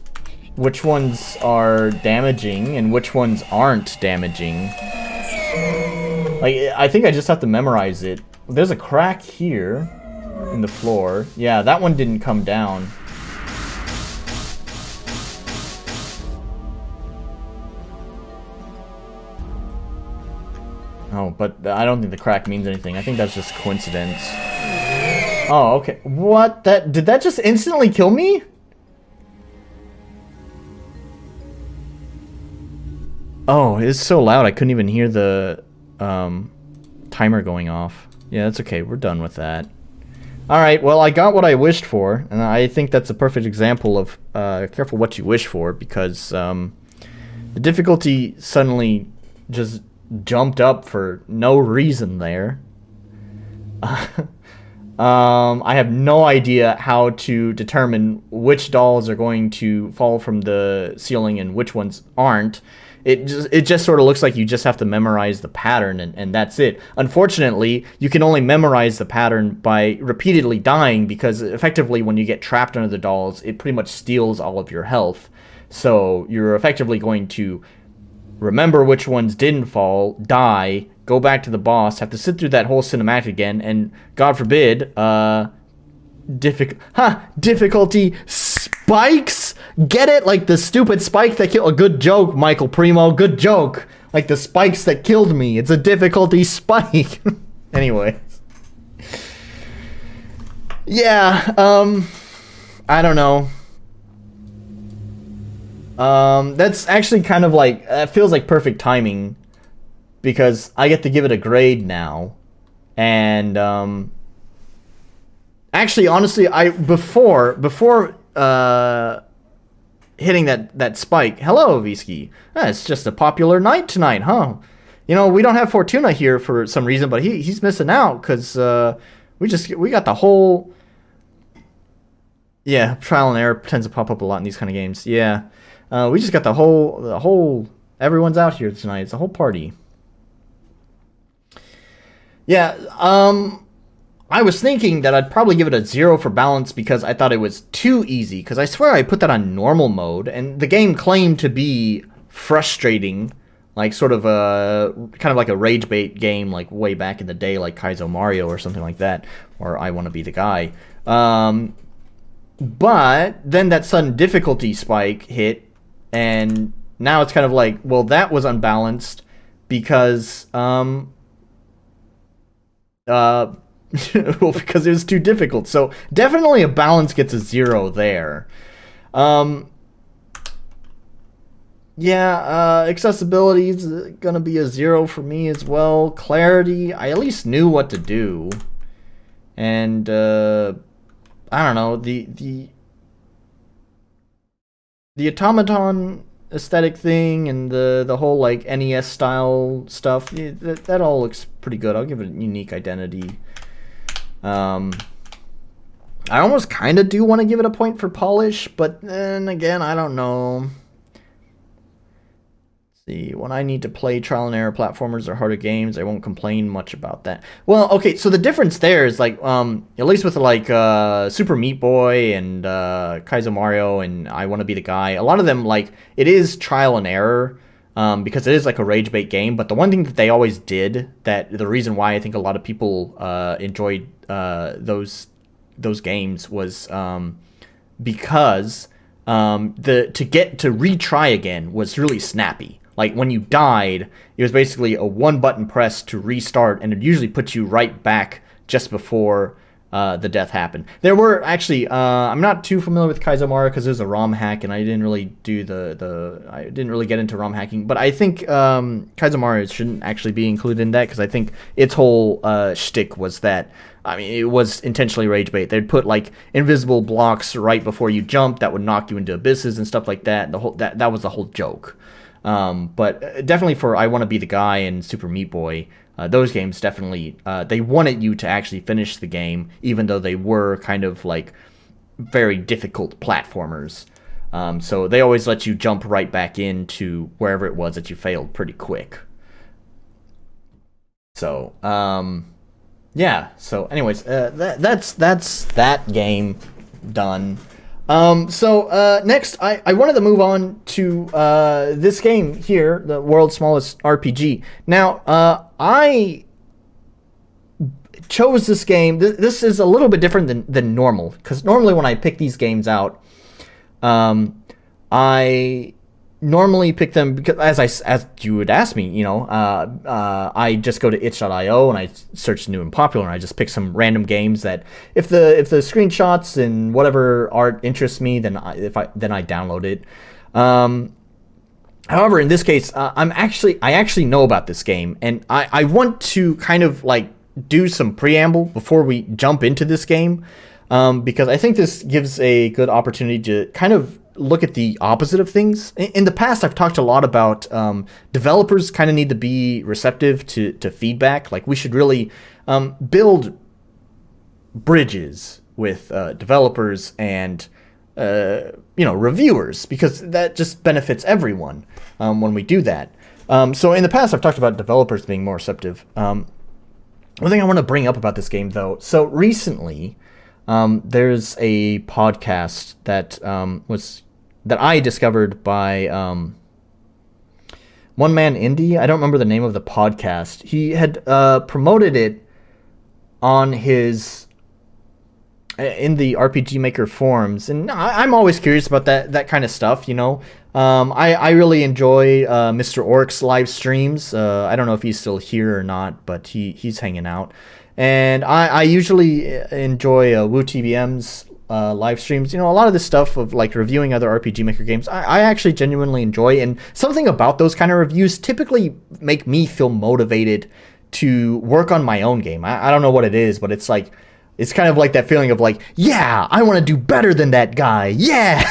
which ones are damaging and which ones aren't damaging. Like, I think I just have to memorize it. There's a crack here in the floor. Yeah, that one didn't come down. Oh, but I don't think the crack means anything. I think that's just coincidence. Oh, okay. What? Did that just instantly kill me? Oh, it's so loud I couldn't even hear the timer going off. Yeah, that's okay. We're done with that. Alright, well, I got what I wished for, and I think that's a perfect example of careful what you wish for, because the difficulty suddenly just jumped up for no reason there. I have no idea how to determine which dolls are going to fall from the ceiling and which ones aren't. It just sort of looks like you just have to memorize the pattern, and that's it. Unfortunately, you can only memorize the pattern by repeatedly dying, because effectively when you get trapped under the dolls, it pretty much steals all of your health. So you're effectively going to remember which ones didn't fall, die, go back to the boss, have to sit through that whole cinematic again, and God forbid, difficulty spikes? Get it? Like the stupid spike that killed... A good joke, Michael Primo. Good joke. Like the spikes that killed me. It's a difficulty spike. Anyway. Yeah, I don't know. That's actually kind of like... It feels like perfect timing, because I get to give it a grade now. And, actually, honestly, before hitting that spike. Hello, Visky. It's just a popular night tonight, huh? You know, we don't have Fortuna here for some reason, but he's missing out because we got the whole... Yeah, trial and error tends to pop up a lot in these kind of games. Yeah, we just got the whole everyone's out here tonight. It's a whole party. Yeah, I was thinking that I'd probably give it a 0 for balance because I thought it was too easy. Because I swear I put that on normal mode, and the game claimed to be frustrating, like sort of kind of like a rage bait game, like way back in the day, like Kaizo Mario or something like that, or I Want to Be the Guy. But then that sudden difficulty spike hit, and now it's kind of like, well, that was unbalanced because well, because it was too difficult. So definitely a balance gets a 0 there. Yeah, accessibility is gonna be a 0 for me as well. Clarity, I at least knew what to do, and I don't know, the automaton aesthetic thing and the whole like NES style stuff, yeah, that all looks pretty good. I'll give it a unique identity. I almost kind of do want to give it a point for polish, but then again, I don't know. See, when I need to play trial and error platformers or harder games, I won't complain much about that. Well, okay, so the difference there is like, at least with like Super Meat Boy and Kaizo Mario and I Want to Be the Guy, a lot of them, like, it is trial and error because it is like a rage bait game. But the one thing that they always did, that the reason why I think a lot of people enjoyed those games was because to get to retry again was really snappy. Like, when you died, it was basically a one button press to restart, and it usually puts you right back just before the death happened. There were actually, I'm not too familiar with Kaizo Mario because there's a ROM hack, and I didn't really do I didn't really get into ROM hacking. But I think Kaizo Mario shouldn't actually be included in that because I think its whole shtick was that, I mean, it was intentionally rage bait. They'd put like invisible blocks right before you jump that would knock you into abysses and stuff like that. That was the whole joke. But definitely for I Want to Be the Guy and Super Meat Boy, those games definitely, they wanted you to actually finish the game, even though they were kind of like very difficult platformers. So they always let you jump right back into wherever it was that you failed pretty quick. So, yeah. So anyways, that's that game done. Next, I wanted to move on to this game here, the world's smallest RPG. Now, I chose this game. This is a little bit different than normal, because normally when I pick these games out, I normally pick them because, as you would ask me, you know, I just go to itch.io and I search new and popular, and I just pick some random games that if the screenshots and whatever art interests me, then I download it. However, in this case, I actually know about this game, and I want to kind of like do some preamble before we jump into this game, because I think this gives a good opportunity to kind of look at the opposite of things. In the past, I've talked a lot about developers kind of need to be receptive to feedback. Like, we should really build bridges with developers and reviewers, because that just benefits everyone when we do that. So in the past, I've talked about developers being more receptive. One thing I want to bring up about this game, though, so recently there's a podcast that I discovered by OneManIndie. I don't remember the name of the podcast. He had promoted it on his in the RPG Maker forums, and I'm always curious about that kind of stuff. You know, I really enjoy Mr. Orc's live streams. I don't know if he's still here or not, but he's hanging out. And I usually enjoy WooTBM's live streams. You know, a lot of this stuff of like reviewing other RPG Maker games, I actually genuinely enjoy. And something about those kind of reviews typically make me feel motivated to work on my own game. I don't know what it is, but it's kind of like that feeling of like, yeah, I want to do better than that guy. Yeah.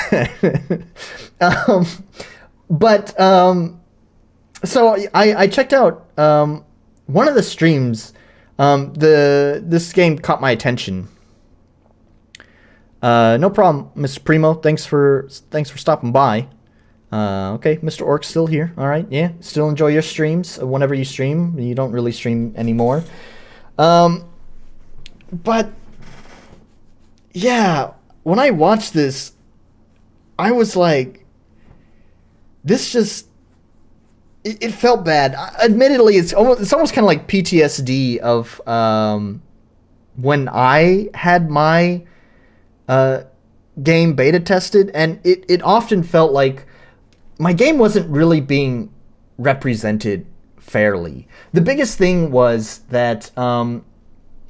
So I checked out one of the streams. This game caught my attention. No problem, Mr. Primo. Thanks for stopping by. Okay, Mr. Orc's still here. All right, yeah. Still enjoy your streams whenever you stream. You don't really stream anymore. But yeah, when I watched this, I was like, this just. It felt bad. Admittedly, it's almost kind of like PTSD of when I had my game beta tested, and it often felt like my game wasn't really being represented fairly. The biggest thing was that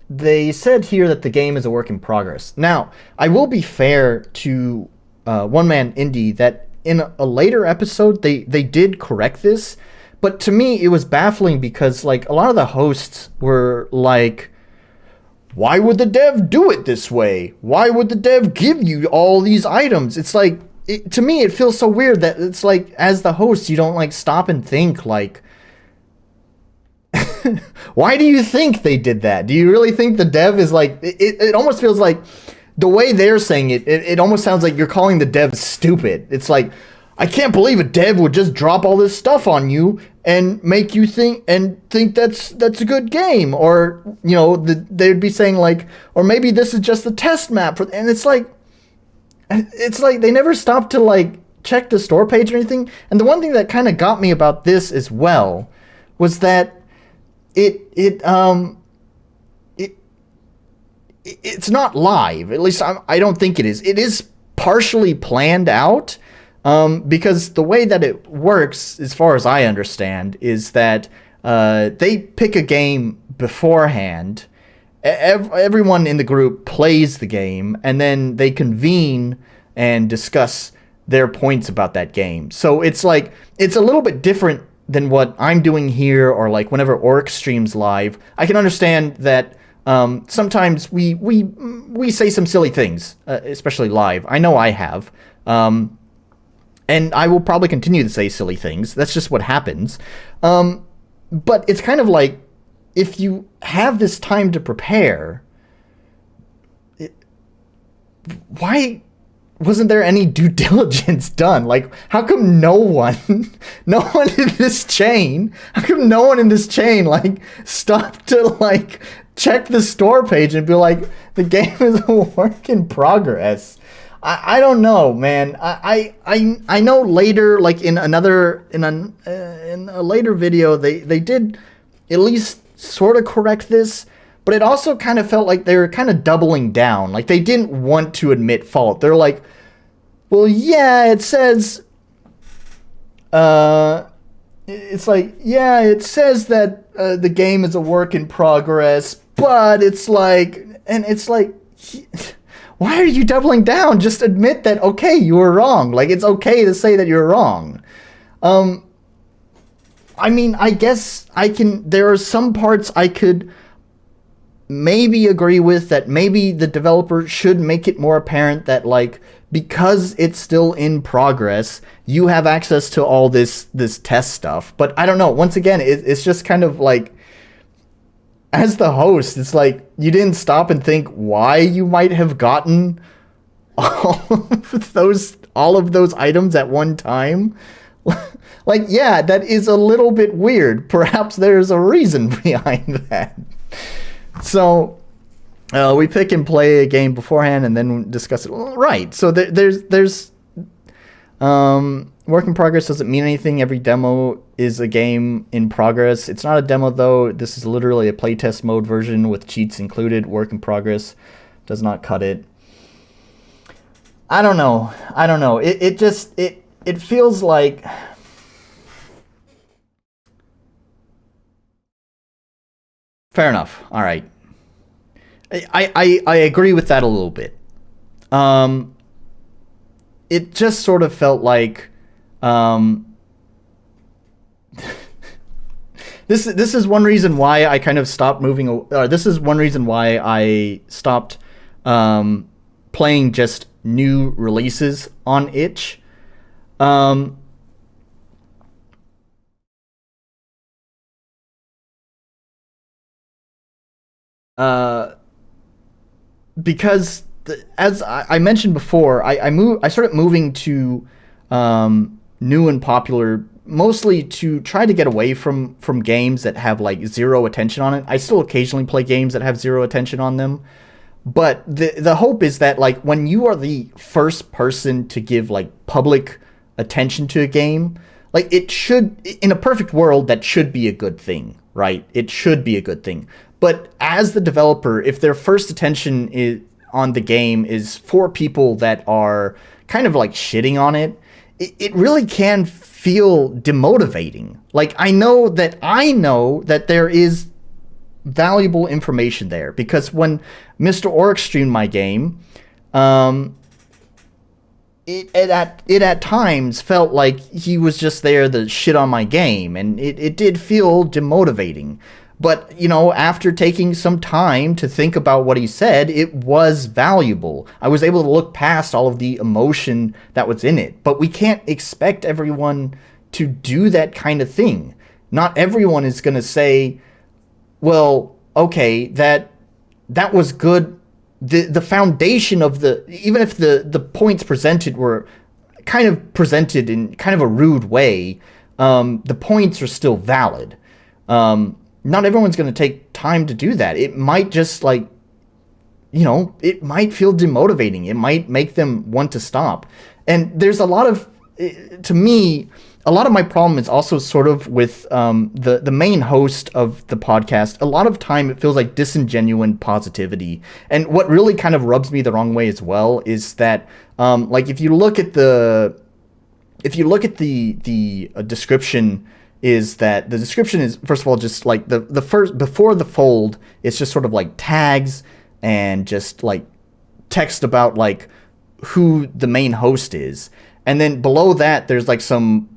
they said here that the game is a work in progress. Now, I will be fair to OneManIndie that in a later episode they did correct this, but to me it was baffling because like a lot of the hosts were like, why would the dev do it this way? Why would the dev give you all these items? It's like, to me it feels so weird that it's like, as the host, you don't like stop and think like, why do you think they did that? Do you really think the dev is like, it almost feels like the way they're saying it almost sounds like you're calling the dev stupid. It's like, I can't believe a dev would just drop all this stuff on you and make you think that's a good game. Or, you know, they'd be saying like, or maybe this is just the test map for, and it's like they never stopped to like check the store page or anything. And the one thing that kind of got me about this as well was that it's not live. At least I don't think it is. It is partially planned out, because the way that it works, as far as I understand, is that they pick a game beforehand. Everyone in the group plays the game, and then they convene and discuss their points about that game. So it's like, it's a little bit different than what I'm doing here, or like whenever Orc streams live. I can understand that sometimes we say some silly things, especially live. I know I have, and I will probably continue to say silly things. That's just what happens. But it's kind of like, if you have this time to prepare, why wasn't there any due diligence done? Like, how come no one in this chain, like, stopped to, like, check the store page and be like, the game is a work in progress? I don't know, man. I know later, like, in a later video, they did at least sort of correct this, but it also kind of felt like they were kind of doubling down. Like, they didn't want to admit fault. They're like, well, yeah, it says, it's like, yeah, it says that the game is a work in progress, but it's like, and it's like, why are you doubling down? Just admit that, okay, you were wrong. Like, it's okay to say that you're wrong. I mean, I guess there are some parts I could maybe agree with, that maybe the developer should make it more apparent that, like, because it's still in progress, you have access to all this test stuff. But I don't know. Once again, it's just kind of like, as the host, it's like, you didn't stop and think why you might have gotten all of those items at one time. Like, yeah, that is a little bit weird. Perhaps there's a reason behind that. So, we pick and play a game beforehand and then discuss it. Right. So there's work in progress doesn't mean anything. Every demo is a game in progress. It's not a demo, though. This is literally a playtest mode version with cheats included. Work in progress does not cut it. I don't know. It feels like, fair enough. All right. I agree with that a little bit. It just sort of felt like, this is one reason why I kind of stopped moving. This is one reason why I stopped playing just new releases on itch. Because as I mentioned before, I started moving to new and popular, mostly to try to get away from games that have like zero attention on it. I still occasionally play games that have zero attention on them, but the hope is that, like, when you are the first person to give like public attention to a game, like, it should, in a perfect world, that should be a good thing, right? It should be a good thing. But as the developer, if their first attention on the game is for people that are kind of like shitting on it, it really can feel demotivating. Like, I know that there is valuable information there, because when Mr. Orc streamed my game, it at times felt like he was just there to shit on my game, and it did feel demotivating. But, after taking some time to think about what he said, it was valuable. I was able to look past all of the emotion that was in it. But we can't expect everyone to do that kind of thing. Not everyone is going to say, well, okay, that was good. The foundation of even if the points presented were kind of presented in kind of a rude way, the points are still valid. Not everyone's going to take time to do that. It might just it might feel demotivating. It might make them want to stop. And there's to me, a lot of my problem is also sort of with the main host of the podcast. A lot of time it feels like disingenuine positivity. And what really kind of rubs me the wrong way as well is that if you look at the description, is that the description is, first of all, just like the first, before the fold, it's just sort of like tags and just like text about like who the main host is. And then below that, there's like some,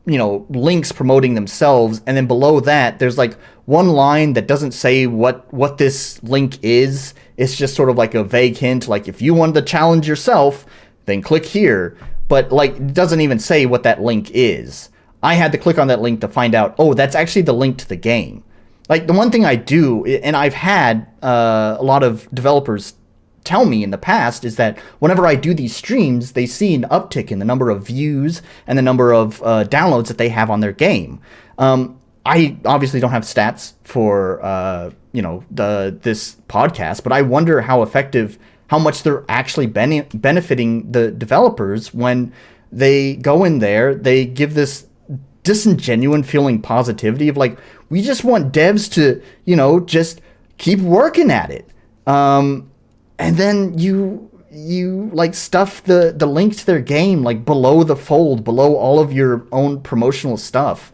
links promoting themselves. And then below that, there's like one line that doesn't say what this link is. It's just sort of like a vague hint, like if you wanted to challenge yourself, then click here. But like, it doesn't even say what that link is. I had to click on that link to find out, oh, that's actually the link to the game. Like, the one thing I do, and I've had a lot of developers tell me in the past, is that whenever I do these streams, they see an uptick in the number of views and the number of downloads that they have on their game. I obviously don't have stats for, this podcast, but I wonder how much they're actually benefiting the developers when they go in there, they give this disingenuine feeling positivity of like, we just want devs to, just keep working at it. And then you like stuff the link to their game like below the fold, below all of your own promotional stuff.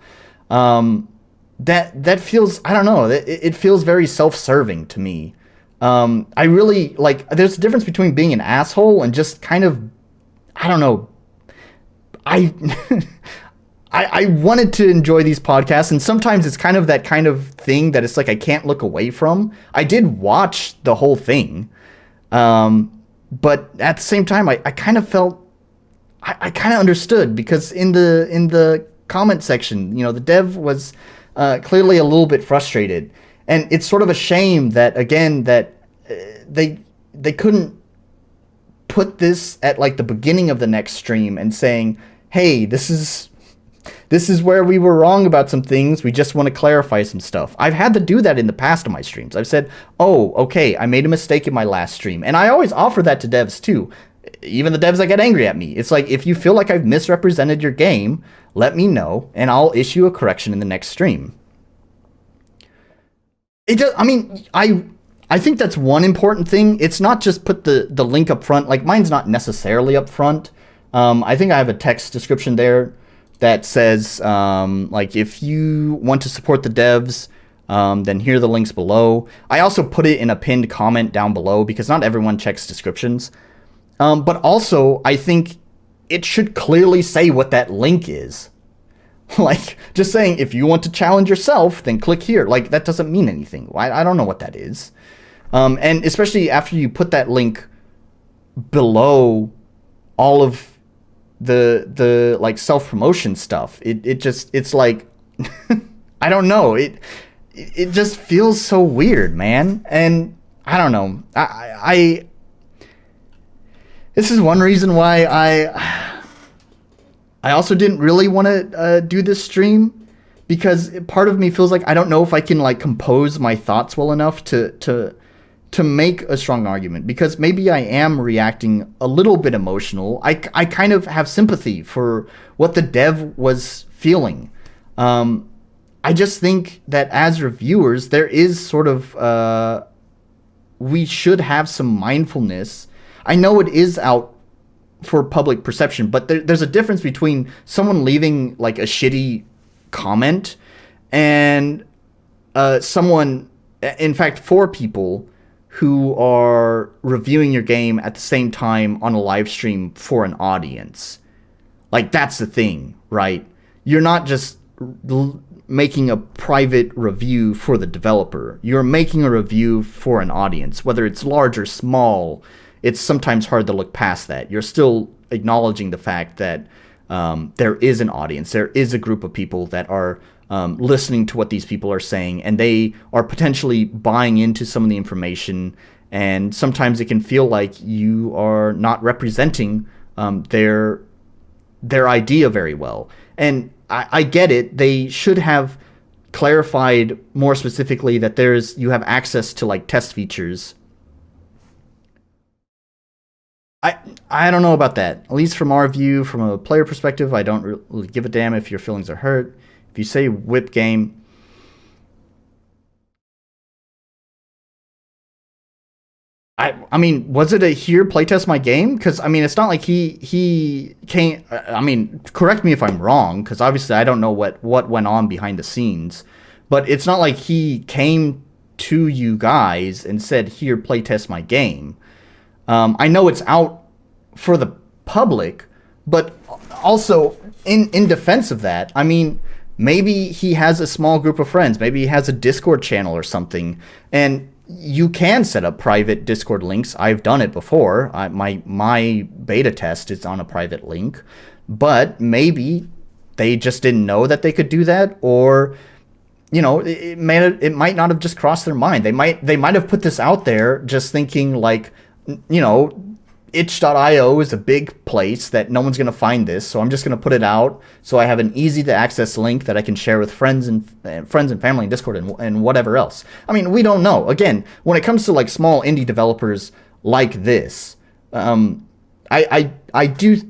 That feels, I don't know, it feels very self-serving to me. I really like, there's a difference between being an asshole and just kind of, I don't know, I wanted to enjoy these podcasts, and sometimes it's kind of that kind of thing that it's like I can't look away from. I did watch the whole thing, but at the same time, I kind of felt, I kind of understood, because in the comment section, the dev was clearly a little bit frustrated, and it's sort of a shame that, again, that they couldn't put this at like the beginning of the next stream and saying, hey, this is where we were wrong about some things. We just want to clarify some stuff. I've had to do that in the past of my streams. I've said, oh, okay, I made a mistake in my last stream. And I always offer that to devs too. Even the devs that get angry at me. It's like, if you feel like I've misrepresented your game, let me know, and I'll issue a correction in the next stream. I think that's one important thing. It's not just put the link up front. Like, mine's not necessarily up front. I think I have a text description there that says, like, if you want to support the devs, then here are the links below. I also put it in a pinned comment down below, because not everyone checks descriptions. But also, I think it should clearly say what that link is. Like, just saying, if you want to challenge yourself, then click here. Like, that doesn't mean anything. I don't know what that is. And especially after you put that link below all of the like self-promotion stuff, it's like, I don't know. It just feels so weird, man. And I don't know. This is one reason why I also didn't really want to do this stream, because part of me feels like I don't know if I can like compose my thoughts well enough to make a strong argument, because maybe I am reacting a little bit emotional. I kind of have sympathy for what the dev was feeling. I just think that as reviewers, there is sort of we should have some mindfulness. I know it is out for public perception, but there's a difference between someone leaving like a shitty comment and someone, in fact, 4 people who are reviewing your game at the same time on a live stream for an audience. Like, that's the thing, right? You're not just making a private review for the developer. You're making a review for an audience. Whether it's large or small, it's sometimes hard to look past that. You're still acknowledging the fact that there is an audience. There is a group of people that are listening to what these people are saying, and they are potentially buying into some of the information, and sometimes it can feel like you are not representing their idea very well. And I get it. They should have clarified more specifically that you have access to like test features. I don't know about that. At least from our view, from a player perspective, I don't really give a damn if your feelings are hurt. If you say whip game, I mean, was it a here playtest my game? Because I mean, it's not like he came. I mean, correct me if I'm wrong, because obviously I don't know what went on behind the scenes. But it's not like he came to you guys and said, "Here, playtest my game." I know it's out for the public, but also in defense of that, I mean, maybe he has a small group of friends. Maybe he has a Discord channel or something, and you can set up private Discord links. I've done it before. My beta test is on a private link, but maybe they just didn't know that they could do that, or it might not have just crossed their mind. They might have put this out there just thinking like, itch.io is a big place that no one's going to find this, so I'm just going to put it out so I have an easy to access link that I can share with friends and family in Discord and whatever else. I mean, we don't know. Again, when it comes to like small indie developers like this, I do,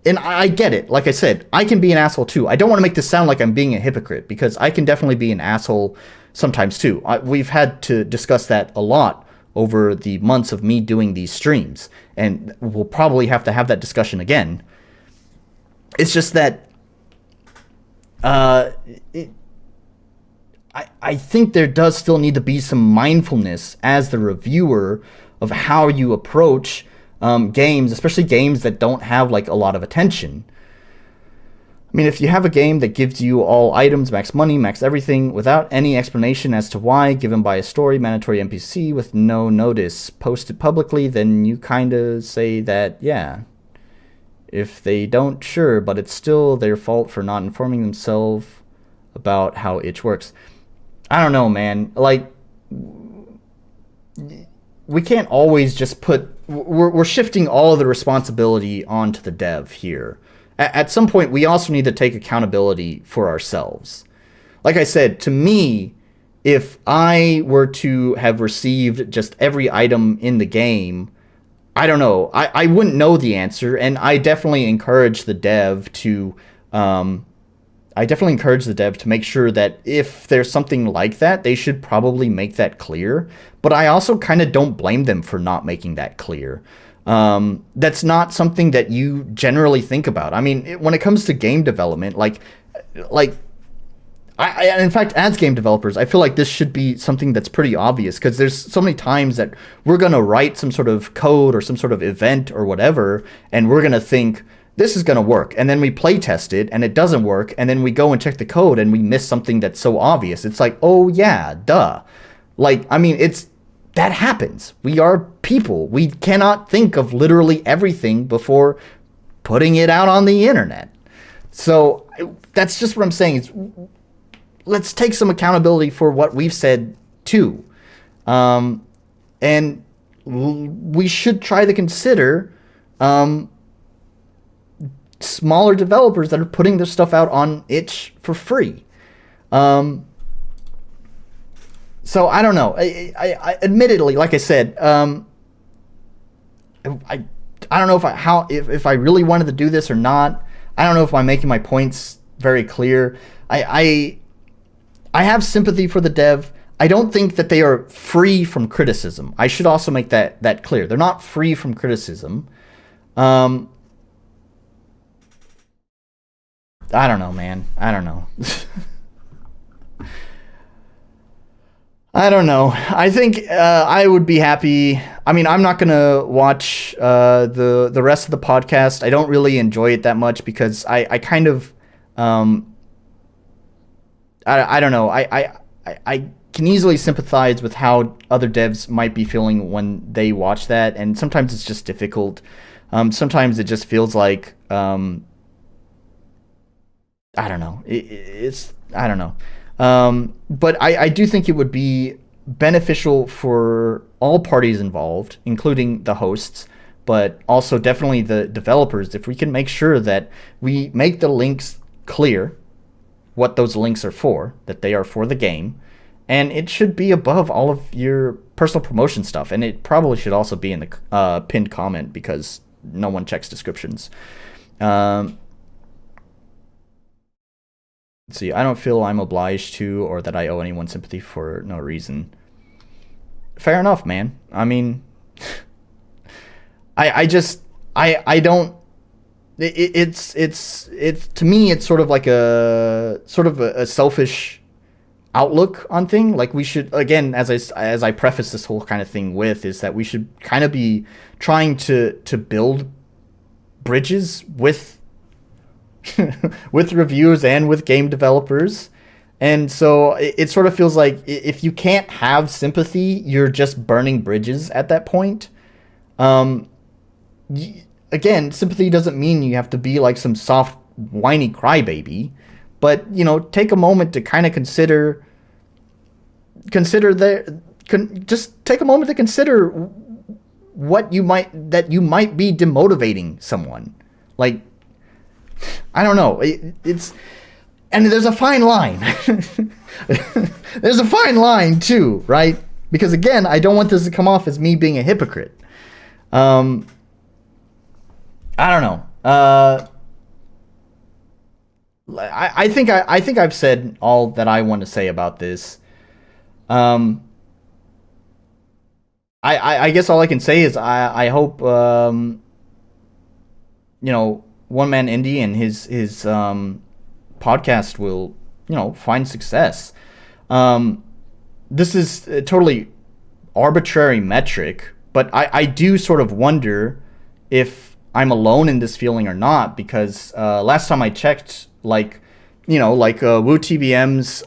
and I get it. Like I said, I can be an asshole too. I don't want to make this sound like I'm being a hypocrite, because I can definitely be an asshole sometimes too. We've had to discuss that a lot over the months of me doing these streams, and we'll probably have to have that discussion again. It's just that I think there does still need to be some mindfulness as the reviewer of how you approach games, especially games that don't have like a lot of attention. I mean, if you have a game that gives you all items, max money, max everything, without any explanation as to why, given by a story, mandatory NPC with no notice, posted publicly, then you kind of say that, yeah. If they don't, sure, but it's still their fault for not informing themselves about how itch works. I don't know, man. Like, we can't always just we're shifting all of the responsibility onto the dev here. At some point, we also need to take accountability for ourselves. Like I said, to me, if I were to have received just every item in the game, I don't know. I wouldn't know the answer, and I definitely encourage the dev to make sure that if there's something like that, they should probably make that clear. But I also kind of don't blame them for not making that clear. That's not something that you generally think about. I mean, when it comes to game development, I in fact, as game developers, I feel like this should be something that's pretty obvious, because there's so many times that we're going to write some sort of code or some sort of event or whatever, and we're going to think this is going to work, and then we play test it and it doesn't work, and then we go and check the code and we miss something that's so obvious. It's like, oh yeah, duh. Like, I mean, that happens. We are people. We cannot think of literally everything before putting it out on the internet. So that's just what I'm saying. Is let's take some accountability for what we've said too. And we should try to consider smaller developers that are putting their stuff out on itch for free. So I don't know. I admittedly, like I said, I don't know if I really wanted to do this or not. I don't know if I'm making my points very clear. I have sympathy for the dev. I don't think that they are free from criticism. I should also make that clear. They're not free from criticism. I don't know, man. I don't know. I don't know. I think I would be happy. I mean, I'm not gonna watch the rest of the podcast. I don't really enjoy it that much because I kind of um, I don't know. I can easily sympathize with how other devs might be feeling when they watch that, and sometimes it's just difficult. Sometimes it just feels like I don't know. It's I don't know. But I do think it would be beneficial for all parties involved, including the hosts, but also definitely the developers, if we can make sure that we make the links clear what those links are for, that they are for the game, and it should be above all of your personal promotion stuff, and it probably should also be in the pinned comment because no one checks descriptions. Um, let's see, I don't feel I'm obliged to or that I owe anyone sympathy for no reason. Fair enough, man. I mean, I just I don't it's to me it's sort of like a selfish outlook on thing. Like we should, again, as I preface this whole kind of thing with, is that we should kind of be trying to build bridges with with reviewers and with game developers. And so it sort of feels like if you can't have sympathy, you're just burning bridges at that point. Um, Again, sympathy doesn't mean you have to be like some soft, whiny crybaby, but take a moment to kind of just take a moment to consider that you might be demotivating someone. Like, I don't know. And there's a fine line. There's a fine line too, right? Because again, I don't want this to come off as me being a hypocrite. I don't know. I think I've said all that I want to say about this. I guess all I can say is I hope OneManIndie and his podcast will find success. This is a totally arbitrary metric, but I do sort of wonder if I'm alone in this feeling or not, because last time I checked, WooTBM's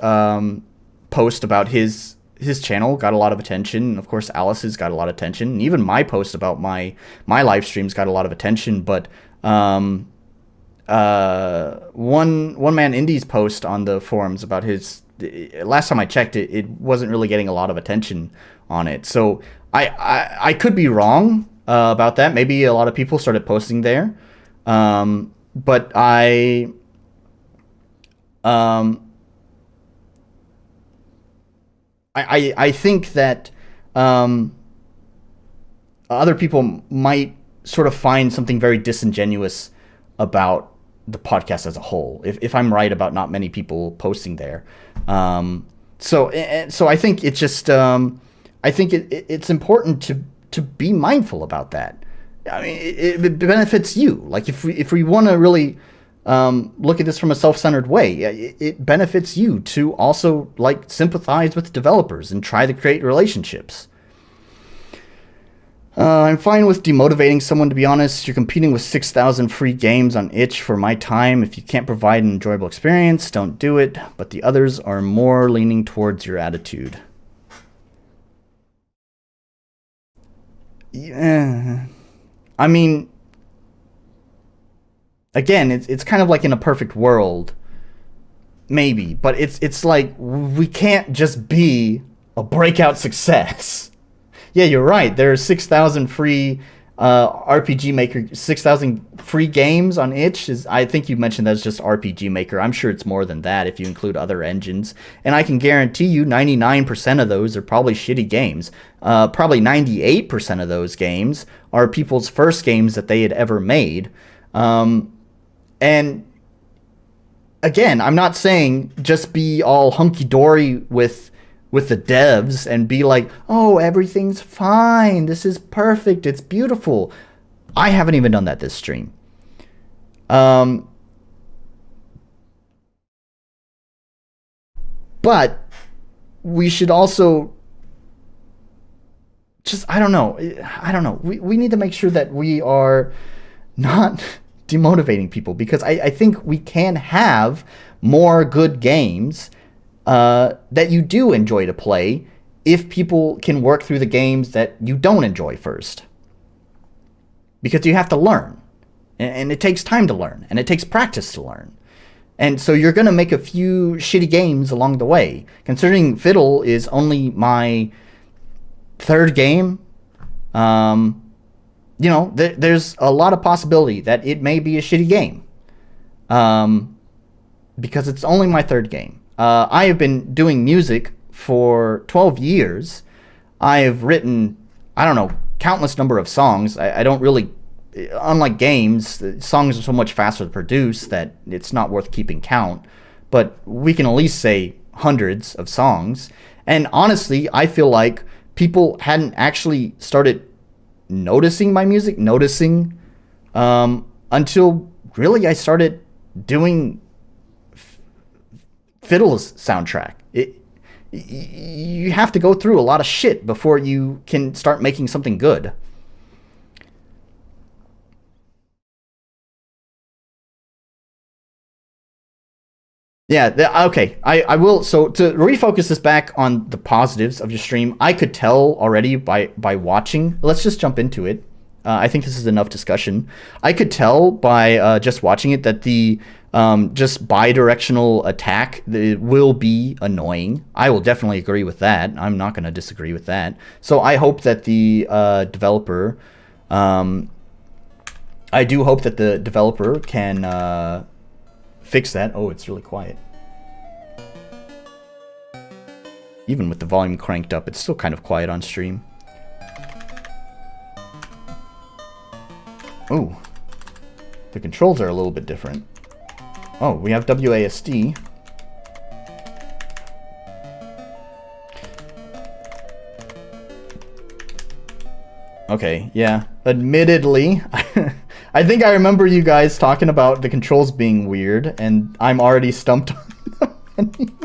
post about his channel got a lot of attention. Of course, Alice's got a lot of attention, and even my post about my live streams got a lot of attention. But OneManIndie's post on the forums about his, last time I checked, it wasn't really getting a lot of attention on it. So I could be wrong about that. Maybe a lot of people started posting there, but I think that other people might sort of find something very disingenuous about the podcast as a whole, if I'm right about not many people posting there. So I think it's just I think it's important to be mindful about that. I mean, it benefits you. Like if we want to really look at this from a self-centered way, it benefits you to also sympathize with developers and try to create relationships. I'm fine with demotivating someone, to be honest. You're competing with 6,000 free games on itch for my time. If you can't provide an enjoyable experience, don't do it. But the others are more leaning towards your attitude. Yeah. I mean, again, it's kind of like in a perfect world, maybe. But it's like we can't just be a breakout success. Yeah, you're right. There are 6,000 free RPG Maker, 6,000 free games on itch. I think you mentioned that's just RPG Maker. I'm sure it's more than that if you include other engines. And I can guarantee you 99% of those are probably shitty games. Probably 98% of those games are people's first games that they had ever made. And again, I'm not saying just be all hunky-dory with the devs and be like, oh, everything's fine, this is perfect, it's beautiful. I haven't even done that this stream. But we should also just, I don't know. We need to make sure that we are not demotivating people, because I think we can have more good games that you do enjoy to play if people can work through the games that you don't enjoy first. Because you have to learn. And it takes time to learn. And it takes practice to learn. And so you're going to make a few shitty games along the way. Considering Fidel is only my third game, there's a lot of possibility that it may be a shitty game. Because it's only my third game. I have been doing music for 12 years. I have written, countless number of songs. I don't really, unlike games, songs are so much faster to produce that it's not worth keeping count. But we can at least say hundreds of songs. And honestly, I feel like people hadn't actually started noticing my music, until really I started doing Fiddle's soundtrack. You have to go through a lot of shit before you can start making something good. Yeah, okay. I will. So to refocus this back on the positives of your stream, I could tell already by watching. Let's just jump into it. I think this is enough discussion. I could tell by just watching it that the just bi-directional attack will be annoying. I will definitely agree with that. I'm not going to disagree with that. So I hope that the developer, I do hope that the developer can fix that. Oh, it's really quiet. Even with the volume cranked up, it's still kind of quiet on stream. Oh, the controls are a little bit different. Oh, we have WASD. Okay, yeah. Admittedly, I think I remember you guys talking about the controls being weird, and I'm already stumped on them.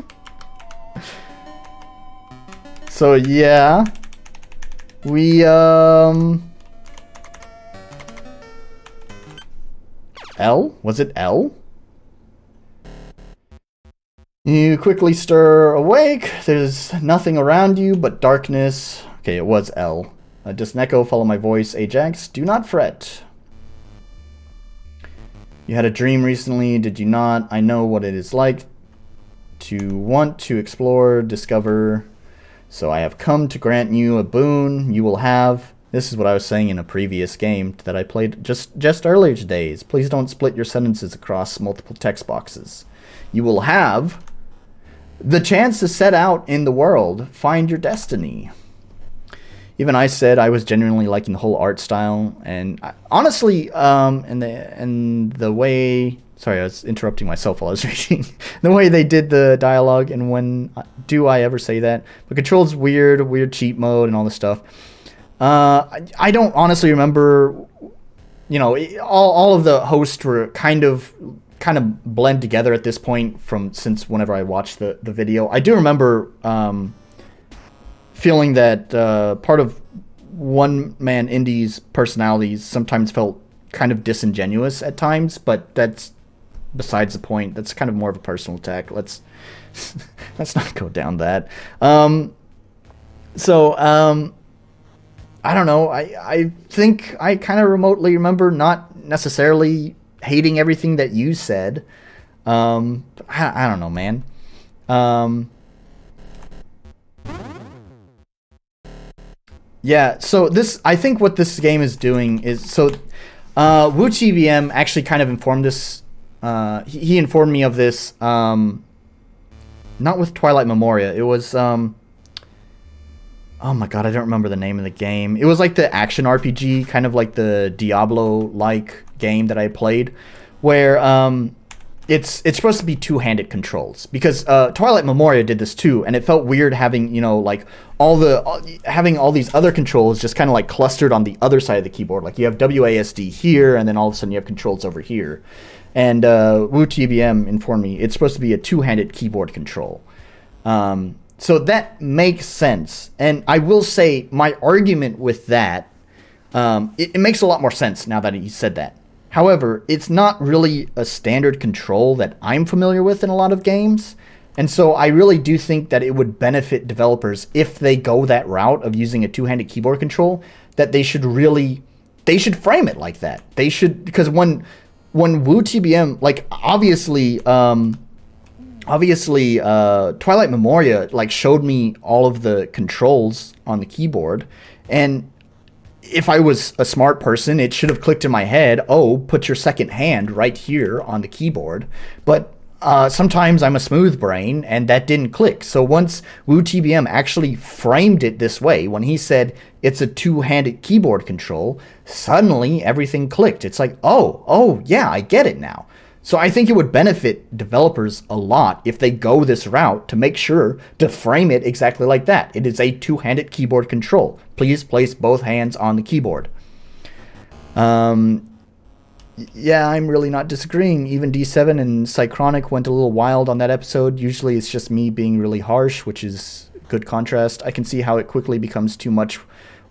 So yeah. We, L? Was it L? You quickly stir awake. There's nothing around you but darkness. Okay, it was L. Just an echo, follow my voice. Ajax, do not fret. You had a dream recently, did you not? I know what it is like to want to explore, discover. So I have come to grant you a boon. You will have... This is what I was saying in a previous game that I played just earlier today. Please don't split your sentences across multiple text boxes. You will have the chance to set out in the world, find your destiny. Even I said I was genuinely liking the whole art style, and honestly, and the way... Sorry, I was interrupting myself while I was reading. The way they did the dialogue, and when do I ever say that? The controls weird cheat mode, and all this stuff. I don't honestly remember, all of the hosts were kind of blend together at this point since whenever I watched the video. I do remember feeling that part of OneManIndie's personalities sometimes felt kind of disingenuous at times, but that's besides the point. That's kind of more of a personal attack. Let's not go down that. I don't know. I think I kind of remotely remember not necessarily hating everything that you said. I don't know, man. Yeah, so I think what this game is doing is, WooTVM actually kind of informed this, he informed me of this, not with Twilight Memoria, it was, oh my god, I don't remember the name of the game. It was like the action RPG, kind of like the Diablo-like game that I played, where it's supposed to be two-handed controls. Because Twilight Memoria did this too, and it felt weird having, like having all these other controls just kind of like clustered on the other side of the keyboard. Like you have WASD here, and then all of a sudden you have controls over here. And WooTVM informed me it's supposed to be a two-handed keyboard control. So that makes sense. And I will say my argument with that, it makes a lot more sense now that he said that. However, it's not really a standard control that I'm familiar with in a lot of games. And so I really do think that it would benefit developers if they go that route of using a two-handed keyboard control, that they should frame it like that. They should, because when WooTBM, like obviously Twilight Memoria like showed me all of the controls on the keyboard, and if I was a smart person, it should have clicked in my head, oh, put your second hand right here on the keyboard. But sometimes I'm a smooth brain, and that didn't click. So once WooTBM actually framed it this way, when he said it's a two-handed keyboard control, suddenly everything clicked. It's like, oh, yeah, I get it now. So I think it would benefit developers a lot if they go this route to make sure to frame it exactly like that. It is a two-handed keyboard control. Please place both hands on the keyboard. Yeah, I'm really not disagreeing. Even D7 and Cychronic went a little wild on that episode. Usually it's just me being really harsh, which is good contrast. I can see how it quickly becomes too much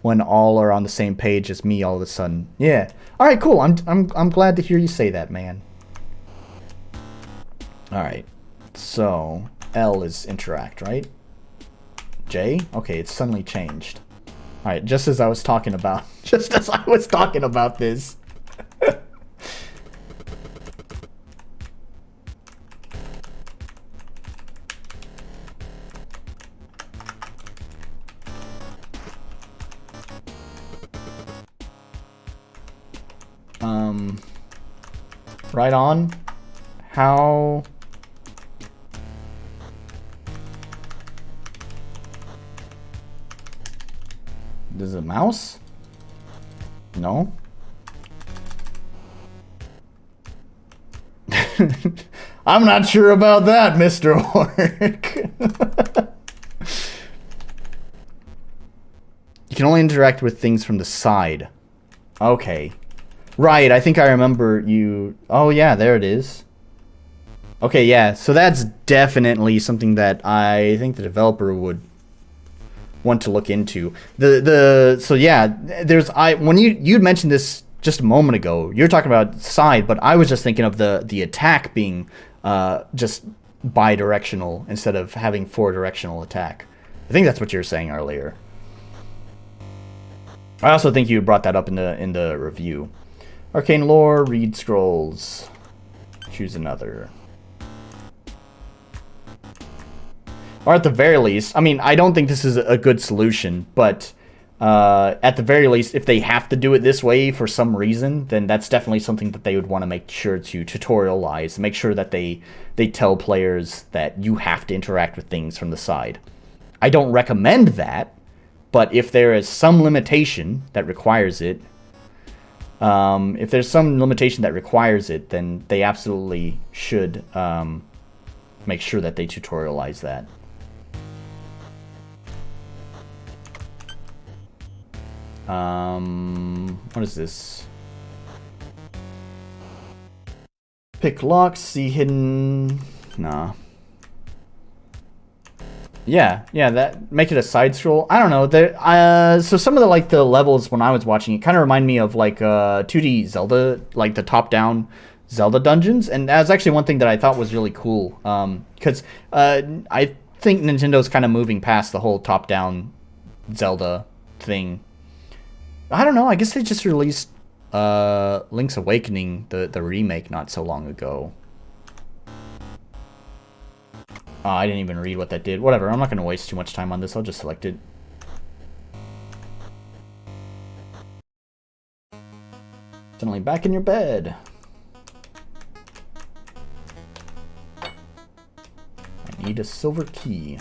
when all are on the same page as me all of a sudden. Yeah. All right, cool. I'm glad to hear you say that, man. All right. So L is interact, right? J? Okay, it's suddenly changed. All right, just as I was talking about this. Right on. How? Is it a mouse? No. I'm not sure about that, Mr. Orc. You can only interact with things from the side. Okay. Right, I think I remember you... Oh, yeah, there it is. Okay, yeah, so that's definitely something that I think the developer would want to look into. So yeah, when you'd mentioned this just a moment ago, you're talking about side, but I was just thinking of the attack being just bi-directional instead of having four-directional attack. I think that's what you were saying earlier. I also think you brought that up in the review. Arcane lore, read scrolls. Choose another. Or at the very least, I mean, I don't think this is a good solution, but at the very least, if they have to do it this way for some reason, then that's definitely something that they would want to make sure to tutorialize, make sure that they tell players that you have to interact with things from the side. I don't recommend that, but if there is some limitation that requires it, then they absolutely should make sure that they tutorialize that. What is this? Pick locks, see hidden... Nah. Yeah, that make it a side scroll. I don't know. So some of the levels when I was watching it kind of remind me of like 2D Zelda, like the top-down Zelda dungeons, and that's actually one thing that I thought was really cool. Because I think Nintendo's kind of moving past the whole top-down Zelda thing. I don't know. I guess they just released Link's Awakening, the remake, not so long ago. I didn't even read what that did. Whatever, I'm not going to waste too much time on this. I'll just select it. Suddenly back in your bed. I need a silver key.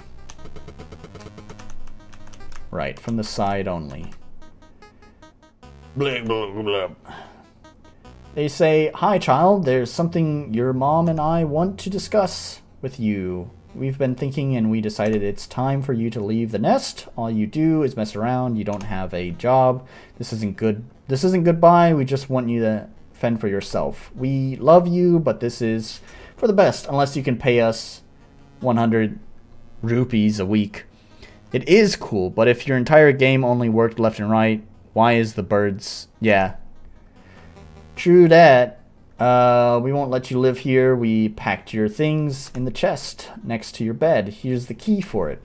Right, from the side only. Blah, blah, blah, blah. They say, "Hi, child. There's something your mom and I want to discuss with you. We've been thinking and we decided it's time for you to leave the nest. All you do is mess around. You don't have a job. This isn't good. This isn't goodbye. We just want you to fend for yourself. We love you, but this is for the best unless you can pay us 100 rupees a week. It is cool, but if your entire game only worked left and right, why is the birds... Yeah. True that. We won't let you live here. We packed your things in the chest next to your bed. Here's the key for it.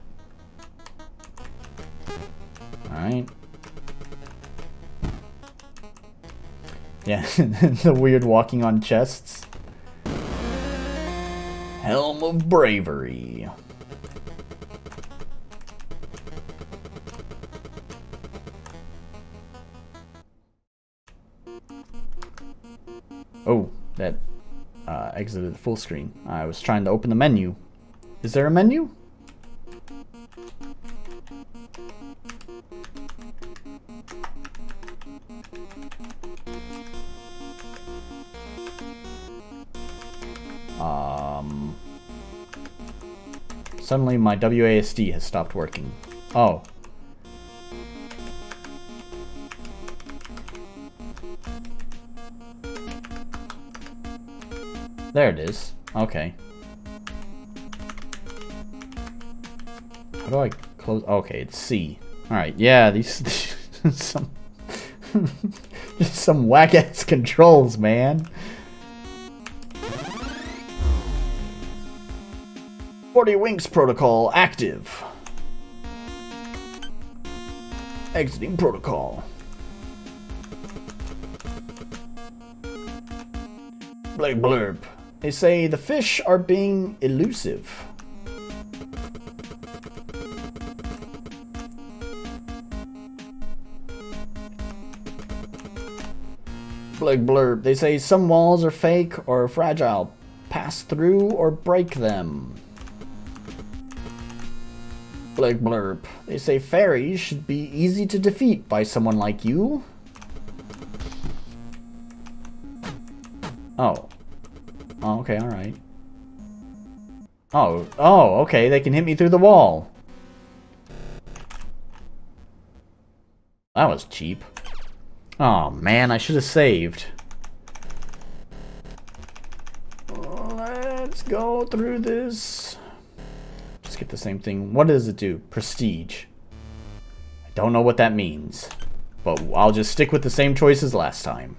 Alright. Yeah, the weird walking on chests. Helm of Bravery. Oh, that exited the full screen. I was trying to open the menu. Is there a menu? Suddenly my WASD has stopped working. Oh. There it is. Okay. How do I close? Okay, it's C. Alright, yeah, these some just some whack-ass controls, man. 40 Winks protocol active. Exiting protocol. Blurb blurb. They say the fish are being elusive. Blurb blurb. They say some walls are fake or fragile. Pass through or break them. Blurb blurb. They say fairies should be easy to defeat by someone like you. Oh. Oh, okay, alright. Oh, okay, they can hit me through the wall. That was cheap. Oh man, I should have saved. Let's go through this. Just get the same thing. What does it do? Prestige. I don't know what that means. But I'll just stick with the same choices last time.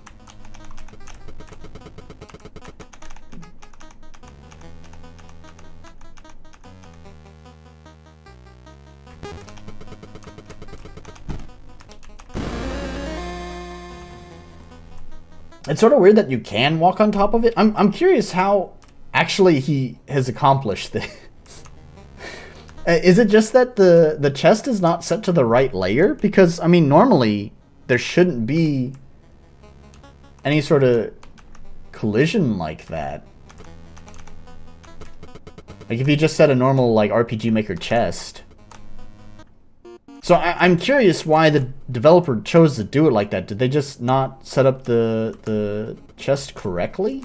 It's sort of weird that you can walk on top of it. I'm curious how actually he has accomplished this. Is it just that the chest is not set to the right layer? Because, I mean, normally there shouldn't be any sort of collision like that. Like, if you just set a normal, like, RPG Maker chest. So I'm curious why the developer chose to do it like that. Did they just not set up the chest correctly?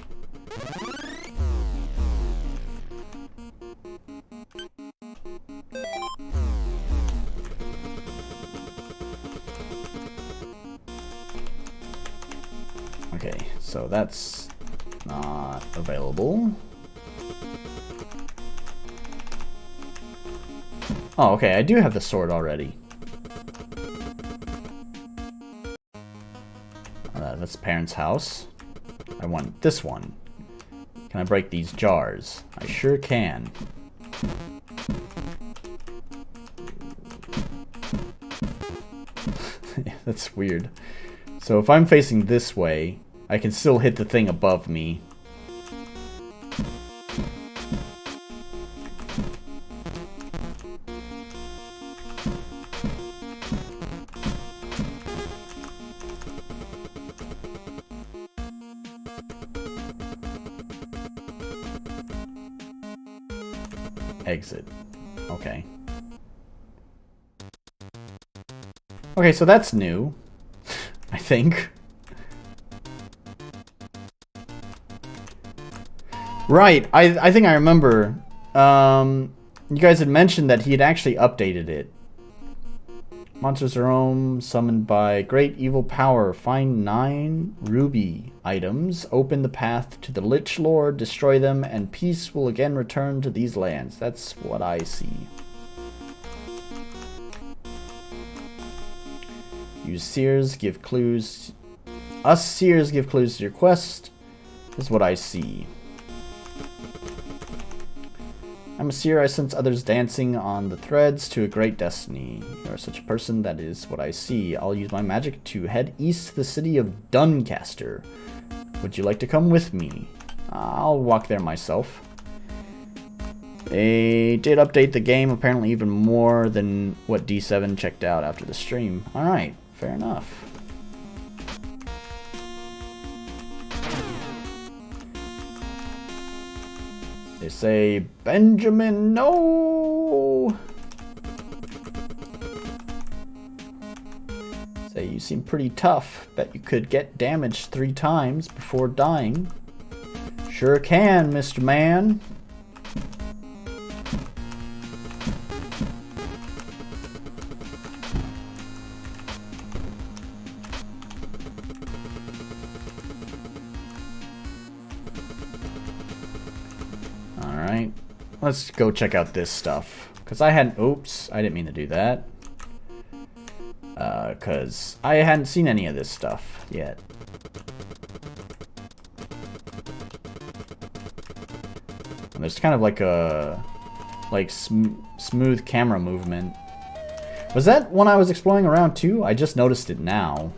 Okay, so that's not available. Oh, okay, I do have the sword already. That's parents' house. I want this one. Can I break these jars? I sure can. That's weird. So if I'm facing this way, I can still hit the thing above me. Exit. Okay. Okay, so that's new. I think. Right, I think I remember. You guys had mentioned that he had actually updated it. Monsters are summoned by great evil power. Find 9 ruby items. Open the path to the Lich Lord. Destroy them, and peace will again return to these lands. That's what I see. Use seers, give clues. Us seers give clues to your quest. Is what I see. I'm a seer, I sense others dancing on the threads to a great destiny. You are such a person, that is what I see. I'll use my magic to head east to the city of Doncaster. Would you like to come with me? I'll walk there myself. They did update the game, apparently even more than what D7 checked out after the stream. Alright, fair enough. They say, Benjamin, no! Say, you seem pretty tough. Bet you could get damaged 3 times before dying. Sure can, Mr. Man. Alright, let's go check out this stuff. Because I hadn't... Oops, I didn't mean to do that. Because I hadn't seen any of this stuff yet. And there's kind of like a... smooth camera movement. Was that when I was exploring around too? I just noticed it now.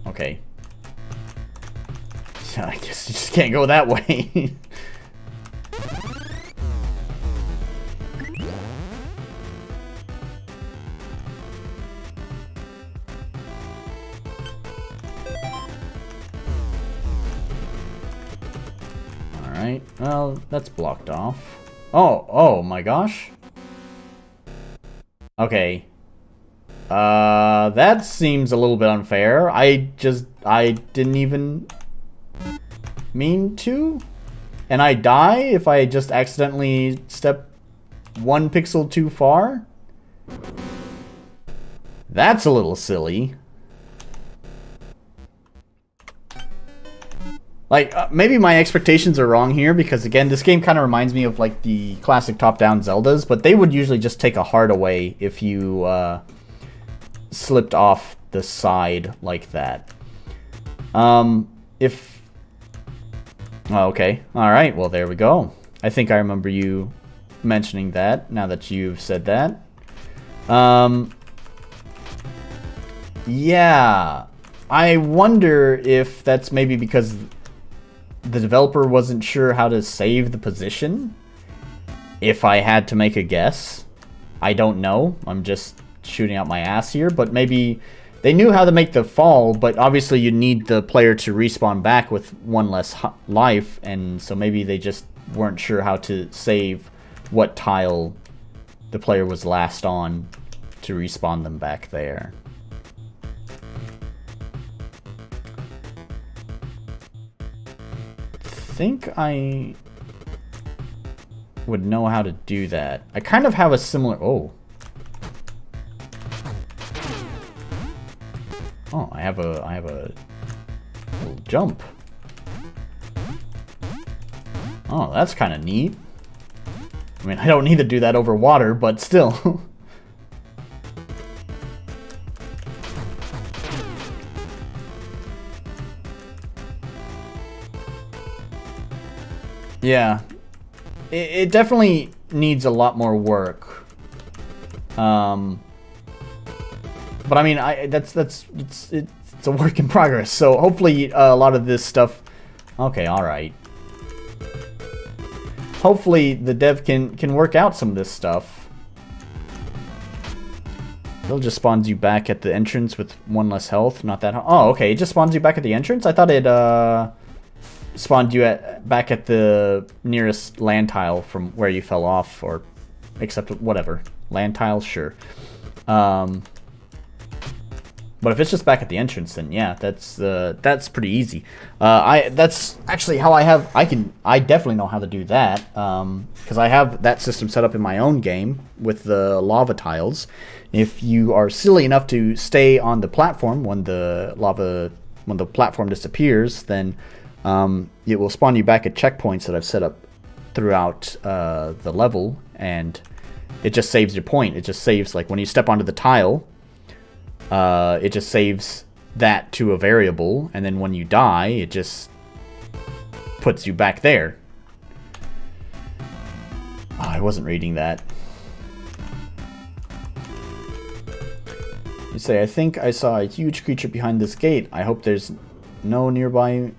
Okay. I guess you just can't go that way. Alright, well, that's blocked off. Oh my gosh. Okay. That seems a little bit unfair. I didn't even mean to. And I die if I just accidentally step 1 pixel too far? That's a little silly. Like, maybe my expectations are wrong here, because again, this game kind of reminds me of like the classic top-down Zeldas, but they would usually just take a heart away if you, slipped off the side like that. Oh, okay. Alright, well there we go. I think I remember you mentioning that, now that you've said that. Yeah. I wonder if that's maybe because the developer wasn't sure how to save the position. If I had to make a guess. I don't know. I'm just shooting out my ass here, but maybe they knew how to make the fall, but obviously you need the player to respawn back with 1 less life, and so maybe they just weren't sure how to save what tile the player was last on to respawn them back there. I think I would know how to do that. I kind of have a similar... Oh, I have a little jump. Oh, that's kind of neat. I mean, I don't need to do that over water, but still. Yeah. It definitely needs a lot more work. But I mean, it's a work in progress. So hopefully a lot of this stuff. Okay, all right. Hopefully the dev can work out some of this stuff. It'll just spawns you back at the entrance with 1 less health. Not that. Oh, okay. It just spawns you back at the entrance. I thought it spawned you back at the nearest land tile from where you fell off, or except whatever land tile. Sure. But if it's just back at the entrance, then yeah, that's pretty easy. That's actually how I definitely know how to do that, because I have that system set up in my own game with the lava tiles. If you are silly enough to stay on the platform when the platform disappears, then it will spawn you back at checkpoints that I've set up throughout the level, and it just saves your point. It just saves, like, when you step onto the tile, it just saves that to a variable, and then when you die, it just puts you back there. Oh, I wasn't reading that. You say, I think I saw a huge creature behind this gate. I hope there's no nearby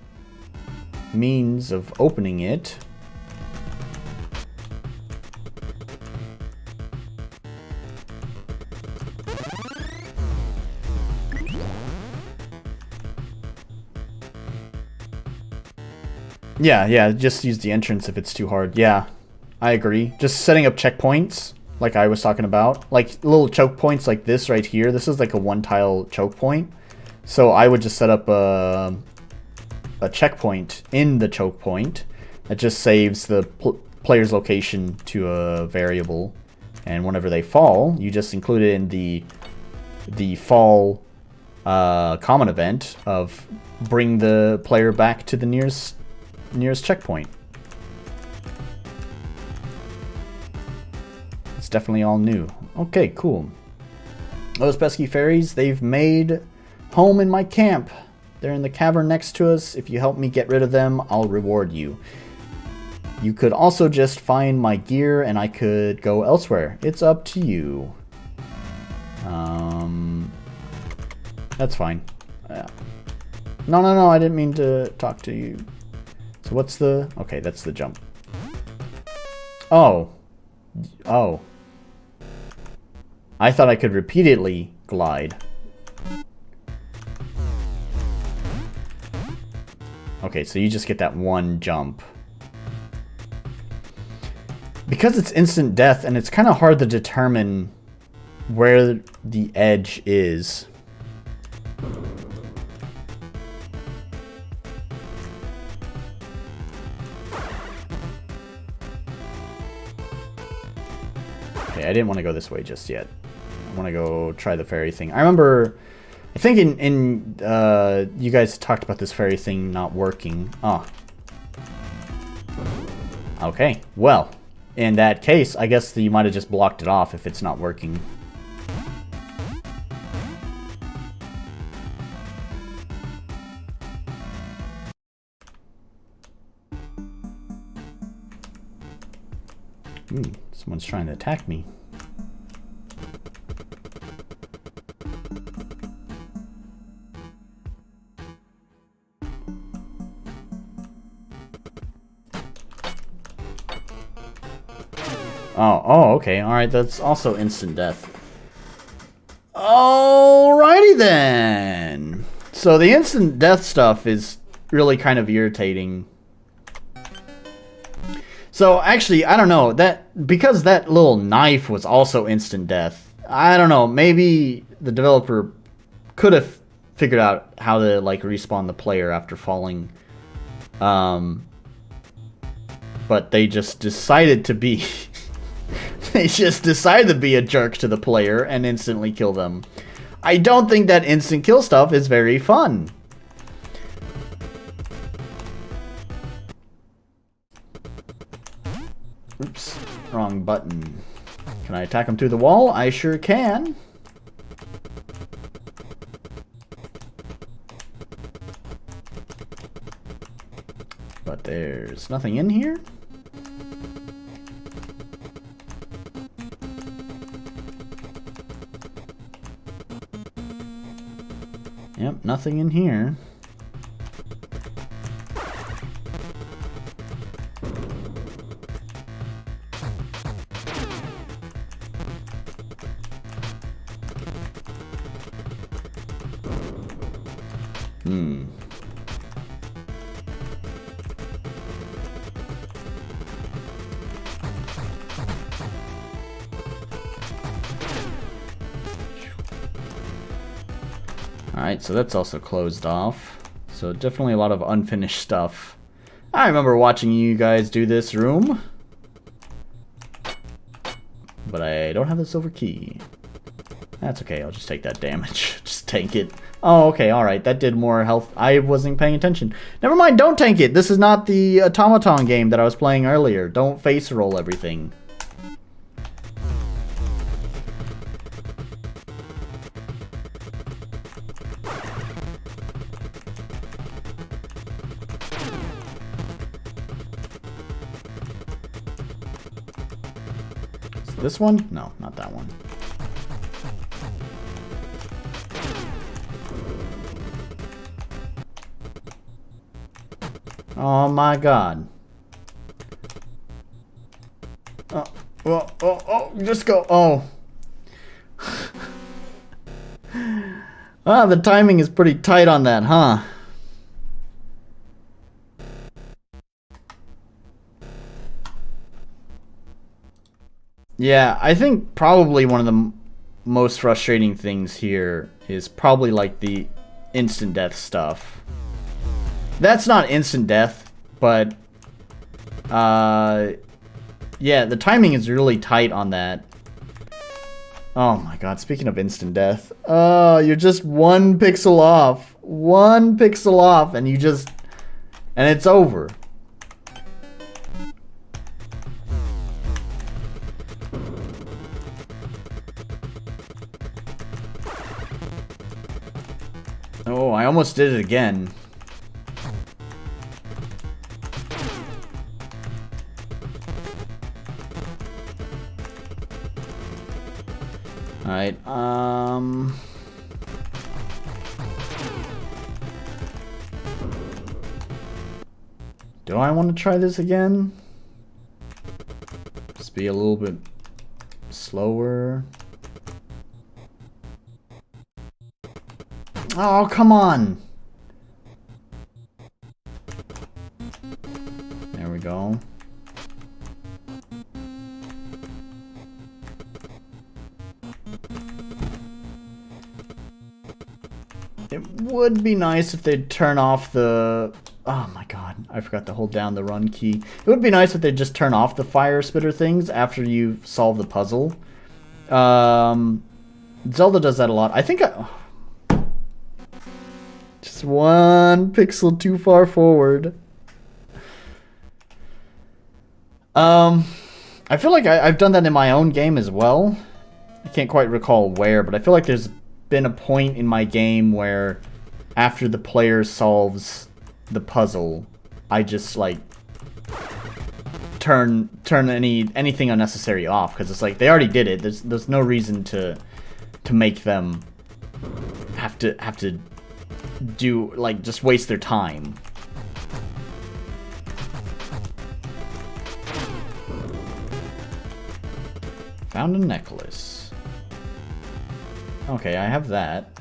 means of opening it. Yeah, just use the entrance if it's too hard. Yeah, I agree. Just setting up checkpoints, like I was talking about. Like little choke points like this right here. This is like a one-tile choke point. So I would just set up a checkpoint in the choke point that just saves the player's location to a variable. And whenever they fall, you just include it in the fall common event of bring the player back to the nearest checkpoint. It's definitely all new. Okay, cool. Those pesky fairies, they've made home in my camp. They're in the cavern next to us. If you help me get rid of them, I'll reward you. You could also just find my gear and I could go elsewhere. It's up to you. That's fine. No, I didn't mean to talk to you. So what's the... Okay, that's the jump. Oh. I thought I could repeatedly glide. Okay, so you just get that one jump. Because it's instant death, and it's kind of hard to determine where the edge is. Okay, I didn't want to go this way just yet. I want to go try the fairy thing. I remember, I think in you guys talked about this fairy thing not working. Oh. Okay, well, in that case, I guess you might have just blocked it off if it's not working. Someone's trying to attack me. Oh, okay. Alright, that's also instant death. Alrighty then. So the instant death stuff is really kind of irritating. So actually, I don't know, that because that little knife was also instant death, I don't know, maybe the developer could have figured out how to like respawn the player after falling. But they just decided to be they just decided to be a jerk to the player and instantly kill them. I don't think that instant kill stuff is very fun. Oops, wrong button. Can I attack him through the wall? I sure can. But there's nothing in here. Yep, nothing in here. Alright, so that's also closed off. So definitely a lot of unfinished stuff. I remember watching you guys do this room. But I don't have the silver key. That's okay, I'll just take that damage. Just tank it. Oh, okay, alright, that did more health. I wasn't paying attention. Never mind, don't tank it. This is not the automaton game that I was playing earlier. Don't face roll everything. This one? No, not that one. Oh my god. Oh, just go. Oh. Ah, the timing is pretty tight on that, huh? Yeah, I think probably one of the most frustrating things here is probably like the instant death stuff. That's not instant death, but yeah, the timing is really tight on that. Oh my god, speaking of instant death, you're just 1 pixel off. 1 pixel off and and it's over. Oh, I almost did it again. Alright, do I want to try this again? Just be a little bit slower. Oh, come on. There we go. It would be nice if they'd turn off the... Oh my god, I forgot to hold down the run key. It would be nice if they'd just turn off the fire spitter things after you solve the puzzle. Zelda does that a lot. I think just 1 pixel too far forward. I feel like I've done that in my own game as well. I can't quite recall where, but I feel like there's been a point in my game where after the player solves the puzzle, I just like turn anything unnecessary off, because it's like they already did it. There's no reason to make them have to do, like, just waste their time. Found a necklace. Okay, I have that.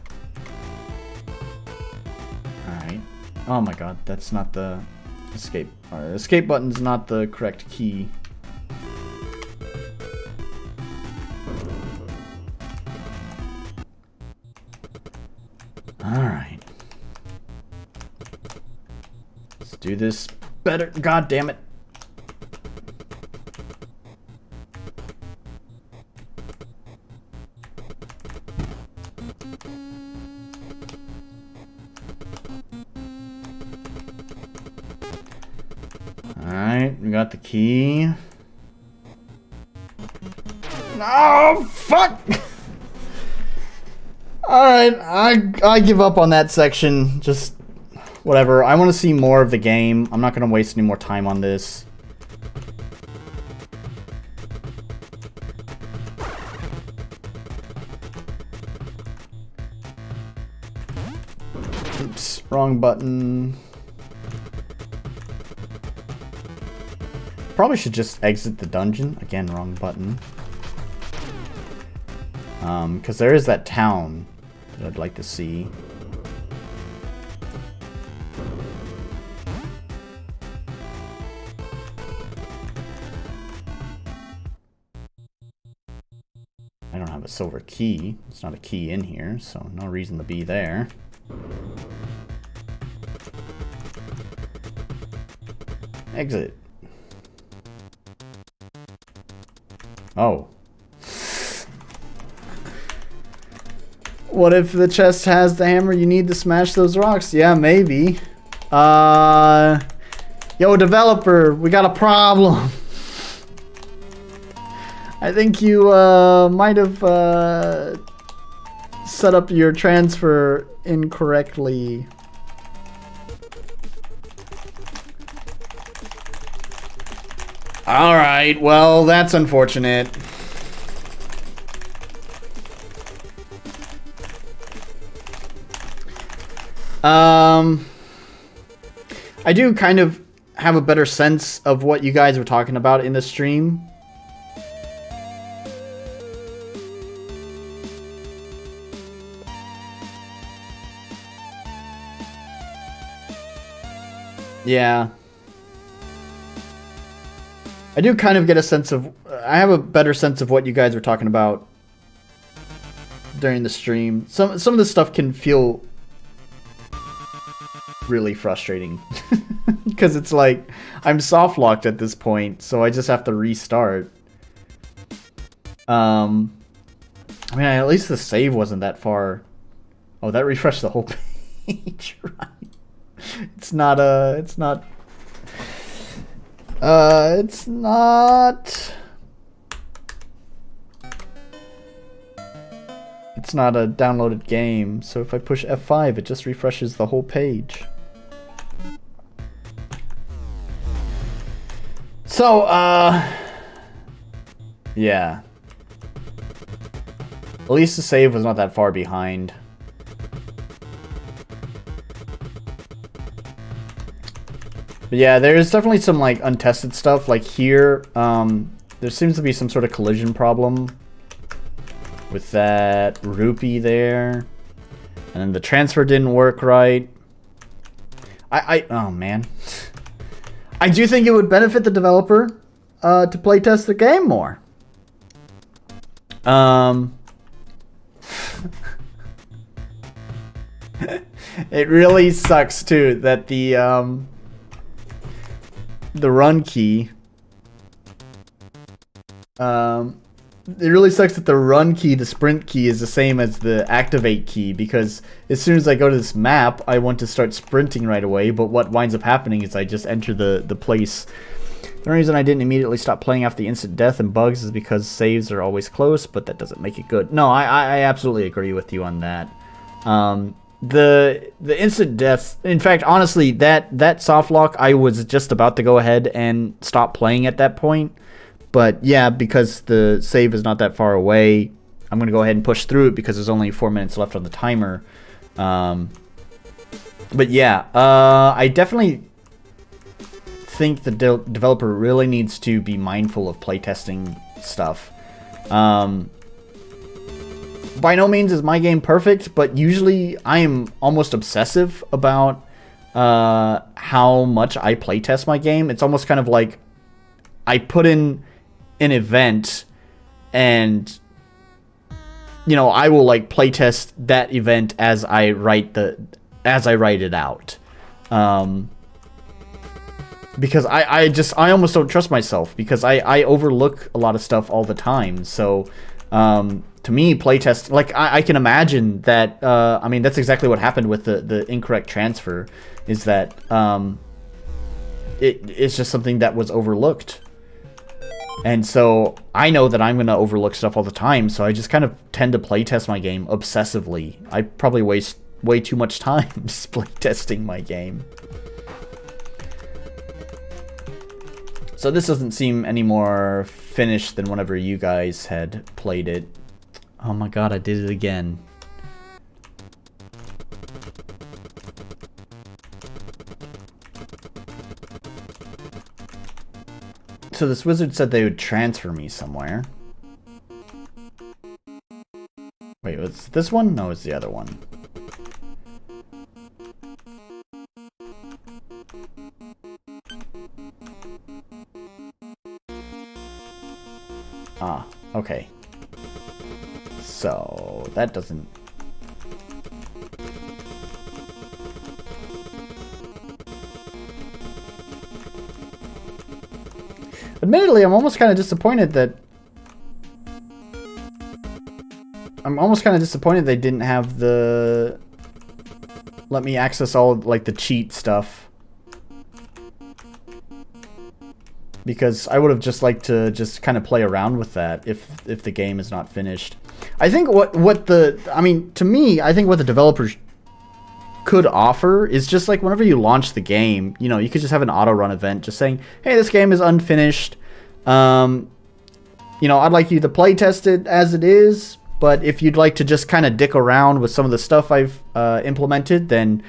Alright. Oh my god, that's not the escape. Alright, escape button's not the correct key. Alright. Let's do this better. God damn it. Alright, we got the key. No, fuck! Alright, I give up on that section. Just whatever. I want to see more of the game. I'm not going to waste any more time on this. Oops, wrong button. Probably should just exit the dungeon. Again, wrong button. Because there is that town that I'd like to see. I don't have a silver key. It's not a key in here, so no reason to be there. Exit. Oh. What if the chest has the hammer you need to smash those rocks? Yeah, maybe. Yo, developer, we got a problem. I think you might have set up your transfer incorrectly. All right, well, that's unfortunate. I do kind of have a better sense of what you guys were talking about in the stream. Yeah. I do kind of get a sense of... I have a better sense of what you guys were talking about during the stream. Some of this stuff can feel really frustrating. Because it's like, I'm soft locked at this point, so I just have to restart. I mean, at least the save wasn't that far. Oh, that refreshed the whole page, right? It's not a downloaded game, so if I push F5, it just refreshes the whole page. So, yeah. At least the save was not that far behind. But yeah, there's definitely some like untested stuff. Like here, there seems to be some sort of collision problem with that rupee there. And then the transfer didn't work right. Oh man. I do think it would benefit the developer to playtest the game more. It really sucks too that the run key. It really sucks that the run key, the sprint key, is the same as the activate key, because as soon as I go to this map, I want to start sprinting right away, but what winds up happening is I just enter the place. The reason I didn't immediately stop playing after the instant death and bugs is because saves are always close, but that doesn't make it good. No, I absolutely agree with you on that. The instant death, in fact, honestly, that soft lock, I was just about to go ahead and stop playing at that point. But yeah, because the save is not that far away, I'm going to go ahead and push through it because there's only 4 minutes left on the timer. But yeah, I definitely think the developer really needs to be mindful of playtesting stuff. By no means is my game perfect, but usually I am almost obsessive about how much I playtest my game. It's almost kind of like I put in an event and, you know, I will like playtest that event as I write it out. Because I almost don't trust myself because I overlook a lot of stuff all the time. So, to me, playtest, like, I can imagine that, I mean, that's exactly what happened with the incorrect transfer, is that, it's just something that was overlooked. And so, I know that I'm going to overlook stuff all the time, so I just kind of tend to playtest my game obsessively. I probably waste way too much time just playtesting my game. So this doesn't seem any more finished than whenever you guys had played it. Oh my god, I did it again. So this wizard said they would transfer me somewhere. Wait, was it this one? No, it's the other one. Ah, okay. So, that doesn't... Admittedly, I'm almost kind of disappointed that... they didn't have the... let me access all, like, the cheat stuff. Because I would have just liked to just kind of play around with that if the game is not finished. I think to me, I think what the developers could offer is just like whenever you launch the game, you know, you could just have an auto run event just saying, hey, this game is unfinished. You know, I'd like you to play test it as it is, but if you'd like to just kind of dick around with some of the stuff I've implemented, then,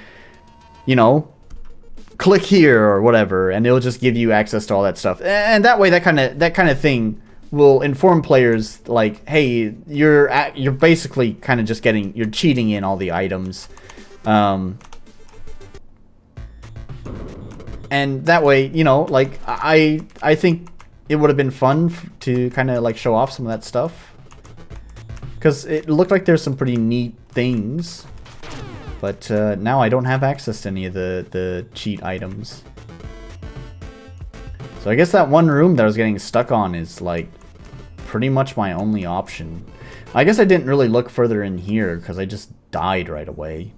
you know, click here or whatever, and it'll just give you access to all that stuff. And that way, that kind of thing will inform players like, hey, you're basically kind of just you're cheating in all the items. And that way, you know, like I think it would have been fun to kind of like show off some of that stuff, because it looked like there's some pretty neat things. But now I don't have access to any of the cheat items. So I guess that one room that I was getting stuck on is like pretty much my only option. I guess I didn't really look further in here because I just died right away.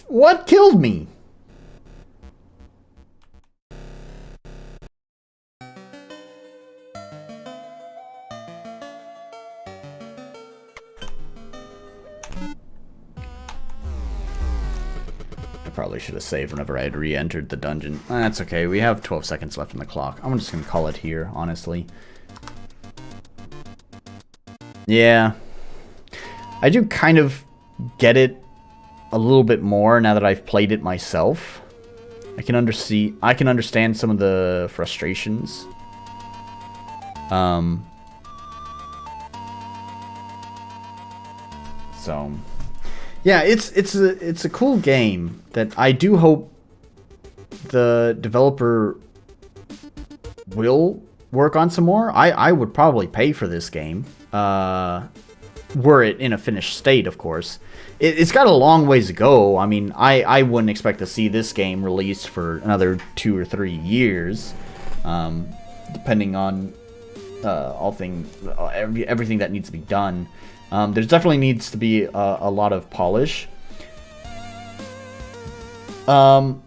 What killed me? I probably should have saved whenever I had re-entered the dungeon. That's okay, we have 12 seconds left on the clock. I'm just gonna call it here, honestly. Yeah. I do kind of get it a little bit more now that I've played it myself. I can understand some of the frustrations. So yeah, it's a cool game that I do hope the developer will work on some more. I would probably pay for this game, were it in a finished state, of course. It's got a long ways to go. I mean, I wouldn't expect to see this game released for another 2 or 3 years, depending on everything that needs to be done. There definitely needs to be a lot of polish. In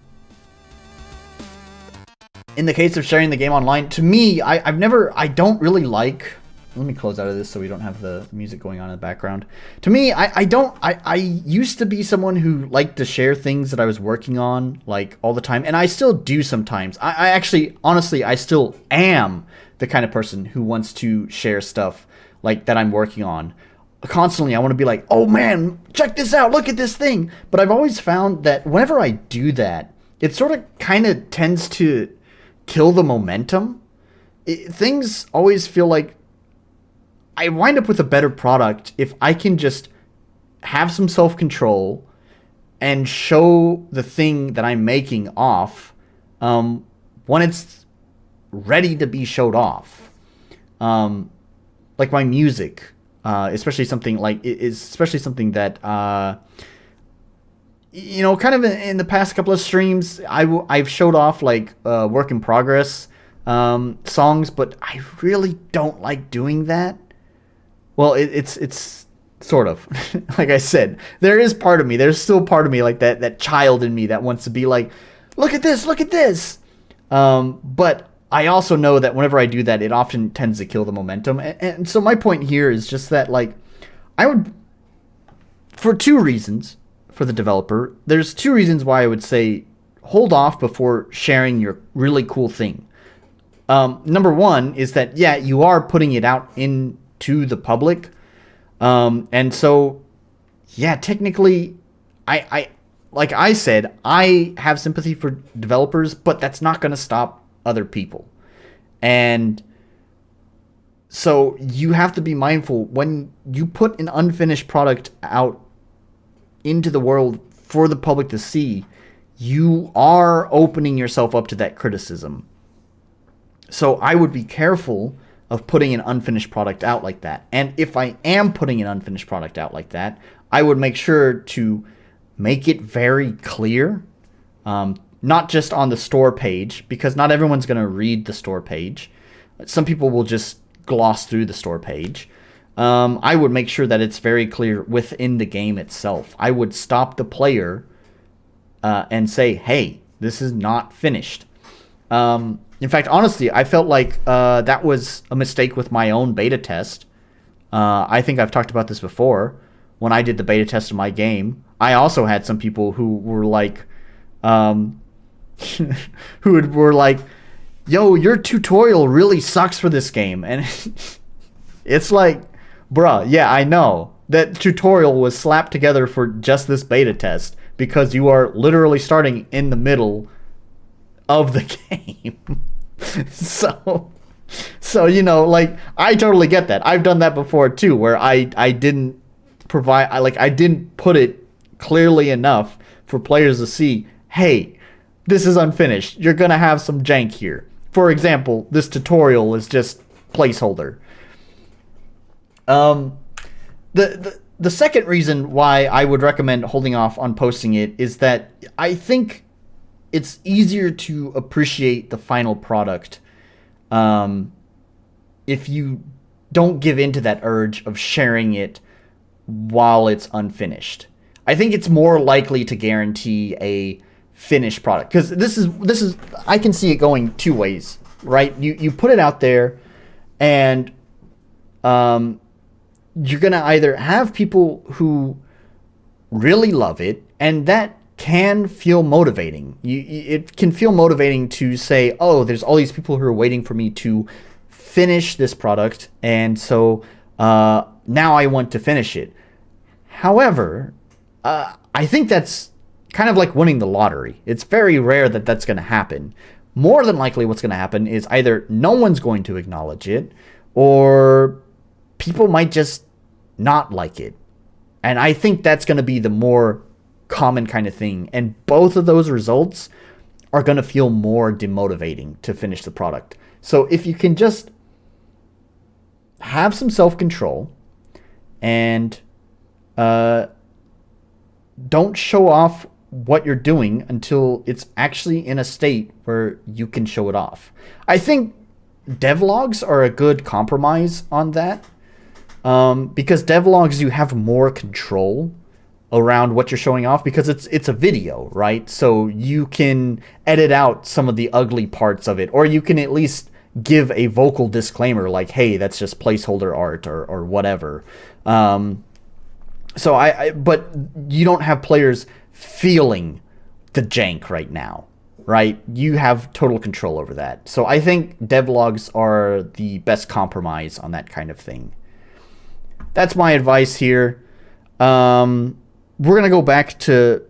the case of sharing the game online, to me, I don't really like... Let me close out of this so we don't have the music going on in the background. To me, I used to be someone who liked to share things that I was working on, like, all the time. And I still do sometimes. I actually, honestly, I still am the kind of person who wants to share stuff, like, that I'm working on. Constantly, I want to be like, oh man, check this out, look at this thing. But I've always found that whenever I do that, it sort of kind of tends to kill the momentum. Things always feel like I wind up with a better product if I can just have some self-control and show the thing that I'm making off when it's ready to be showed off. Like my music, especially something that you know, kind of in the past couple of streams, I've showed off like work in progress songs, but I really don't like doing that. Well, it's sort of, like I said, there's still part of me, like that child in me that wants to be like, look at this. But I also know that whenever I do that, it often tends to kill the momentum. And so my point here is just that, like, I would, for 2 reasons, for the developer, there's 2 reasons why I would say hold off before sharing your really cool thing. Number 1 is that, yeah, you are putting it out into the public. And so, yeah, technically, I like I said, I have sympathy for developers, but that's not going to stop other people. And so you have to be mindful when you put an unfinished product out into the world for the public to see, you are opening yourself up to that criticism. So I would be careful of putting an unfinished product out like that. And if I am putting an unfinished product out like that, I would make sure to make it very clear, not just on the store page, because not everyone's going to read the store page. Some people will just gloss through the store page. I would make sure that it's very clear within the game itself. I would stop the player and say, hey, this is not finished. In fact, honestly, I felt like that was a mistake with my own beta test. I think I've talked about this before. When I did the beta test of my game, I also had some people who were like, were like, yo, your tutorial really sucks for this game. And it's like, bruh, yeah, I know. That tutorial was slapped together for just this beta test because you are literally starting in the middle of the game. So you know, like, I totally get that. I've done that before too, where I didn't provide, I didn't put it clearly enough for players to see, hey, this is unfinished. You're gonna have some jank here. For example, this tutorial is just placeholder. The second reason why I would recommend holding off on posting it is that I think it's easier to appreciate the final product if you don't give in to that urge of sharing it while it's unfinished. I think it's more likely to guarantee a finished product, because this is I can see it going two ways, right? You put it out there, and you're gonna either have people who really love it, and that can feel motivating. It can feel motivating to say, oh, there's all these people who are waiting for me to finish this product, and so now I want to finish it. However, I think that's kind of like winning the lottery. It's very rare that that's going to happen. More than likely what's going to happen is either no one's going to acknowledge it, or people might just not like it. And I think that's going to be the more common kind of thing. And both of those results are going to feel more demotivating to finish the product. So if you can just have some self-control and don't show off what you're doing until it's actually in a state where you can show it off. I think devlogs are a good compromise on that, because devlogs, you have more control around what you're showing off, because it's a video, right? So you can edit out some of the ugly parts of it, or you can at least give a vocal disclaimer like, hey, that's just placeholder art or whatever. But you don't have players feeling the jank right now, right? You have total control over that. So I think devlogs are the best compromise on that kind of thing. That's my advice here. We're going to go back to,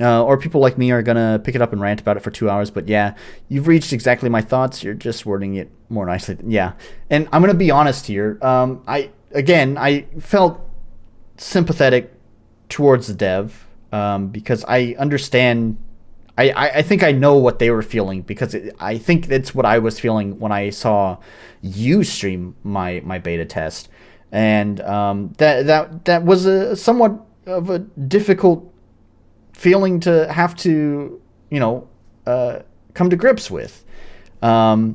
or people like me are going to pick it up and rant about it for 2 hours. But yeah, you've reached exactly my thoughts. You're just wording it more nicely. Yeah. And I'm going to be honest here. I felt sympathetic towards the dev, because I understand. I think I know what they were feeling, because I think that's what I was feeling when I saw you stream my beta test. And that was a somewhat of a difficult feeling to have to, come to grips with. I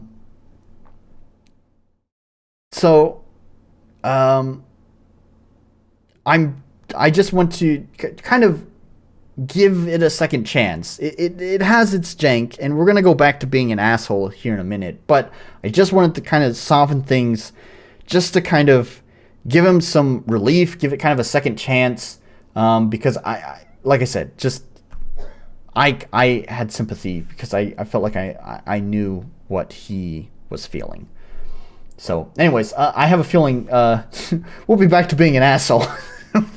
just want to kind of give it a second chance. It has its jank, and we're going to go back to being an asshole here in a minute, but I just wanted to kind of soften things, just to kind of give him some relief, give it kind of a second chance, because I like I said, I had sympathy, because I felt like I knew what he was feeling. So anyways, I have a feeling we'll be back to being an asshole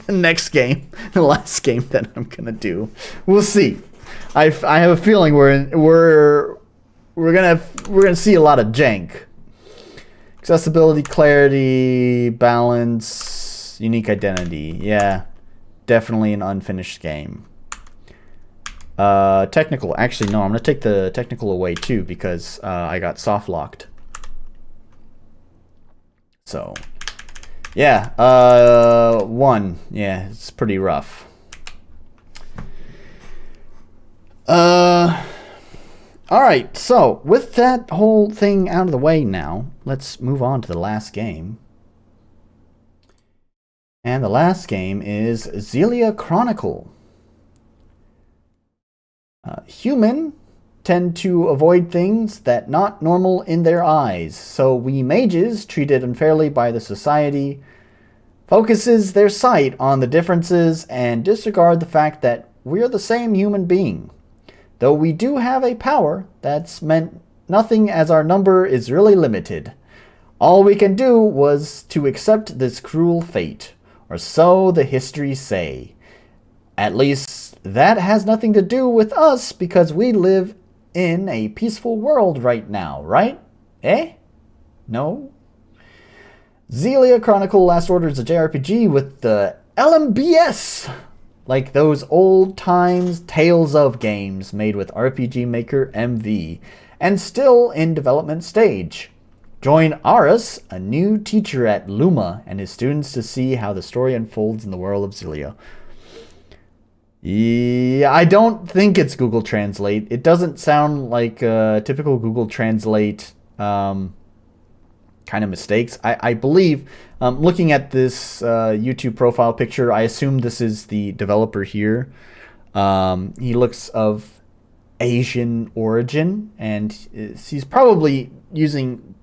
the next game, the last game that I'm gonna do. We'll see. I have a feeling we're gonna see a lot of jank. Accessibility, clarity, balance, unique identity. Yeah. definitely an unfinished game. Technical. Actually, no, I'm going to take the technical away too because I got soft locked. So, yeah, 1. Yeah, it's pretty rough. Alright, so with that whole thing out of the way now, let's move on to the last game. And the last game is Xelia Chronicle. Human tend to avoid things that not normal in their eyes, so we mages, treated unfairly by the society, focuses their sight on the differences and disregard the fact that we're the same human being. Though we do have a power, that's meant nothing as our number is really limited. All we can do was to accept this cruel fate, or so the histories say. At least that has nothing to do with us because we live in a peaceful world right now, right? Eh? No? Xelia Chronicle Last Order is a JRPG with the LMBS! Like those old times Tales of games made with RPG Maker MV, and still in development stage. Join Aris, a new teacher at Luma, and his students to see how the story unfolds in the world of Xelia. Yeah, I don't think it's Google Translate. It doesn't sound like typical Google Translate kind of mistakes. I believe, looking at this YouTube profile picture, I assume this is the developer here. He looks of Asian origin, and he's probably using,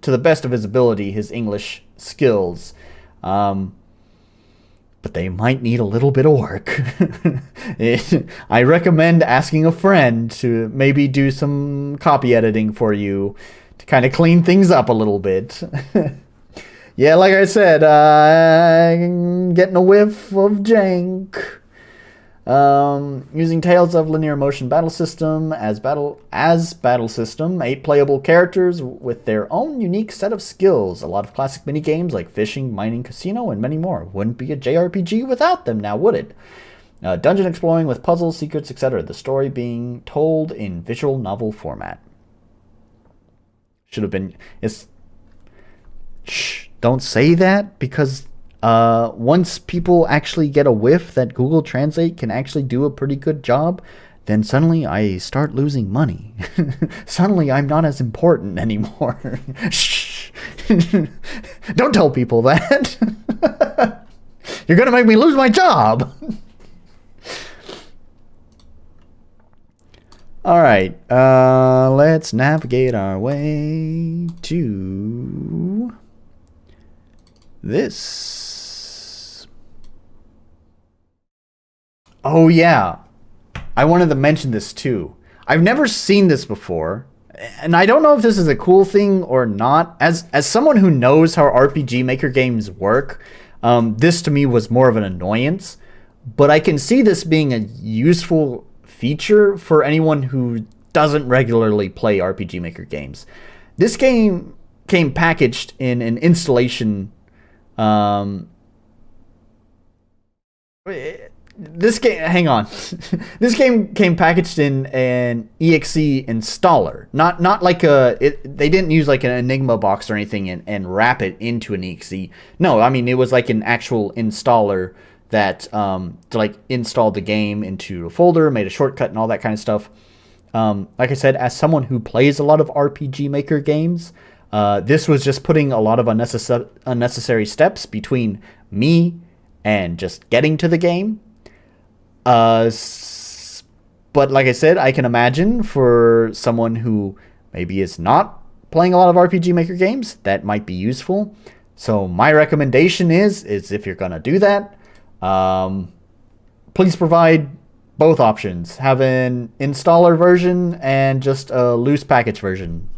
to the best of his ability, his English skills. But they might need a little bit of work. I recommend asking a friend to maybe do some copy editing for you to kind of clean things up a little bit. Yeah, like I said, I'm getting a whiff of jank. Using Tales of Linear Motion Battle System as battle system, 8 playable characters with their own unique set of skills. A lot of classic mini games like fishing, mining, casino, and many more. Wouldn't be a JRPG without them, now would it? Dungeon exploring with puzzles, secrets, etc. The story being told in visual novel format. Should have been. Shh! Don't say that because. Once people actually get a whiff that Google Translate can actually do a pretty good job, then suddenly I start losing money. Suddenly I'm not as important anymore. Shh. Don't tell people that. You're going to make me lose my job. All right, let's navigate our way to this. Oh yeah, I wanted to mention this too. I've never seen this before, and I don't know if this is a cool thing or not. As someone who knows how RPG Maker games work, this to me was more of an annoyance. But I can see this being a useful feature for anyone who doesn't regularly play RPG Maker games. This game came packaged in an installation. This game, hang on. This game came packaged in an exe installer, not like they didn't use like an Enigma box or anything and wrap it into an exe. No, I mean it was like an actual installer that to like install the game into a folder, made a shortcut and all that kind of stuff. Like I said, as someone who plays a lot of RPG Maker games, this was just putting a lot of unnecessary steps between me and just getting to the game. But like I said, I can imagine for someone who maybe is not playing a lot of RPG Maker games, that might be useful. So my recommendation is if you're gonna do that, please provide both options. Have an installer version and just a loose package version.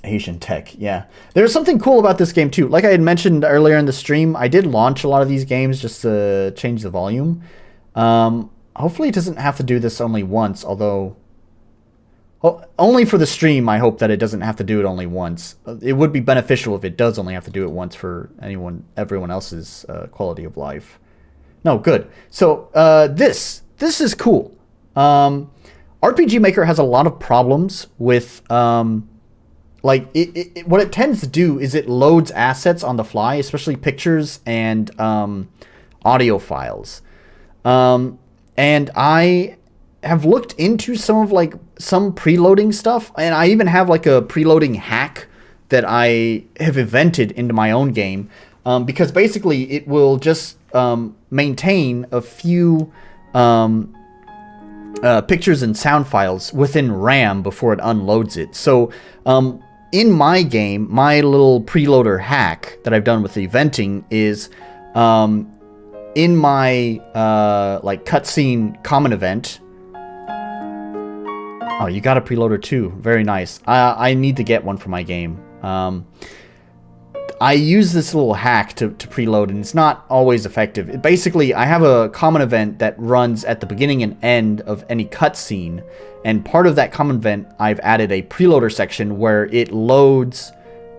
Asian tech, yeah. There's something cool about this game too. Like I had mentioned earlier in the stream, I did launch a lot of these games just to change the volume. Hopefully it doesn't have to do this only once, although only for the stream, I hope that it doesn't have to do it only once. It would be beneficial if it does only have to do it once for everyone else's quality of life. No, good. So this is cool. RPG Maker has a lot of problems with like what it tends to do is it loads assets on the fly, especially pictures and audio files. And I have looked into some preloading stuff, and I even have like a preloading hack that I have invented into my own game, because basically it will just maintain a few pictures and sound files within RAM before it unloads it. So in my game, my little preloader hack that I've done with the eventing is in my like cutscene common event. Oh, you got a preloader too. Very nice. I need to get one for my game. I use this little hack to preload, and it's not always effective. Basically, I have a common event that runs at the beginning and end of any cutscene, and part of that common event, I've added a preloader section where it loads,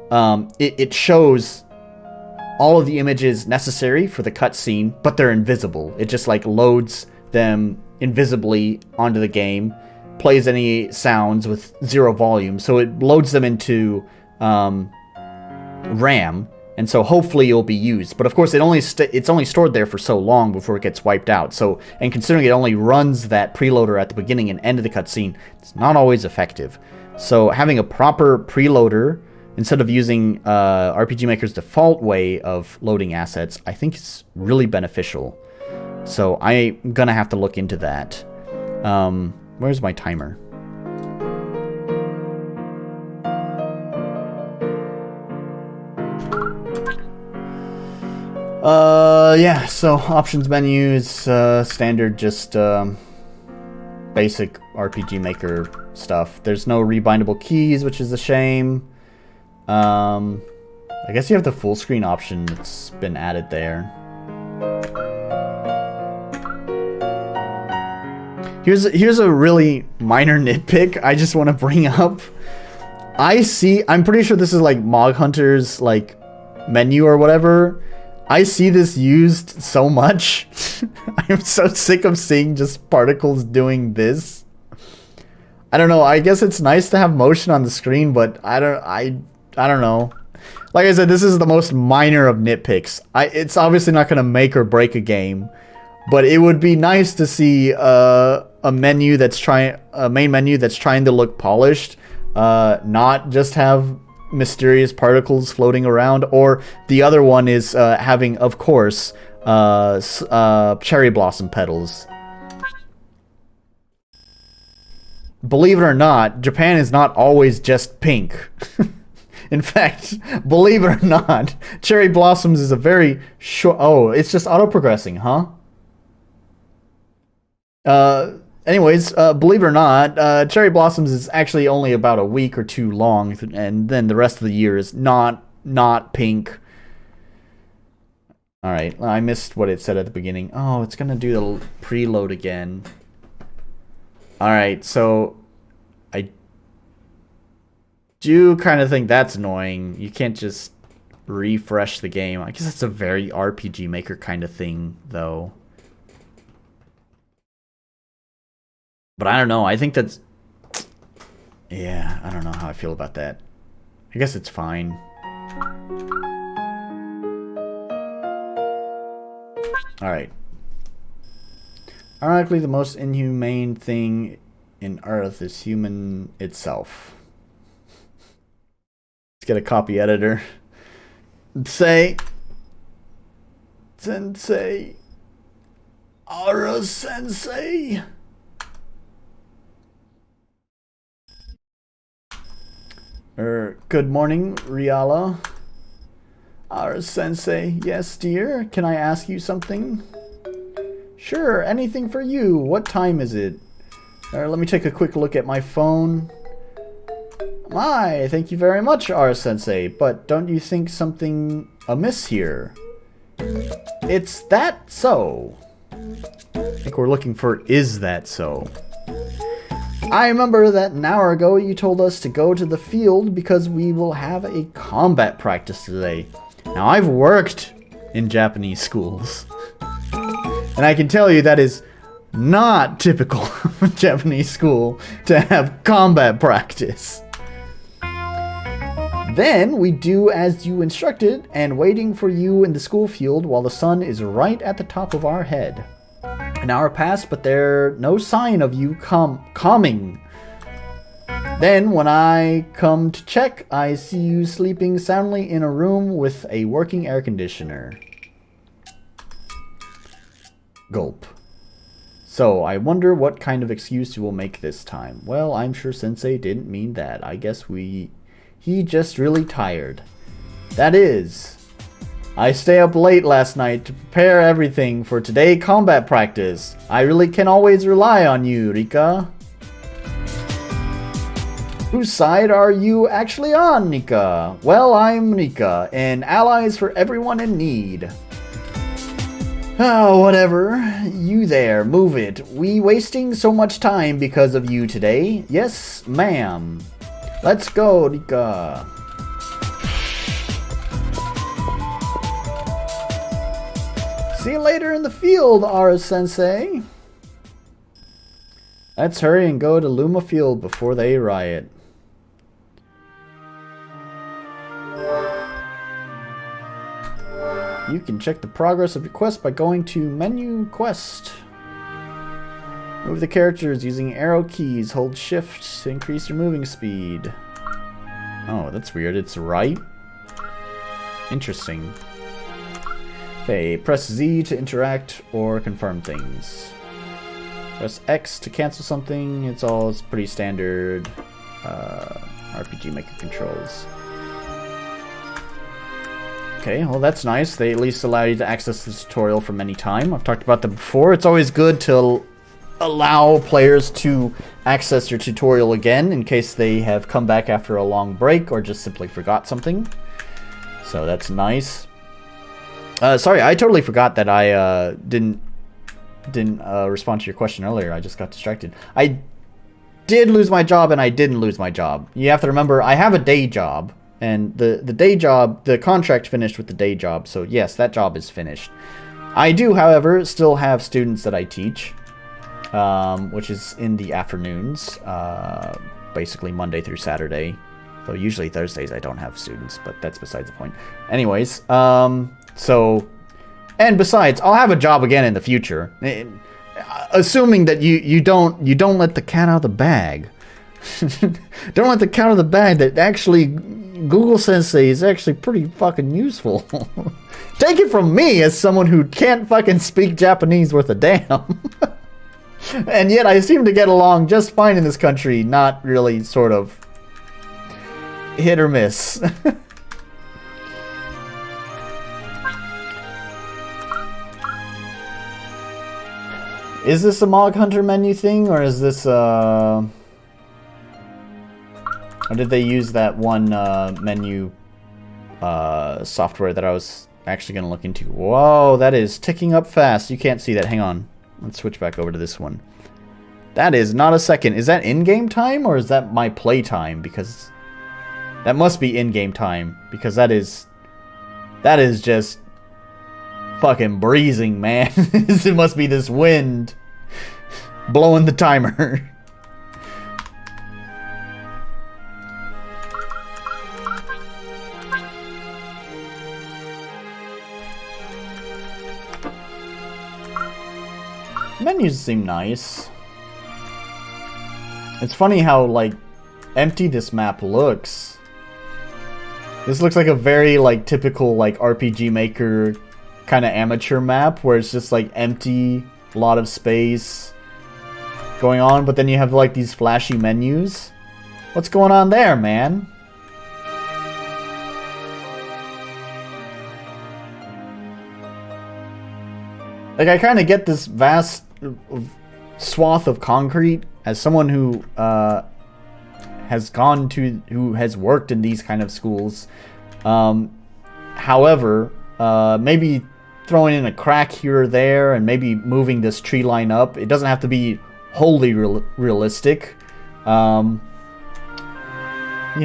it shows all of the images necessary for the cutscene, but they're invisible. It just like loads them invisibly onto the game, plays any sounds with 0 volume, so it loads them into RAM, and so hopefully it'll be used. But of course, it's only stored there for so long before it gets wiped out. So, and considering it only runs that preloader at the beginning and end of the cutscene, it's not always effective. So having a proper preloader instead of using RPG Maker's default way of loading assets, I think is really beneficial. So I'm gonna have to look into that. Where's my timer? Yeah, so options menu is standard, just basic RPG Maker stuff. There's no rebindable keys, which is a shame. I guess you have the full screen option that's been added there. Here's a really minor nitpick I just want to bring up. I'm pretty sure this is like Mog Hunter's like menu or whatever. I see this used so much. I'm so sick of seeing just particles doing this. I don't know. I guess it's nice to have motion on the screen, but I don't know. Like I said, this is the most minor of nitpicks. It's obviously not going to make or break a game, but it would be nice to see a main menu that's trying to look polished, not just have mysterious particles floating around. Or the other one is having, of course, cherry blossom petals. Believe it or not, Japan is not always just pink. In fact, believe it or not, cherry blossoms is a very short... Oh, it's just auto-progressing, huh? Anyways, believe it or not, cherry blossoms is actually only about a week or 2 long, and then the rest of the year is not pink. Alright, I missed what it said at the beginning. Oh, it's gonna do the preload again. Alright, so I do kind of think that's annoying. You can't just refresh the game. I guess that's a very RPG Maker kind of thing, though. But I don't know. I think that's... Yeah, I don't know how I feel about that. I guess it's fine. Alright. Ironically, the most inhumane thing in Earth is human itself. Let's get a copy editor. Sensei. Ara Sensei. Good morning, Riala. Ara Sensei. Yes, dear. Can I ask you something? Sure, anything for you. What time is it? Let me take a quick look at my phone. My, thank you very much, Ara Sensei. But don't you think something amiss here? It's that so. I think we're looking for is that so. I remember that an hour ago you told us to go to the field because we will have a combat practice today. Now, I've worked in Japanese schools, and I can tell you that is not typical of Japanese school to have combat practice. Then we do as you instructed, and waiting for you in the school field while the sun is right at the top of our head. An hour passed, but there's no sign of you coming. Then, when I come to check, I see you sleeping soundly in a room with a working air conditioner. Gulp. So, I wonder what kind of excuse you will make this time. Well, I'm sure Sensei didn't mean that. I guess he just really tired. That is, I stay up late last night to prepare everything for today combat practice. I really can always rely on you, Rika. Whose side are you actually on, Nika? Well, I'm Nika, and allies for everyone in need. Oh, whatever. You there, move it. We wasting so much time because of you today? Yes, ma'am. Let's go, Rika. See you later in the field, Ara-sensei. Let's hurry and go to Luma Field before they riot. You can check the progress of your quest by going to Menu Quest. Move the characters using arrow keys. Hold shift to increase your moving speed. Oh, that's weird. It's right. Interesting. Okay, press Z to interact or confirm things. Press X to cancel something. It's pretty standard RPG Maker controls. Okay, well that's nice. They at least allow you to access the tutorial from any time. I've talked about them before. It's always good to allow players to access your tutorial again in case they have come back after a long break or just simply forgot something. So that's nice. Sorry, I totally forgot that I didn't respond to your question earlier. I just got distracted. I did lose my job and I didn't lose my job. You have to remember, I have a day job, and the day job, the contract finished with the day job. So yes, that job is finished. I do, however, still have students that I teach. Which is in the afternoons, basically Monday through Saturday. Though usually Thursdays I don't have students, but that's besides the point. Anyways, so, and besides, I'll have a job again in the future, assuming that you don't let the cat out of the bag. Don't let the cat out of the bag. That actually Google Sensei is actually pretty fucking useful. Take it from me as someone who can't fucking speak Japanese worth a damn. And yet I seem to get along just fine in this country, not really sort of hit or miss. Is this a Mog Hunter menu thing, or is this or did they use that one menu software that I was actually going to look into? Whoa, that is ticking up fast. You can't see that. Hang on. Let's switch back over to this one. That is not a second. Is that in-game time or is that my play time? Because that must be in-game time. Because that is just fucking breezing, man. It must be this wind blowing the timer. Menus seem nice. It's funny how, like, empty this map looks. This looks like a very, like, typical, like, RPG Maker kind of amateur map where it's just, like, empty, a lot of space going on, but then you have, like, these flashy menus. What's going on there, man? Like, I kind of get this vast swath of concrete as someone who has worked in these kind of schools. However, maybe throwing in a crack here or there and maybe moving this tree line up. It doesn't have to be wholly realistic, you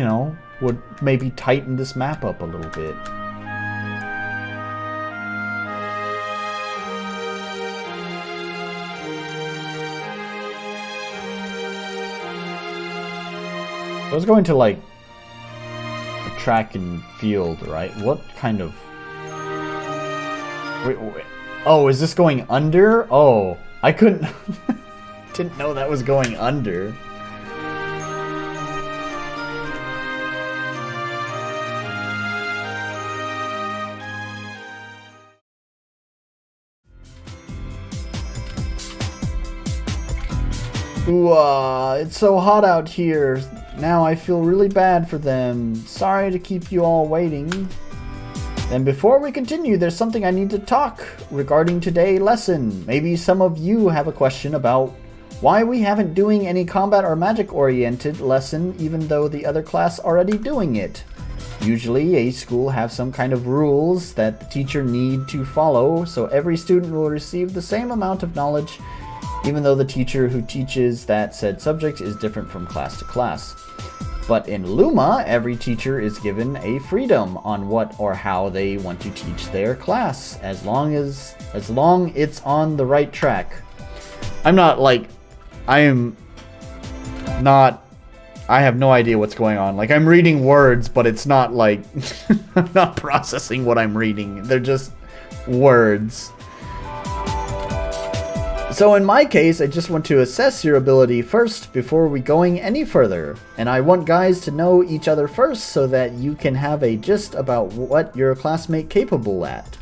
know, would maybe tighten this map up a little bit. I was going to, like, a track and field, right? What kind of... Wait. Oh, is this going under? Oh, I couldn't... Didn't know that was going under. Ooh, it's so hot out here. Now I feel really bad for them. Sorry to keep you all waiting. Then before we continue, there's something I need to talk regarding today's lesson. Maybe some of you have a question about why we haven't doing any combat or magic oriented lesson even though the other class already doing it. Usually a school have some kind of rules that the teacher need to follow, so every student will receive the same amount of knowledge even though the teacher who teaches that said subject is different from class to class. But in Luma, every teacher is given a freedom on what or how they want to teach their class, as long it's on the right track. I have no idea what's going on. Like, I'm reading words, but it's not like I'm not processing what I'm reading. They're just words. So in my case, I just want to assess your ability first before we going any further. And I want guys to know each other first so that you can have a gist about what your classmate capable at.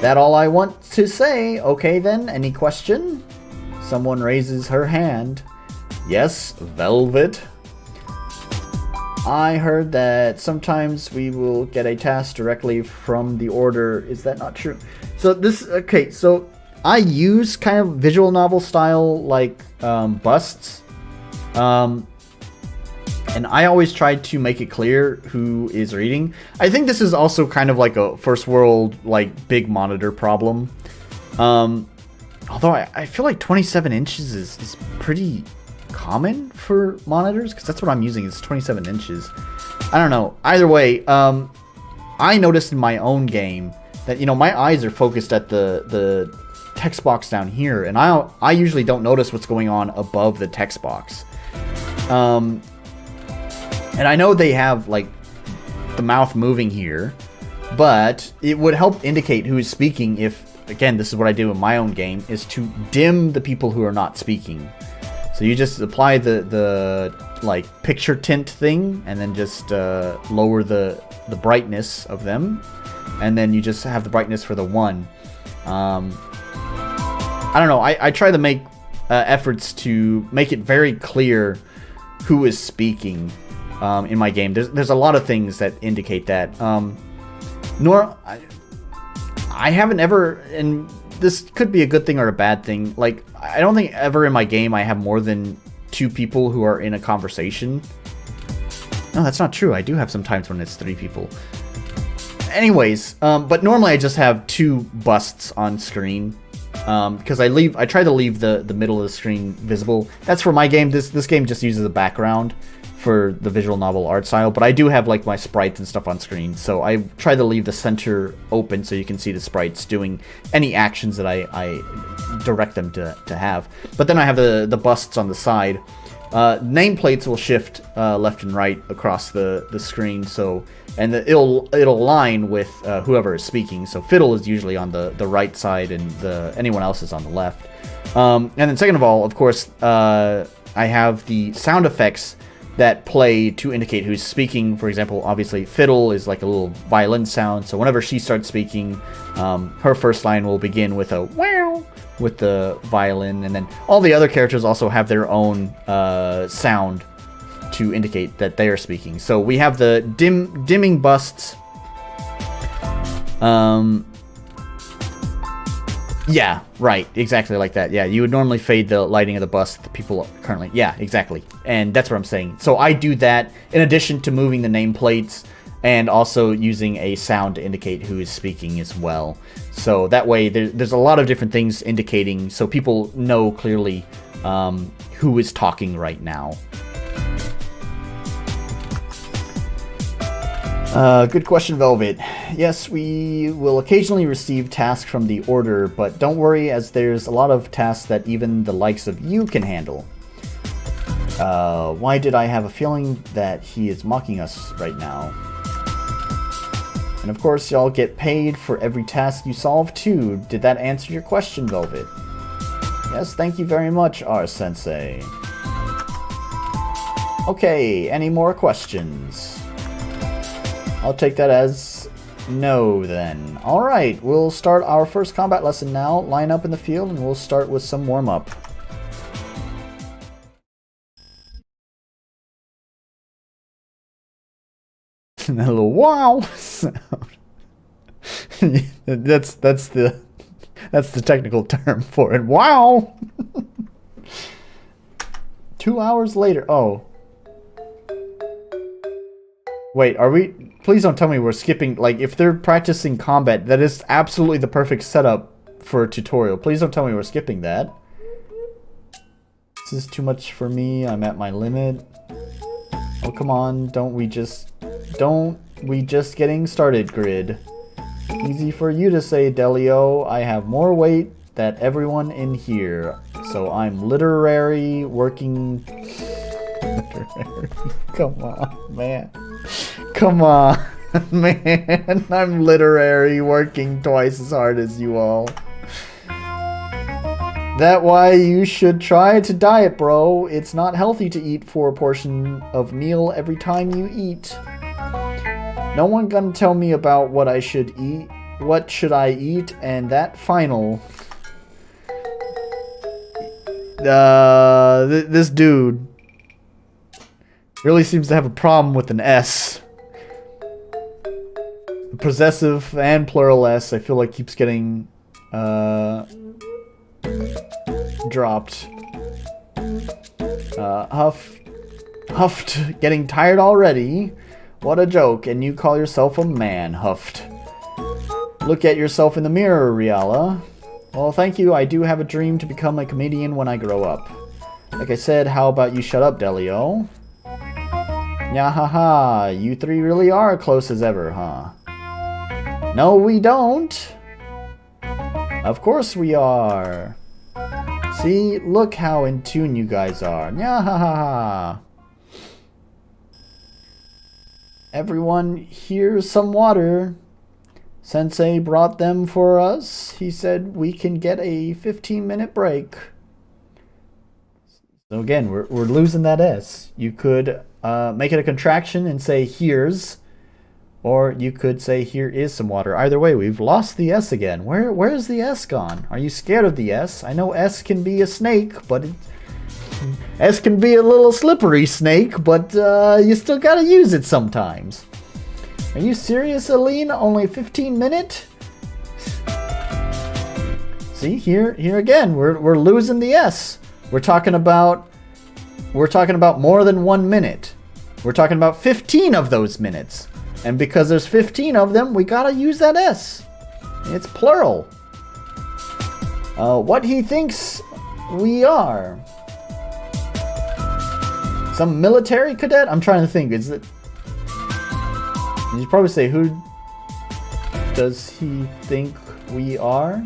That all I want to say. Okay then, any question? Someone raises her hand. Yes, Velvet. I heard that sometimes we will get a task directly from the order. Is that not true? So so I use kind of visual novel style, like, busts. And I always try to make it clear who is reading. I think this is also kind of like a first world, like, big monitor problem. Although I feel like 27 inches is pretty common for monitors, because that's what I'm using, is 27 inches. I don't know. Either way, I noticed in my own game that, you know, my eyes are focused at the text box down here, and I usually don't notice what's going on above the text box. And I know they have, like, the mouth moving here, but it would help indicate who is speaking if, again, this is what I do in my own game, is to dim the people who are not speaking. So you just apply the like, picture tint thing, and then just lower the brightness of them, and then you just have the brightness for the one. I don't know, I try to make efforts to make it very clear who is speaking in my game. There's a lot of things that indicate that. I haven't ever, and this could be a good thing or a bad thing, like, I don't think ever in my game I have more than 2 people who are in a conversation. No, that's not true. I do have some times when it's 3 people. Anyways, but normally I just have 2 busts on screen. Because I try to leave the middle of the screen visible. That's for my game. This game just uses a background for the visual novel art style, but I do have, like, my sprites and stuff on screen, so I try to leave the center open so you can see the sprites doing any actions that I direct them to have. But then I have the busts on the side. Nameplates will shift left and right across the screen, so, and it'll align with whoever is speaking. So Fidel is usually on the right side, and anyone else is on the left. And then second of all, of course, I have the sound effects that play to indicate who's speaking. For example, obviously Fiddle is like a little violin sound, so whenever she starts speaking, her first line will begin with a wow with the violin, and then all the other characters also have their own sound to indicate that they are speaking. So we have the dimming busts. Yeah, right, exactly like that. Yeah, you would normally fade the lighting of the bus that the people currently... Yeah, exactly. And that's what I'm saying. So I do that in addition to moving the nameplates and also using a sound to indicate who is speaking as well. So that way there's a lot of different things indicating so people know clearly who is talking right now. Good question, Velvet. Yes, we will occasionally receive tasks from the Order, but don't worry, as there's a lot of tasks that even the likes of you can handle. Why did I have a feeling that he is mocking us right now? And of course, y'all get paid for every task you solve, too. Did that answer your question, Velvet? Yes, thank you very much, R-Sensei. Okay, any more questions? I'll take that as no, then. Alright, we'll start our first combat lesson now. Line up in the field, and we'll start with some warm-up. That little wow sound. that's the technical term for it. Wow. 2 hours later. Oh. Wait, are we? Please don't tell me we're skipping. Like, if they're practicing combat, that is absolutely the perfect setup for a tutorial. Please don't tell me we're skipping that. This is too much for me. I'm at my limit. Oh, come on. Don't we just getting started, grid. Easy for you to say, Delio. I have more weight than everyone in here. So I'm literary working... Literary. Come on, man. Come on, man. I'm literary working twice as hard as you all. That why you should try to diet, bro. It's not healthy to eat 4 portions of meal every time you eat. No one gonna tell me about what I should eat. What should I eat? And that final. This dude really seems to have a problem with an S. Possessive and plural S, I feel like keeps getting dropped. Huffed, getting tired already. What a joke, and you call yourself a man, Huffed. Look at yourself in the mirror, Riala. Well, thank you, I do have a dream to become a comedian when I grow up. Like I said, how about you shut up, Delio? Nyahaha, you three really are close as ever, huh? No, we don't. Of course we are. See, look how in tune you guys are. Nyahaha. Everyone, here's some water. Sensei brought them for us. He said we can get a 15-minute break. So again, we're losing that S. You could make it a contraction and say here's, or you could say here is some water. Either way, we've lost the S again. Where's the S gone? Are you scared of the S? I know S can be a snake, but S can be a little slippery snake, but you still gotta use it sometimes. Are you serious, Aline? Only 15 minutes? See, here again, we're losing the S. We're talking about more than 1 minute. We're talking about 15 of those minutes. And because there's 15 of them, we gotta use that S. It's plural. What he thinks we are. Some military cadet? I'm trying to think. Is it... You should probably say, who does he think we are?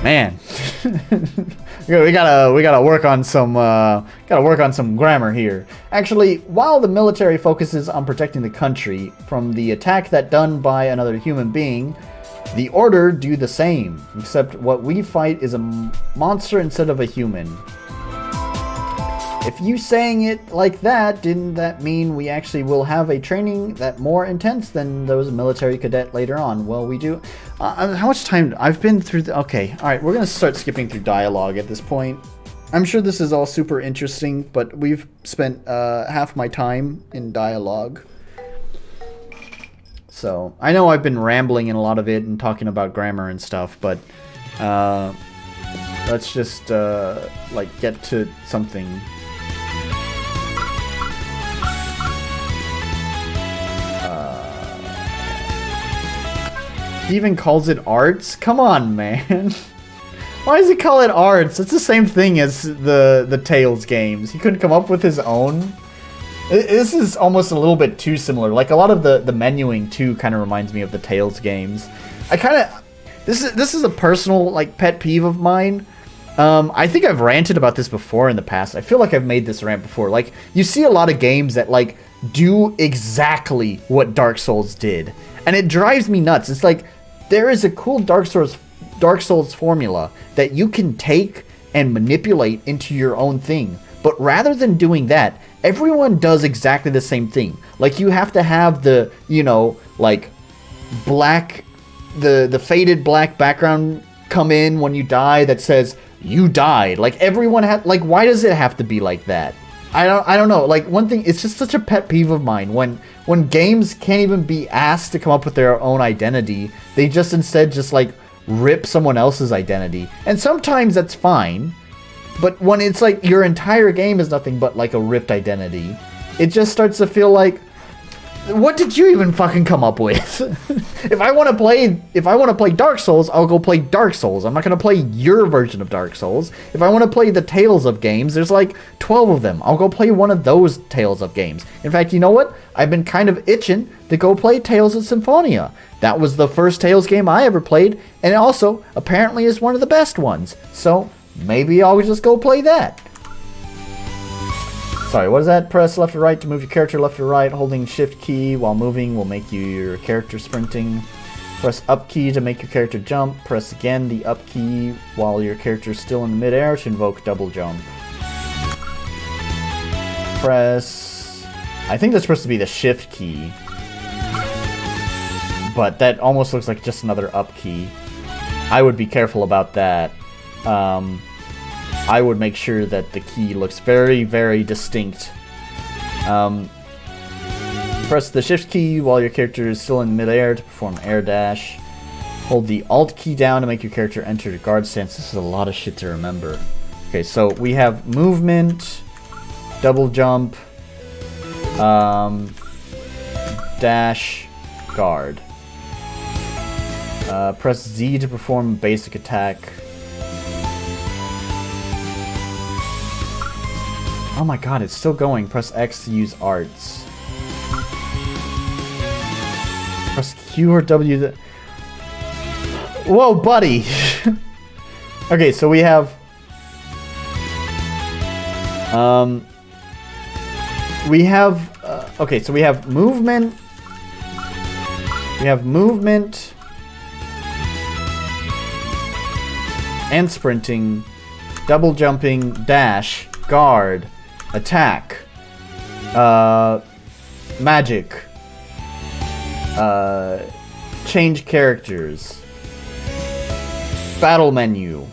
Man, we gotta work on some grammar here. Actually, while the military focuses on protecting the country from the attack that done by another human being, the Order do the same. Except what we fight is a monster instead of a human. If you saying it like that, didn't that mean we actually will have a training that more intense than those military cadet later on? Well, we do. How much time? I've been through the... Okay, alright, we're going to start skipping through dialogue at this point. I'm sure this is all super interesting, but we've spent half my time in dialogue. So, I know I've been rambling in a lot of it and talking about grammar and stuff, but let's just, like, get to something. He even calls it arts? Come on, man. Why does he call it arts? It's the same thing as the Tales games. He couldn't come up with his own. This is almost a little bit too similar. Like a lot of the menuing too kind of reminds me of the Tales games. This is a personal like pet peeve of mine. I think I've ranted about this before in the past. I feel like I've made this rant before. Like you see a lot of games that like do exactly what Dark Souls did, and it drives me nuts. It's like there is a cool Dark Souls formula that you can take and manipulate into your own thing. But rather than doing that, everyone does exactly the same thing. Like you have to have the, you know, like black, the faded black background come in when you die that says you died. Like everyone like why does it have to be like that? I don't know. Like one thing, it's just such a pet peeve of mine when games can't even be asked to come up with their own identity. They just instead just like rip someone else's identity. And sometimes that's fine. But when it's like your entire game is nothing but like a ripped identity, it just starts to feel like, what did you even fucking come up with? If I want to play Dark Souls, I'll go play Dark Souls. I'm not going to play your version of Dark Souls. If I want to play the Tales of games, there's like 12 of them. I'll go play one of those Tales of games. In fact, you know what? I've been kind of itching to go play Tales of Symphonia. That was the first Tales game I ever played, and it also apparently is one of the best ones. So maybe I'll just go play that. Sorry, what is that? Press left or right to move your character left or right. Holding shift key while moving will make your character sprinting. Press up key to make your character jump. Press again the up key while your character is still in midair to invoke double jump. Press... I think that's supposed to be the shift key. But that almost looks like just another up key. I would be careful about that. I would make sure that the key looks very, very distinct. Press the shift key while your character is still in midair to perform air dash. Hold the alt key down to make your character enter the guard stance. This is a lot of shit to remember. Okay, so we have movement, double jump, dash, guard. Press Z to perform basic attack. Oh my god, it's still going. Press X to use arts. Press Q or W to... Whoa, buddy! Okay, so we have... okay, so we have movement... We have movement... and sprinting, double jumping, dash, guard, attack, magic, change characters, battle menu,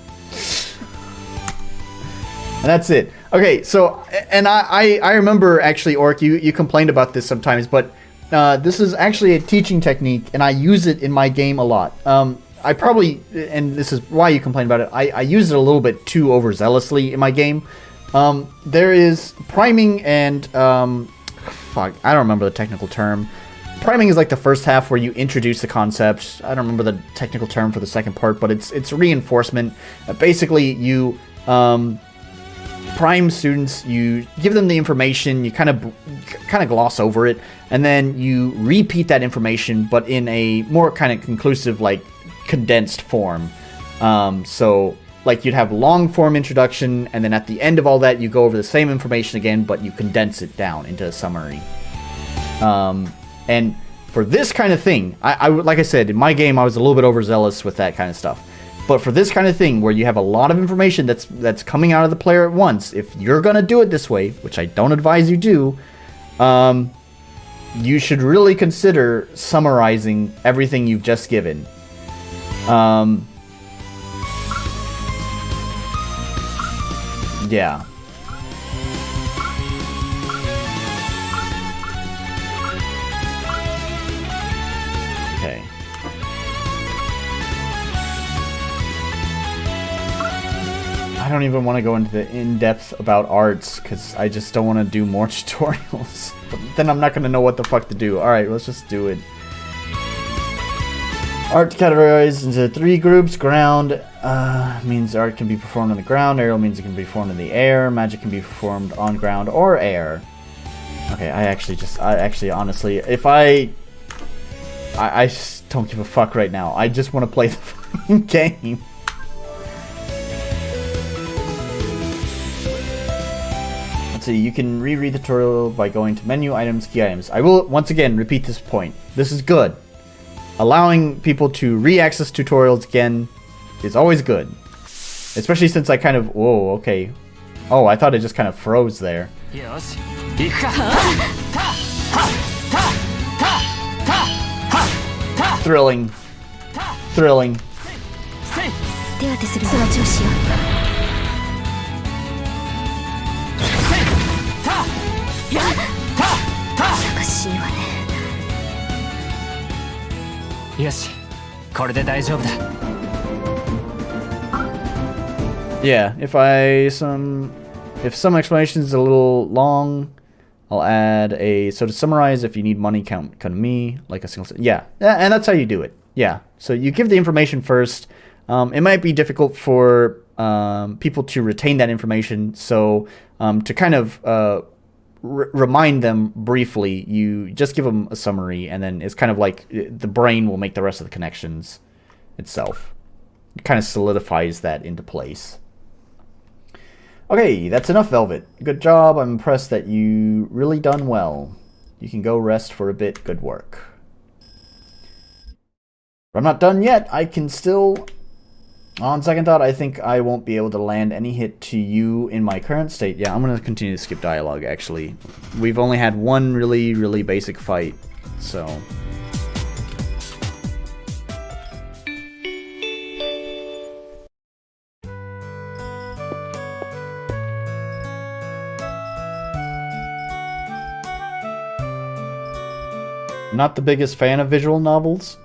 and that's it. Okay, so, and I remember actually, Orc, you complained about this sometimes, but this is actually a teaching technique, and I use it in my game a lot. I probably, and this is why you complain about it, I use it a little bit too overzealously in my game. There is priming and, fuck, I don't remember the technical term. Priming is like the first half where you introduce the concept. I don't remember the technical term for the second part, but it's reinforcement. Basically, you prime students, you give them the information, you kind of gloss over it, and then you repeat that information, but in a more kind of conclusive, like, condensed form. So like you'd have long form introduction, and then at the end of all that you go over the same information again, but you condense it down into a summary. And for this kind of thing, I like I said, in my game I was a little bit overzealous with that kind of stuff. But for this kind of thing where you have a lot of information that's coming out of the player at once, if you're gonna do it this way, which I don't advise you do, you should really consider summarizing everything you've just given. Yeah. Okay. I don't even want to go into the in-depth about arts, because I just don't want to do more tutorials. But then I'm not going to know what the fuck to do. Alright, let's just do it. Art categorized into 3 groups. Ground means art can be performed on the ground. Aerial means it can be performed in the air. Magic can be performed on ground or air. Okay, I actually, honestly, if I just don't give a fuck right now. I just want to play the fucking game. Let's see, you can reread the tutorial by going to menu, items, key items. I will, once again, repeat this point. This is good. Allowing people to re-access tutorials again is always good. Especially since I kind of, whoa, okay. Oh, I thought it just kind of froze there. Thrilling. Thrilling. Yeah, if some explanation is a little long, I'll add a, so to summarize, if you need money, count me, like a single, yeah, and that's how you do it. Yeah, so you give the information first. It might be difficult for people to retain that information, so to kind of remind them briefly, you just give them a summary, and then it's kind of like the brain will make the rest of the connections itself. It kind of solidifies that into place. Okay, that's enough, Velvet. Good job. I'm impressed that you really done well. You can go rest for a bit. Good work. But I'm not done yet. I can still... On second thought, I think I won't be able to land any hit to you in my current state. Yeah, I'm going to continue to skip dialogue, actually. We've only had one really, really basic fight, so... Not the biggest fan of visual novels.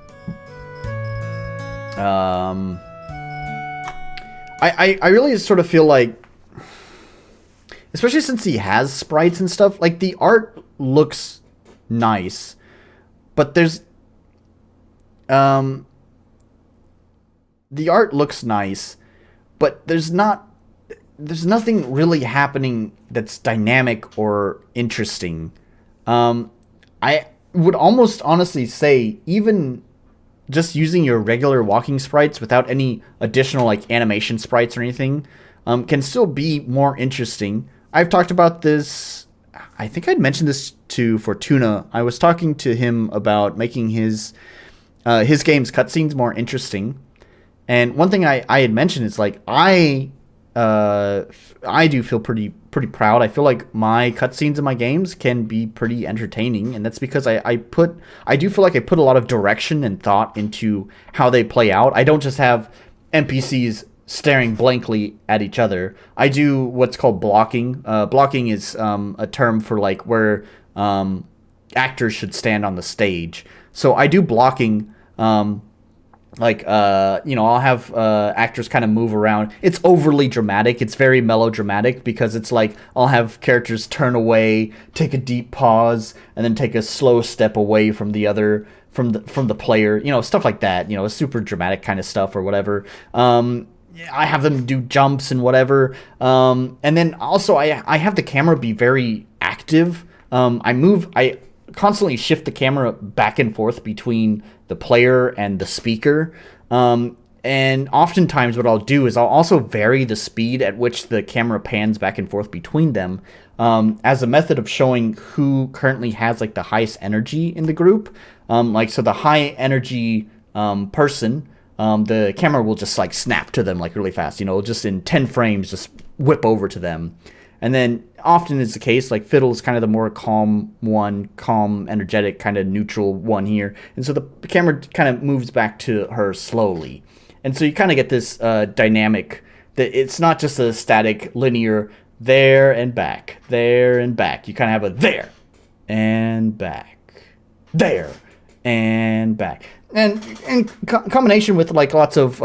I really sort of feel like, especially since he has sprites and stuff, like the art looks nice, but the art looks nice, but there's nothing really happening that's dynamic or interesting. I would almost honestly say even just using your regular walking sprites without any additional like animation sprites or anything can still be more interesting. I've talked about this, I think I'd mentioned this to Fortuna. I was talking to him about making his game's cutscenes more interesting. And one thing I had mentioned is like I do feel pretty proud. I feel like my cutscenes in my games can be pretty entertaining, and that's because I do feel like I put a lot of direction and thought into how they play out. I don't just have NPCs staring blankly at each other. I do what's called blocking. Blocking is a term for like where actors should stand on the stage. So I do blocking. I'll have actors kind of move around. It's overly dramatic. It's very melodramatic because it's like I'll have characters turn away, take a deep pause, and then take a slow step away from the other, from the player. You know, stuff like that. You know, super dramatic kind of stuff or whatever. I have them do jumps and whatever. And then also I have the camera be very active. I constantly shift the camera back and forth between the player and the speaker. And oftentimes what I'll do is I'll also vary the speed at which the camera pans back and forth between them as a method of showing who currently has like the highest energy in the group. So the high energy person, the camera will just like snap to them like really fast, you know, just in 10 frames, just whip over to them. And then often is the case, like Fidel is kind of the more calm, energetic, kind of neutral one here. And so the camera kind of moves back to her slowly. And so you kind of get this dynamic that it's not just a static, linear there and back, there and back. You kind of have a there and back, there and back. And in combination with like lots of...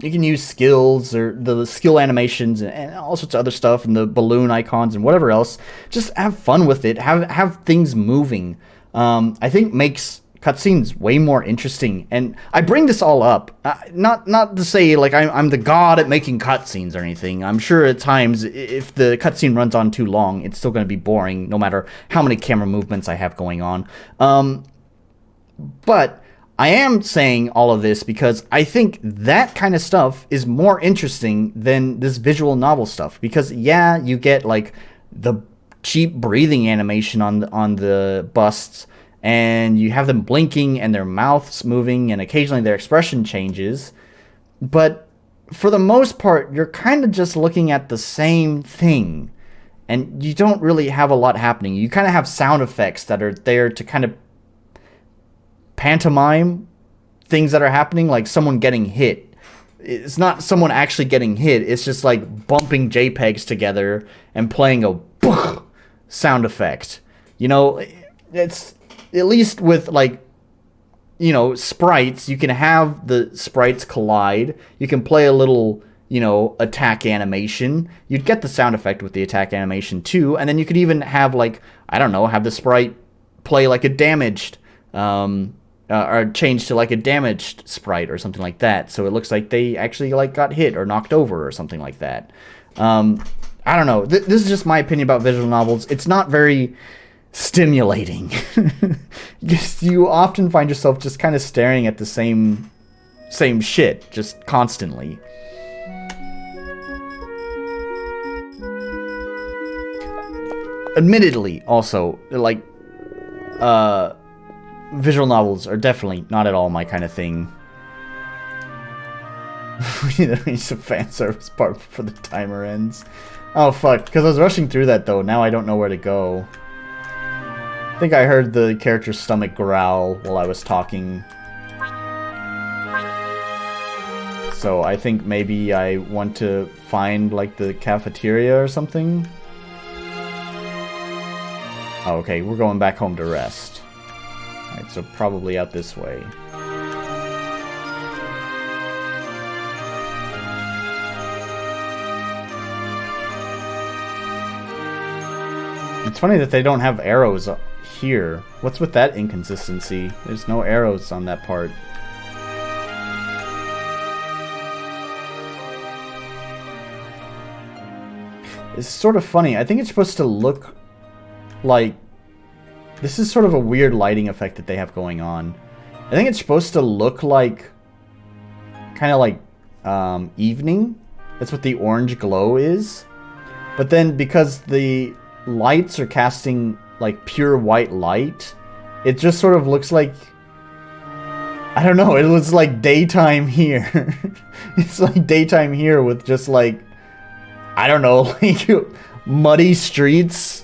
you can use skills or the skill animations and all sorts of other stuff and the balloon icons and whatever else. Just have fun with it. Have things moving. I think makes cutscenes way more interesting. And I bring this all up, not to say like I'm the god at making cutscenes or anything. I'm sure at times if the cutscene runs on too long, it's still going to be boring, no matter how many camera movements I have going on. But I am saying all of this because I think that kind of stuff is more interesting than this visual novel stuff. Because yeah, you get like the cheap breathing animation on the busts, and you have them blinking and their mouths moving, and occasionally their expression changes. But for the most part, you're kind of just looking at the same thing, and you don't really have a lot happening. You kind of have sound effects that are there to kind of pantomime things that are happening, like someone getting hit. It's not someone actually getting hit, it's just like bumping JPEGs together and playing a sound effect. You know, it's at least with like, you know, sprites, you can have the sprites collide. You can play a little, you know, attack animation. You'd get the sound effect with the attack animation too. And then you could even have like, I don't know, have the sprite play like a damaged, or change to like a damaged sprite or something like that. So it looks like they actually like got hit or knocked over or something like that. I don't know. This is just my opinion about visual novels. It's not very stimulating. You often find yourself just kind of staring at the same shit just constantly. Admittedly, also, like, visual novels are definitely not at all my kind of thing. We need some fan service part before the timer ends. Oh fuck, because I was rushing through that though, now I don't know where to go. I think I heard the character's stomach growl while I was talking. So I think maybe I want to find like the cafeteria or something. Oh, okay, we're going back home to rest. Alright, so probably out this way. It's funny that they don't have arrows here. What's with that inconsistency? There's no arrows on that part. It's sort of funny. I think it's supposed to look like... This is sort of a weird lighting effect that they have going on. I think it's supposed to look like... kind of like evening. That's what the orange glow is. But then because the lights are casting like pure white light, it just sort of looks like, I don't know, it looks like daytime here. It's like daytime here with just like, I don't know, like muddy streets,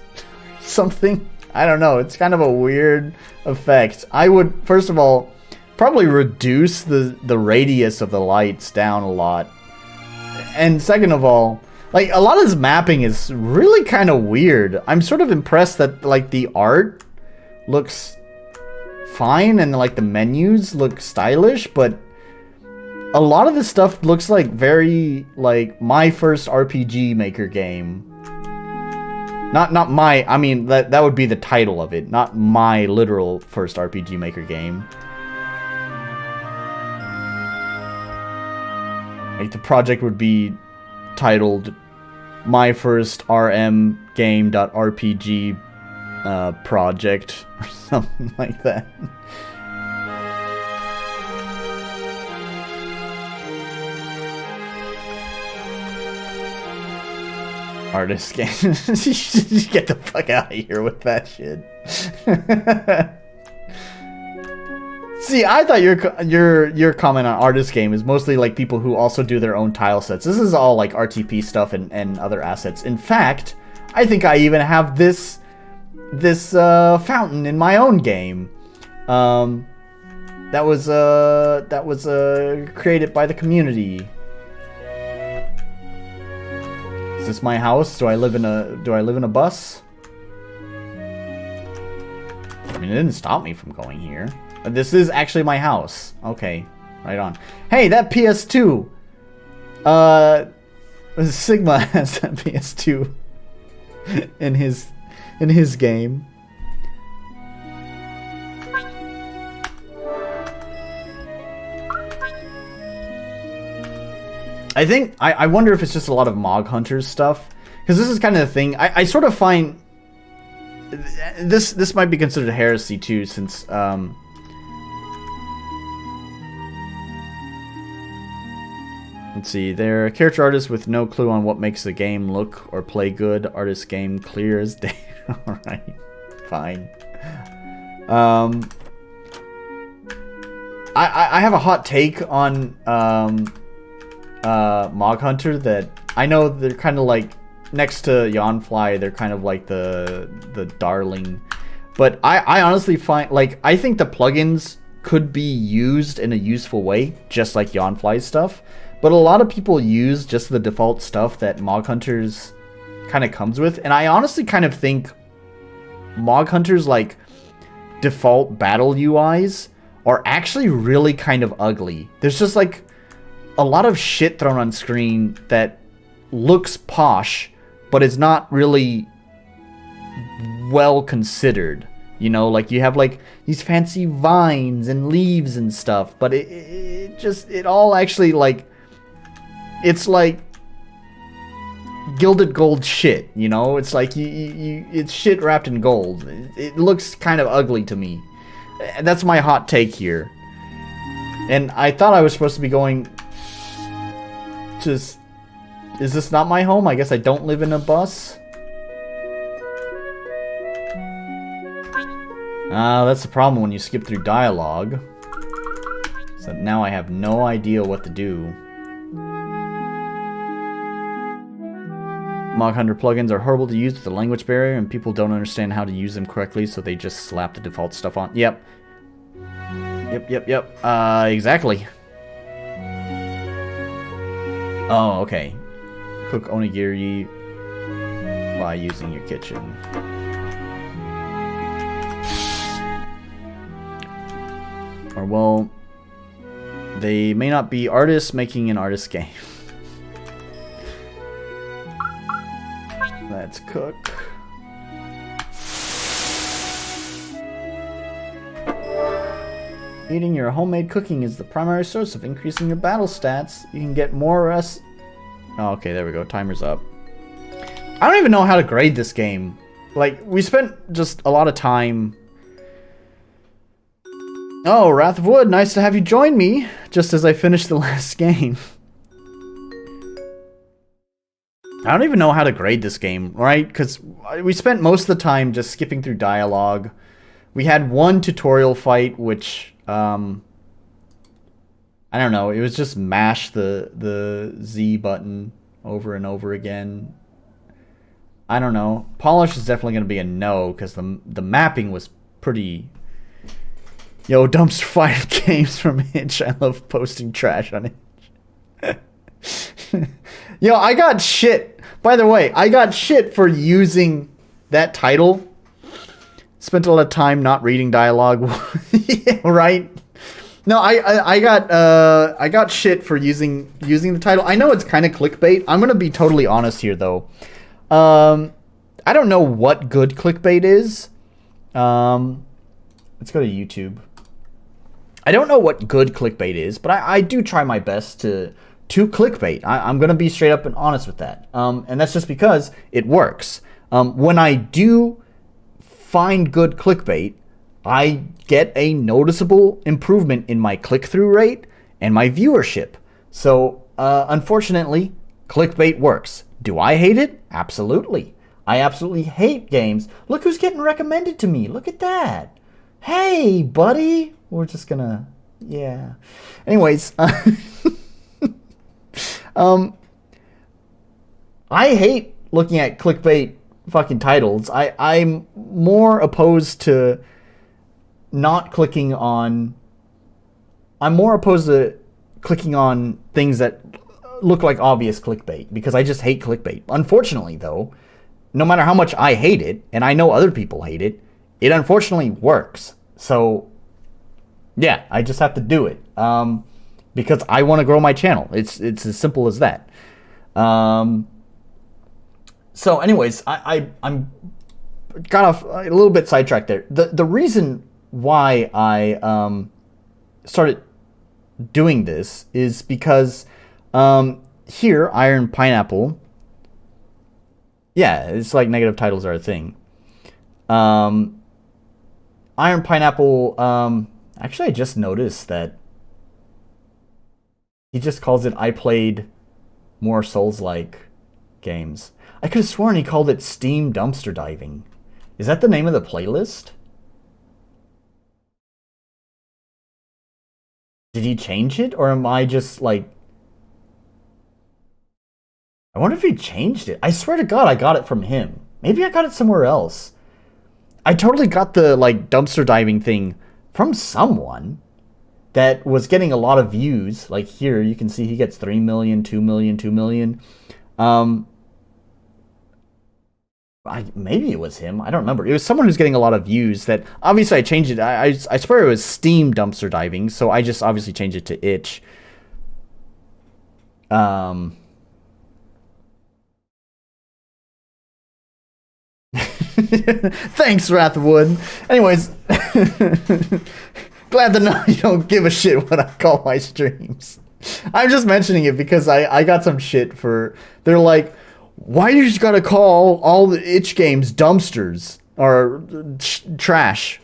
something. I don't know, it's kind of a weird effect. I would, first of all, probably reduce the radius of the lights down a lot. And second of all, like, a lot of this mapping is really kind of weird. I'm sort of impressed that, like, the art looks fine and, like, the menus look stylish, but a lot of this stuff looks like very, like, my first RPG Maker game. Not my, I mean, that would be the title of it, not my literal first RPG Maker game. Like, the project would be titled My First RM Game.RPG Project or something like that. Artist game. Get the fuck out of here with that shit. See, I thought your comment on artist game is mostly like people who also do their own tile sets. This is all like RTP stuff and other assets. In fact, I think I even have this fountain in my own game. That was created by the community. Is this my house? Do I live in a bus? I mean, it didn't stop me from going here. This is actually my house. Okay, right on. Hey, that PS2. Sigma has that PS2 in his game. I think I wonder if it's just a lot of Mog Hunters stuff, because this is kind of the thing. I sort of find this might be considered heresy too, since let's see, they're character artists with no clue on what makes the game look or play good. Artist game clear as day. All right, fine. I have a hot take on Mog Hunter that I know they're kind of like next to Yawnfly, they're kind of like the darling, but I honestly find, like, I think the plugins could be used in a useful way, just like Yawnfly's stuff, but a lot of people use just the default stuff that Mog Hunters kind of comes with, and I honestly kind of think Mog Hunters like default battle UIs are actually really kind of ugly. There's just like a lot of shit thrown on screen that looks posh, but it's not really well considered. You know, like you have like these fancy vines and leaves and stuff, but it all actually, like, it's like gilded gold shit, you know? It's like it's shit wrapped in gold. It looks kind of ugly to me. And that's my hot take here. And I thought I was supposed to be going to... Is this not my home? I guess I don't live in a bus. That's the problem when you skip through dialogue. So now I have no idea what to do. Mog Hunter plugins are horrible to use with the language barrier, and people don't understand how to use them correctly, so they just slap the default stuff on. Yep. Yep. Exactly. Oh, okay. Cook onigiri by using your kitchen. Or, well, they may not be artists making an artist game. Let's cook. Eating your homemade cooking is the primary source of increasing your battle stats. You can get more rest. Oh, okay, there we go. Timer's up. I don't even know how to grade this game. Like, we spent just a lot of time. Oh, Wrath of Wood, nice to have you join me, just as I finished the last game. I don't even know how to grade this game, right? Because we spent most of the time just skipping through dialogue. We had one tutorial fight, which, I don't know, it was just mash the Z button over and over again. I don't know. Polish is definitely going to be a no, because the mapping was pretty... Yo, dumpster fire games from Itch. I love posting trash on Itch. Yo, I got shit. By the way, I got shit for using that title. Spent a lot of time not reading dialogue. Yeah, right? No, I got shit for using the title. I know it's kind of clickbait. I'm gonna be totally honest here, though. I don't know what good clickbait is. Let's go to YouTube. I don't know what good clickbait is, but I do try my best to clickbait. I'm going to be straight up and honest with that. And that's just because it works. When I do find good clickbait, I get a noticeable improvement in my click-through rate and my viewership. So, unfortunately, clickbait works. Do I hate it? Absolutely. I absolutely hate games. Look who's getting recommended to me. Look at that. Hey, buddy. We're just gonna... Yeah. Anyways. I hate looking at clickbait fucking titles. I'm more opposed to not clicking on... I'm more opposed to clicking on things that look like obvious clickbait, because I just hate clickbait. Unfortunately, though, no matter how much I hate it, and I know other people hate it, it unfortunately works. So, yeah, I just have to do it. Because I want to grow my channel. It's as simple as that. So anyways, I'm got off a little bit sidetracked there. The reason why I started doing this is because here, Iron Pineapple. Yeah, it's like negative titles are a thing. Iron Pineapple, actually I just noticed that he just calls it I played more Souls-like games. I could have sworn he called it Steam Dumpster Diving. Is that the name of the playlist? Did he change it? Or am I just like... I wonder if he changed it. I swear to God I got it from him. Maybe I got it somewhere else. I totally got the like dumpster diving thing from someone that was getting a lot of views. Like here, you can see he gets 3 million, 2 million, 2 million. Maybe it was him. I don't remember. It was someone who's getting a lot of views that obviously I changed it. I swear it was Steam Dumpster Diving. So I just obviously changed it to itch. Thanks, Wrathwood. Anyways, glad to know you don't give a shit what I call my streams. I'm just mentioning it because I got some shit for... They're like, why you just gotta call all the itch games dumpsters or trash?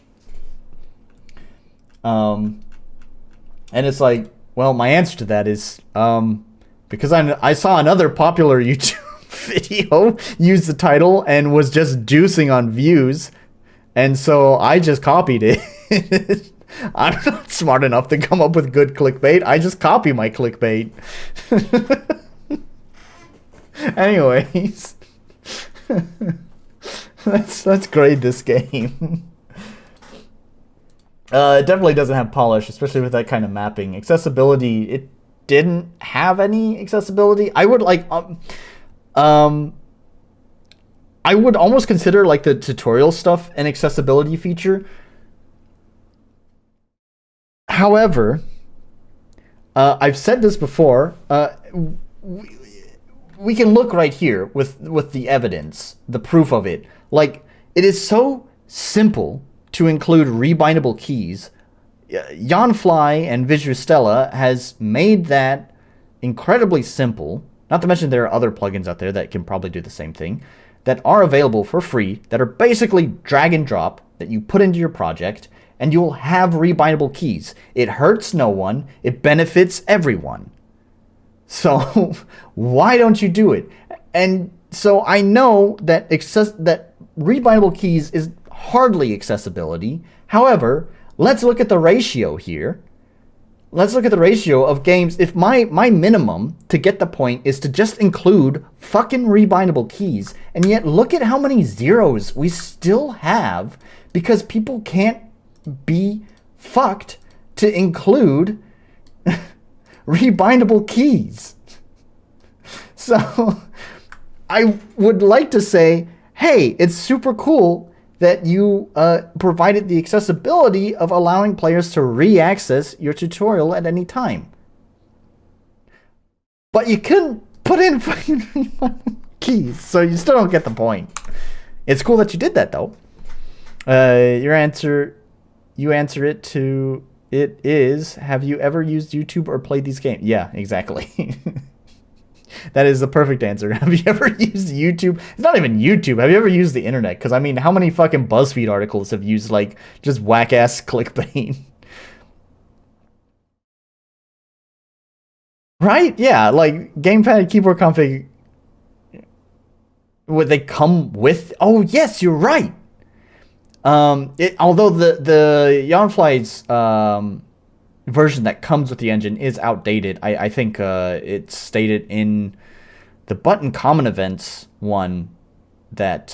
And it's like, well, my answer to that is because I saw another popular YouTube video use the title and was just juicing on views, and so I just copied it. I'm not smart enough to come up with good clickbait. I just copy my clickbait. Anyways, let's grade this game. It definitely doesn't have polish, especially with that kind of mapping. Accessibility, it didn't have any accessibility. I would like I would almost consider like the tutorial stuff an accessibility feature. However, I've said this before. We can look right here with the evidence, the proof of it. Like, it is so simple to include rebindable keys. Yanfly and Visualstella has made that incredibly simple. Not to mention there are other plugins out there that can probably do the same thing, that are available for free, that are basically drag and drop, that you put into your project, and you'll have rebindable keys. It hurts no one. It benefits everyone. So why don't you do it? And so I know that that rebindable keys is hardly accessibility. However, let's look at the ratio here. Let's look at the ratio of games. If my minimum to get the point is to just include fucking rebindable keys, and yet look at how many zeros we still have because people can't be fucked to include rebindable keys. So I would like to say, hey, it's super cool that you provided the accessibility of allowing players to re-access your tutorial at any time. But you couldn't put in fucking keys, so you still don't get the point. It's cool that you did that, though. You answer it to... It is, have you ever used YouTube or played these games? Yeah, exactly. That is the perfect answer. Have you ever used YouTube? It's not even YouTube. Have you ever used the internet? Because, I mean, how many fucking BuzzFeed articles have used, like, just whack-ass clickbait? Right? Yeah, like, gamepad keyboard config... Would they come with... Oh, yes, you're right! Although the Yanfly's version that comes with the engine is outdated, I think it's stated in the button common events one that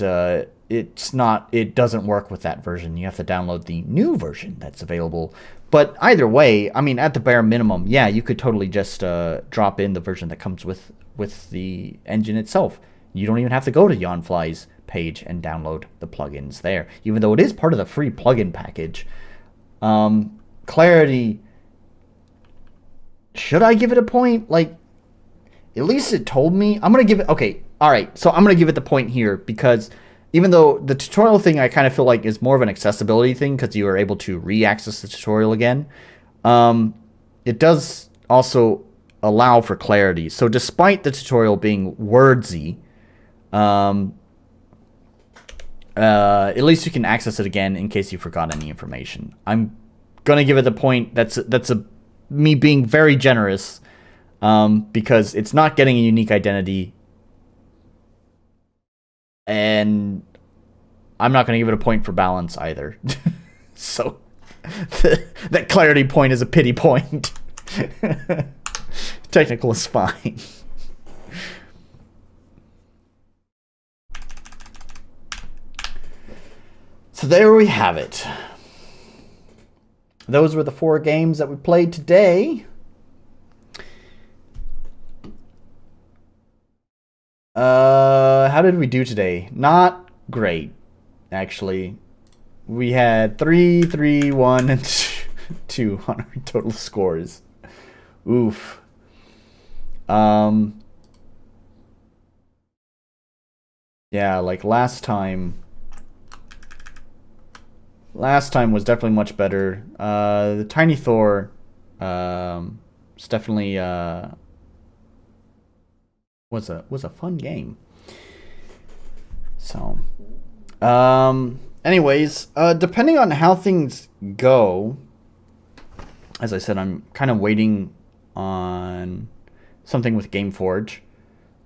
it doesn't work with that version. You have to download the new version that's available. But either way, I mean, at the bare minimum, yeah, you could totally just drop in the version that comes with the engine itself. You don't even have to go to Yanfly's page and download the plugins there, even though it is part of the free plugin package. Clarity, should I give it a point? Like, at least it told me. I'm gonna give it, okay, all right, so I'm gonna give it the point here, because even though the tutorial thing I kind of feel like is more of an accessibility thing because you are able to re-access the tutorial again, it does also allow for clarity. So despite the tutorial being wordsy, at least you can access it again in case you forgot any information. I'm gonna give it the point that's me being very generous, because it's not getting a unique identity, and I'm not gonna give it a point for balance either. So that clarity point is a pity point. Technical is fine. So there we have it. Those were the 4 games that we played today. How did we do today? Not great, actually. We had 3, 3, 1, and 2 on our total scores. Oof. Yeah, like last time was definitely much better. The Tiny Thor it's definitely was a fun game. So anyways, depending on how things go, as I said, I'm kind of waiting on something with GameForge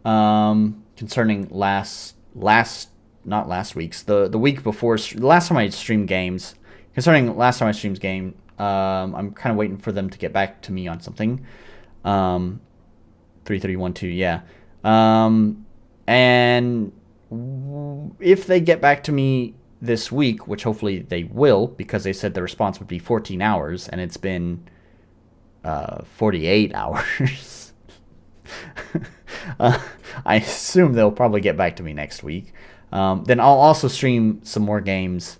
concerning not last week's, the week before, last time I streamed games. Concerning last time I streamed game, I'm kind of waiting for them to get back to me on something. 3312, yeah. And if they get back to me this week, which hopefully they will, because they said the response would be 14 hours, and it's been 48 hours. I assume they'll probably get back to me next week. Then I'll also stream some more games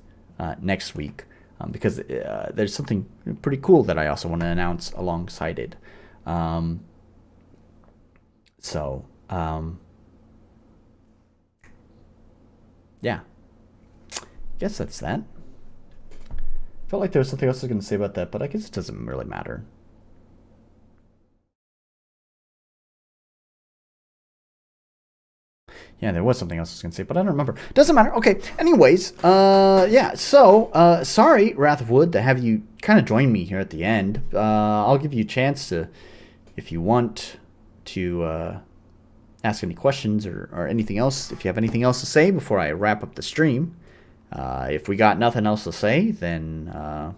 next week, because there's something pretty cool that I also want to announce alongside it. Yeah. Guess that's that. Felt like there was something else I was going to say about that, but I guess it doesn't really matter. Yeah, there was something else I was going to say, but I don't remember. Doesn't matter. Okay. Anyways, yeah. So, sorry, Wrath of Wood, to have you kind of join me here at the end. I'll give you a chance to, if you want to ask any questions or anything else, if you have anything else to say before I wrap up the stream. If we got nothing else to say, then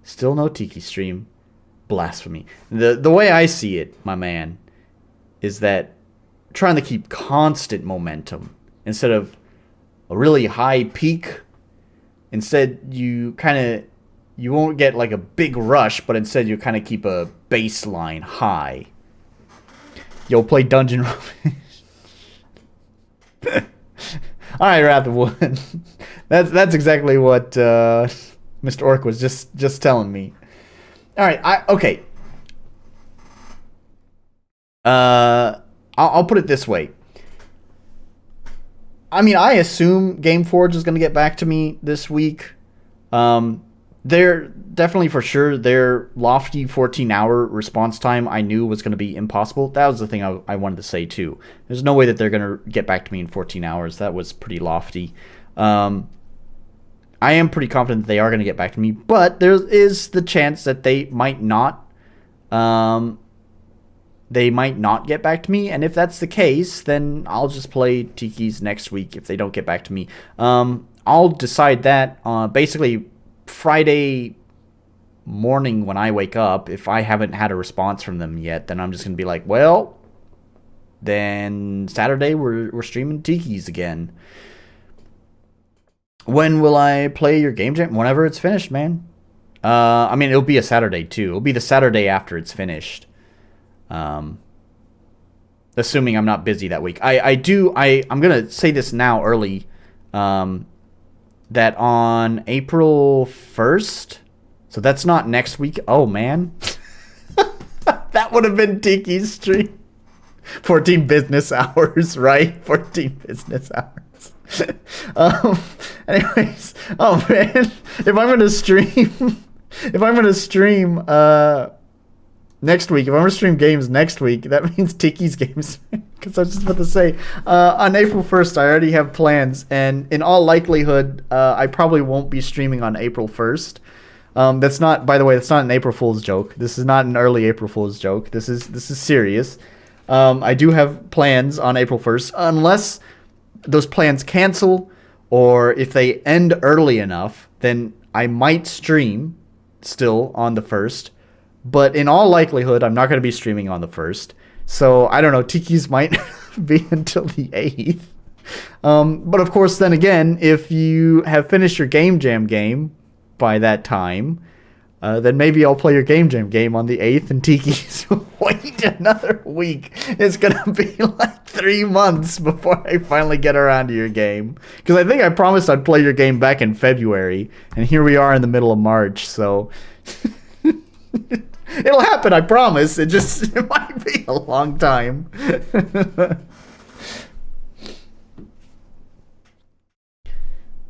still no Tiki stream. Blasphemy. The way I see it, my man, is that trying to keep constant momentum instead of a really high peak. Instead, you won't get like a big rush, but instead you kind of keep a baseline high. You'll play Dungeon Rubbish. All right, Wrath of Wood. That's exactly what Mr. Orc was just telling me. All right, okay. I'll put it this way. I mean, I assume GameForge is going to get back to me this week. They're definitely for sure their lofty 14-hour response time I knew was going to be impossible. That was the thing I wanted to say too. There's no way that they're going to get back to me in 14 hours. That was pretty lofty. I am pretty confident that they are going to get back to me, but there is the chance that they might not. They might not get back to me, and if that's the case, then I'll just play Tiki's next week if they don't get back to me. I'll decide that basically Friday morning when I wake up. If I haven't had a response from them yet, then I'm just going to be like, well, then Saturday we're streaming Tiki's again. When will I play your game jam? Whenever it's finished, man. I mean, it'll be a Saturday too. It'll be the Saturday after it's finished. Assuming I'm not busy that week. I'm gonna say this now early, that on April 1st, so that's not next week. Oh man. That would have been Tiki's stream. 14 business hours, right? 14 business hours. Anyways, oh man, if I'm gonna stream next week, if I'm gonna stream games next week, that means Tiki's games. Because I was just about to say, on April 1st, I already have plans, and in all likelihood, I probably won't be streaming on April 1st. That's not, by the way, that's not an April Fool's joke. This is not an early April Fool's joke. This is serious. I do have plans on April 1st, unless those plans cancel, or if they end early enough, then I might stream still on the 1st. But in all likelihood, I'm not going to be streaming on the 1st. So, I don't know, Tiki's might be until the 8th. But of course, then again, if you have finished your Game Jam game by that time, then maybe I'll play your Game Jam game on the 8th, and Tiki's wait another week. It's going to be like 3 months before I finally get around to your game. Because I think I promised I'd play your game back in February, and here we are in the middle of March, so... It'll happen, I promise. It might be a long time.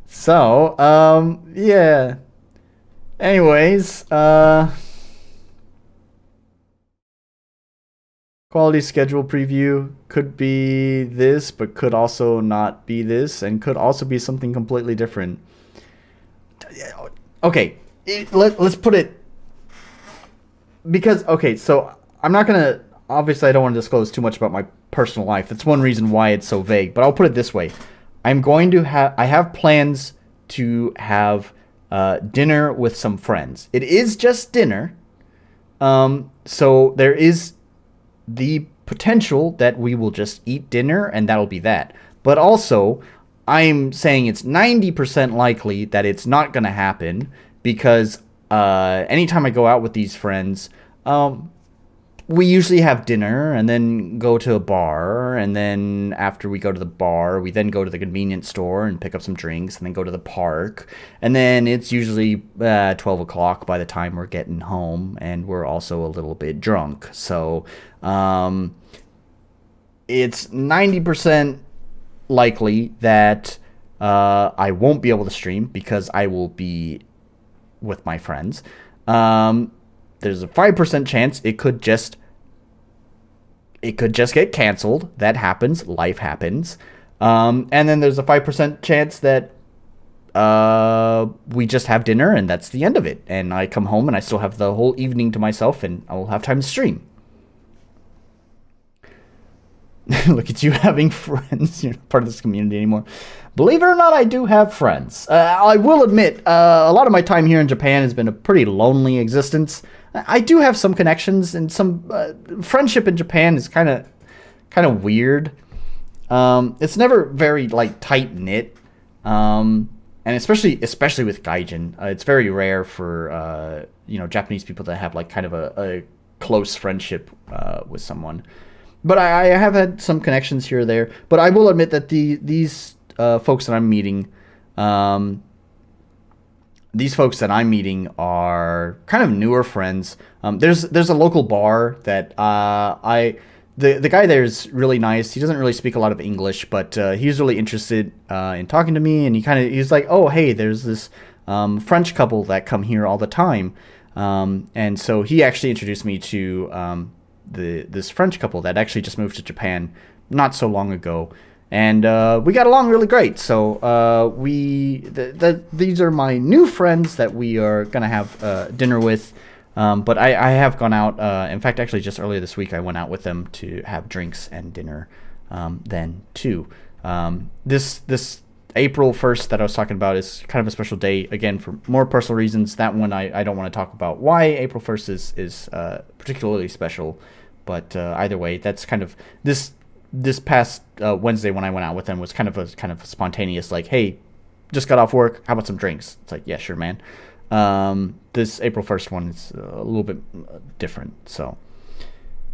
So, yeah. Anyways, quality schedule preview could be this, but could also not be this, and could also be something completely different. Okay, let's put it... Because, okay, so I'm not going to... Obviously, I don't want to disclose too much about my personal life. That's one reason why it's so vague. But I'll put it this way. I'm going to have... I have plans to have dinner with some friends. It is just dinner. So there is the potential that we will just eat dinner and that'll be that. But also, I'm saying it's 90% likely that it's not going to happen because... anytime I go out with these friends, we usually have dinner and then go to a bar, and then after we go to the bar, we then go to the convenience store and pick up some drinks, and then go to the park, and then it's usually 12 o'clock by the time we're getting home, and we're also a little bit drunk. So it's 90% likely that I won't be able to stream because I will be with my friends. There's a 5% chance it could just get canceled. That happens. Life happens. And then there's a 5% chance that we just have dinner and that's the end of it. And I come home and I still have the whole evening to myself and I will have time to stream. Look at you having friends. You're not part of this community anymore. Believe it or not, I do have friends. I will admit, a lot of my time here in Japan has been a pretty lonely existence. I do have some connections, and some friendship in Japan is kind of weird. It's never very like tight knit, and especially with gaijin, it's very rare for Japanese people to have like kind of a close friendship with someone. But I have had some connections here or there. But I will admit that these folks that I'm meeting, are kind of newer friends. There's a local bar that the guy there is really nice. He doesn't really speak a lot of English, but he's really interested in talking to me. And he's like, oh hey, there's this French couple that come here all the time, and so he actually introduced me to this French couple that actually just moved to Japan not so long ago, and we got along really great. So these are my new friends that we are gonna have dinner with. But I have gone out. In fact, actually, just earlier this week, I went out with them to have drinks and dinner. Then too. This April 1st that I was talking about is kind of a special day, again, for more personal reasons. That one I don't want to talk about why April 1st is particularly special. But either way, that's kind of this past Wednesday when I went out with them was kind of a spontaneous, like, hey, just got off work, how about some drinks? It's like, yeah, sure, man. This April 1st one is a little bit different. So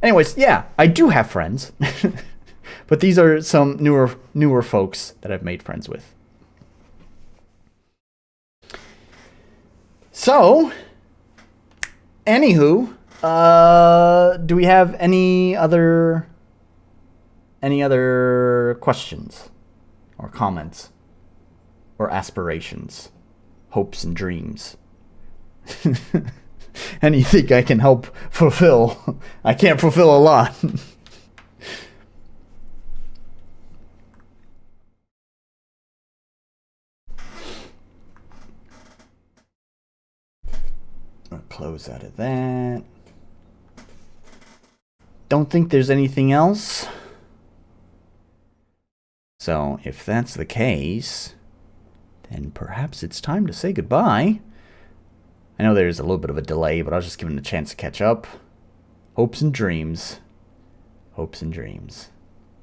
anyways, yeah, I do have friends. But these are some newer folks that I've made friends with. So, anywho, do we have any other questions or comments or aspirations, hopes and dreams? And you think I can help fulfill? I can't fulfill a lot. I'll close out of that. Don't think there's anything else. So if that's the case, then perhaps it's time to say goodbye. I know there's a little bit of a delay, but I'll just give it a chance to catch up. Hopes and dreams. Hopes and dreams.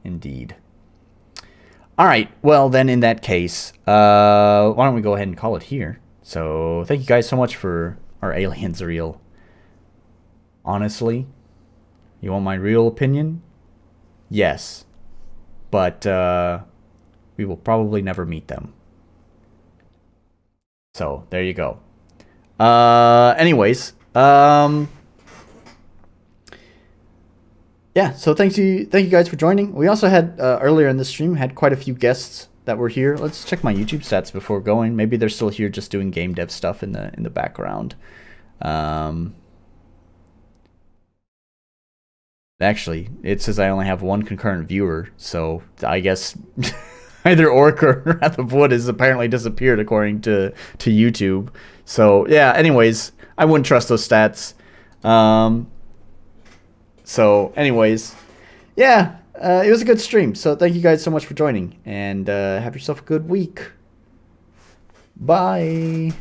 Indeed. Alright, well then in that case, why don't we go ahead and call it here. So thank you guys so much for our aliens real. Honestly, you want my real opinion? Yes. But we will probably never meet them. So there you go. Anyways, yeah, so thank you guys for joining. We also had earlier in the stream had quite a few guests that were here. Let's check my YouTube stats before going. Maybe they're still here just doing game dev stuff in the background. Actually, it says I only have one concurrent viewer, so I guess either Orc or Wrath of Wood has apparently disappeared according to YouTube. So yeah, anyways, I wouldn't trust those stats. So anyways, yeah, it was a good stream. So thank you guys so much for joining, and have yourself a good week. Bye.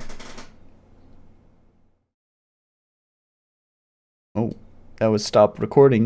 Oh, that was stop recording.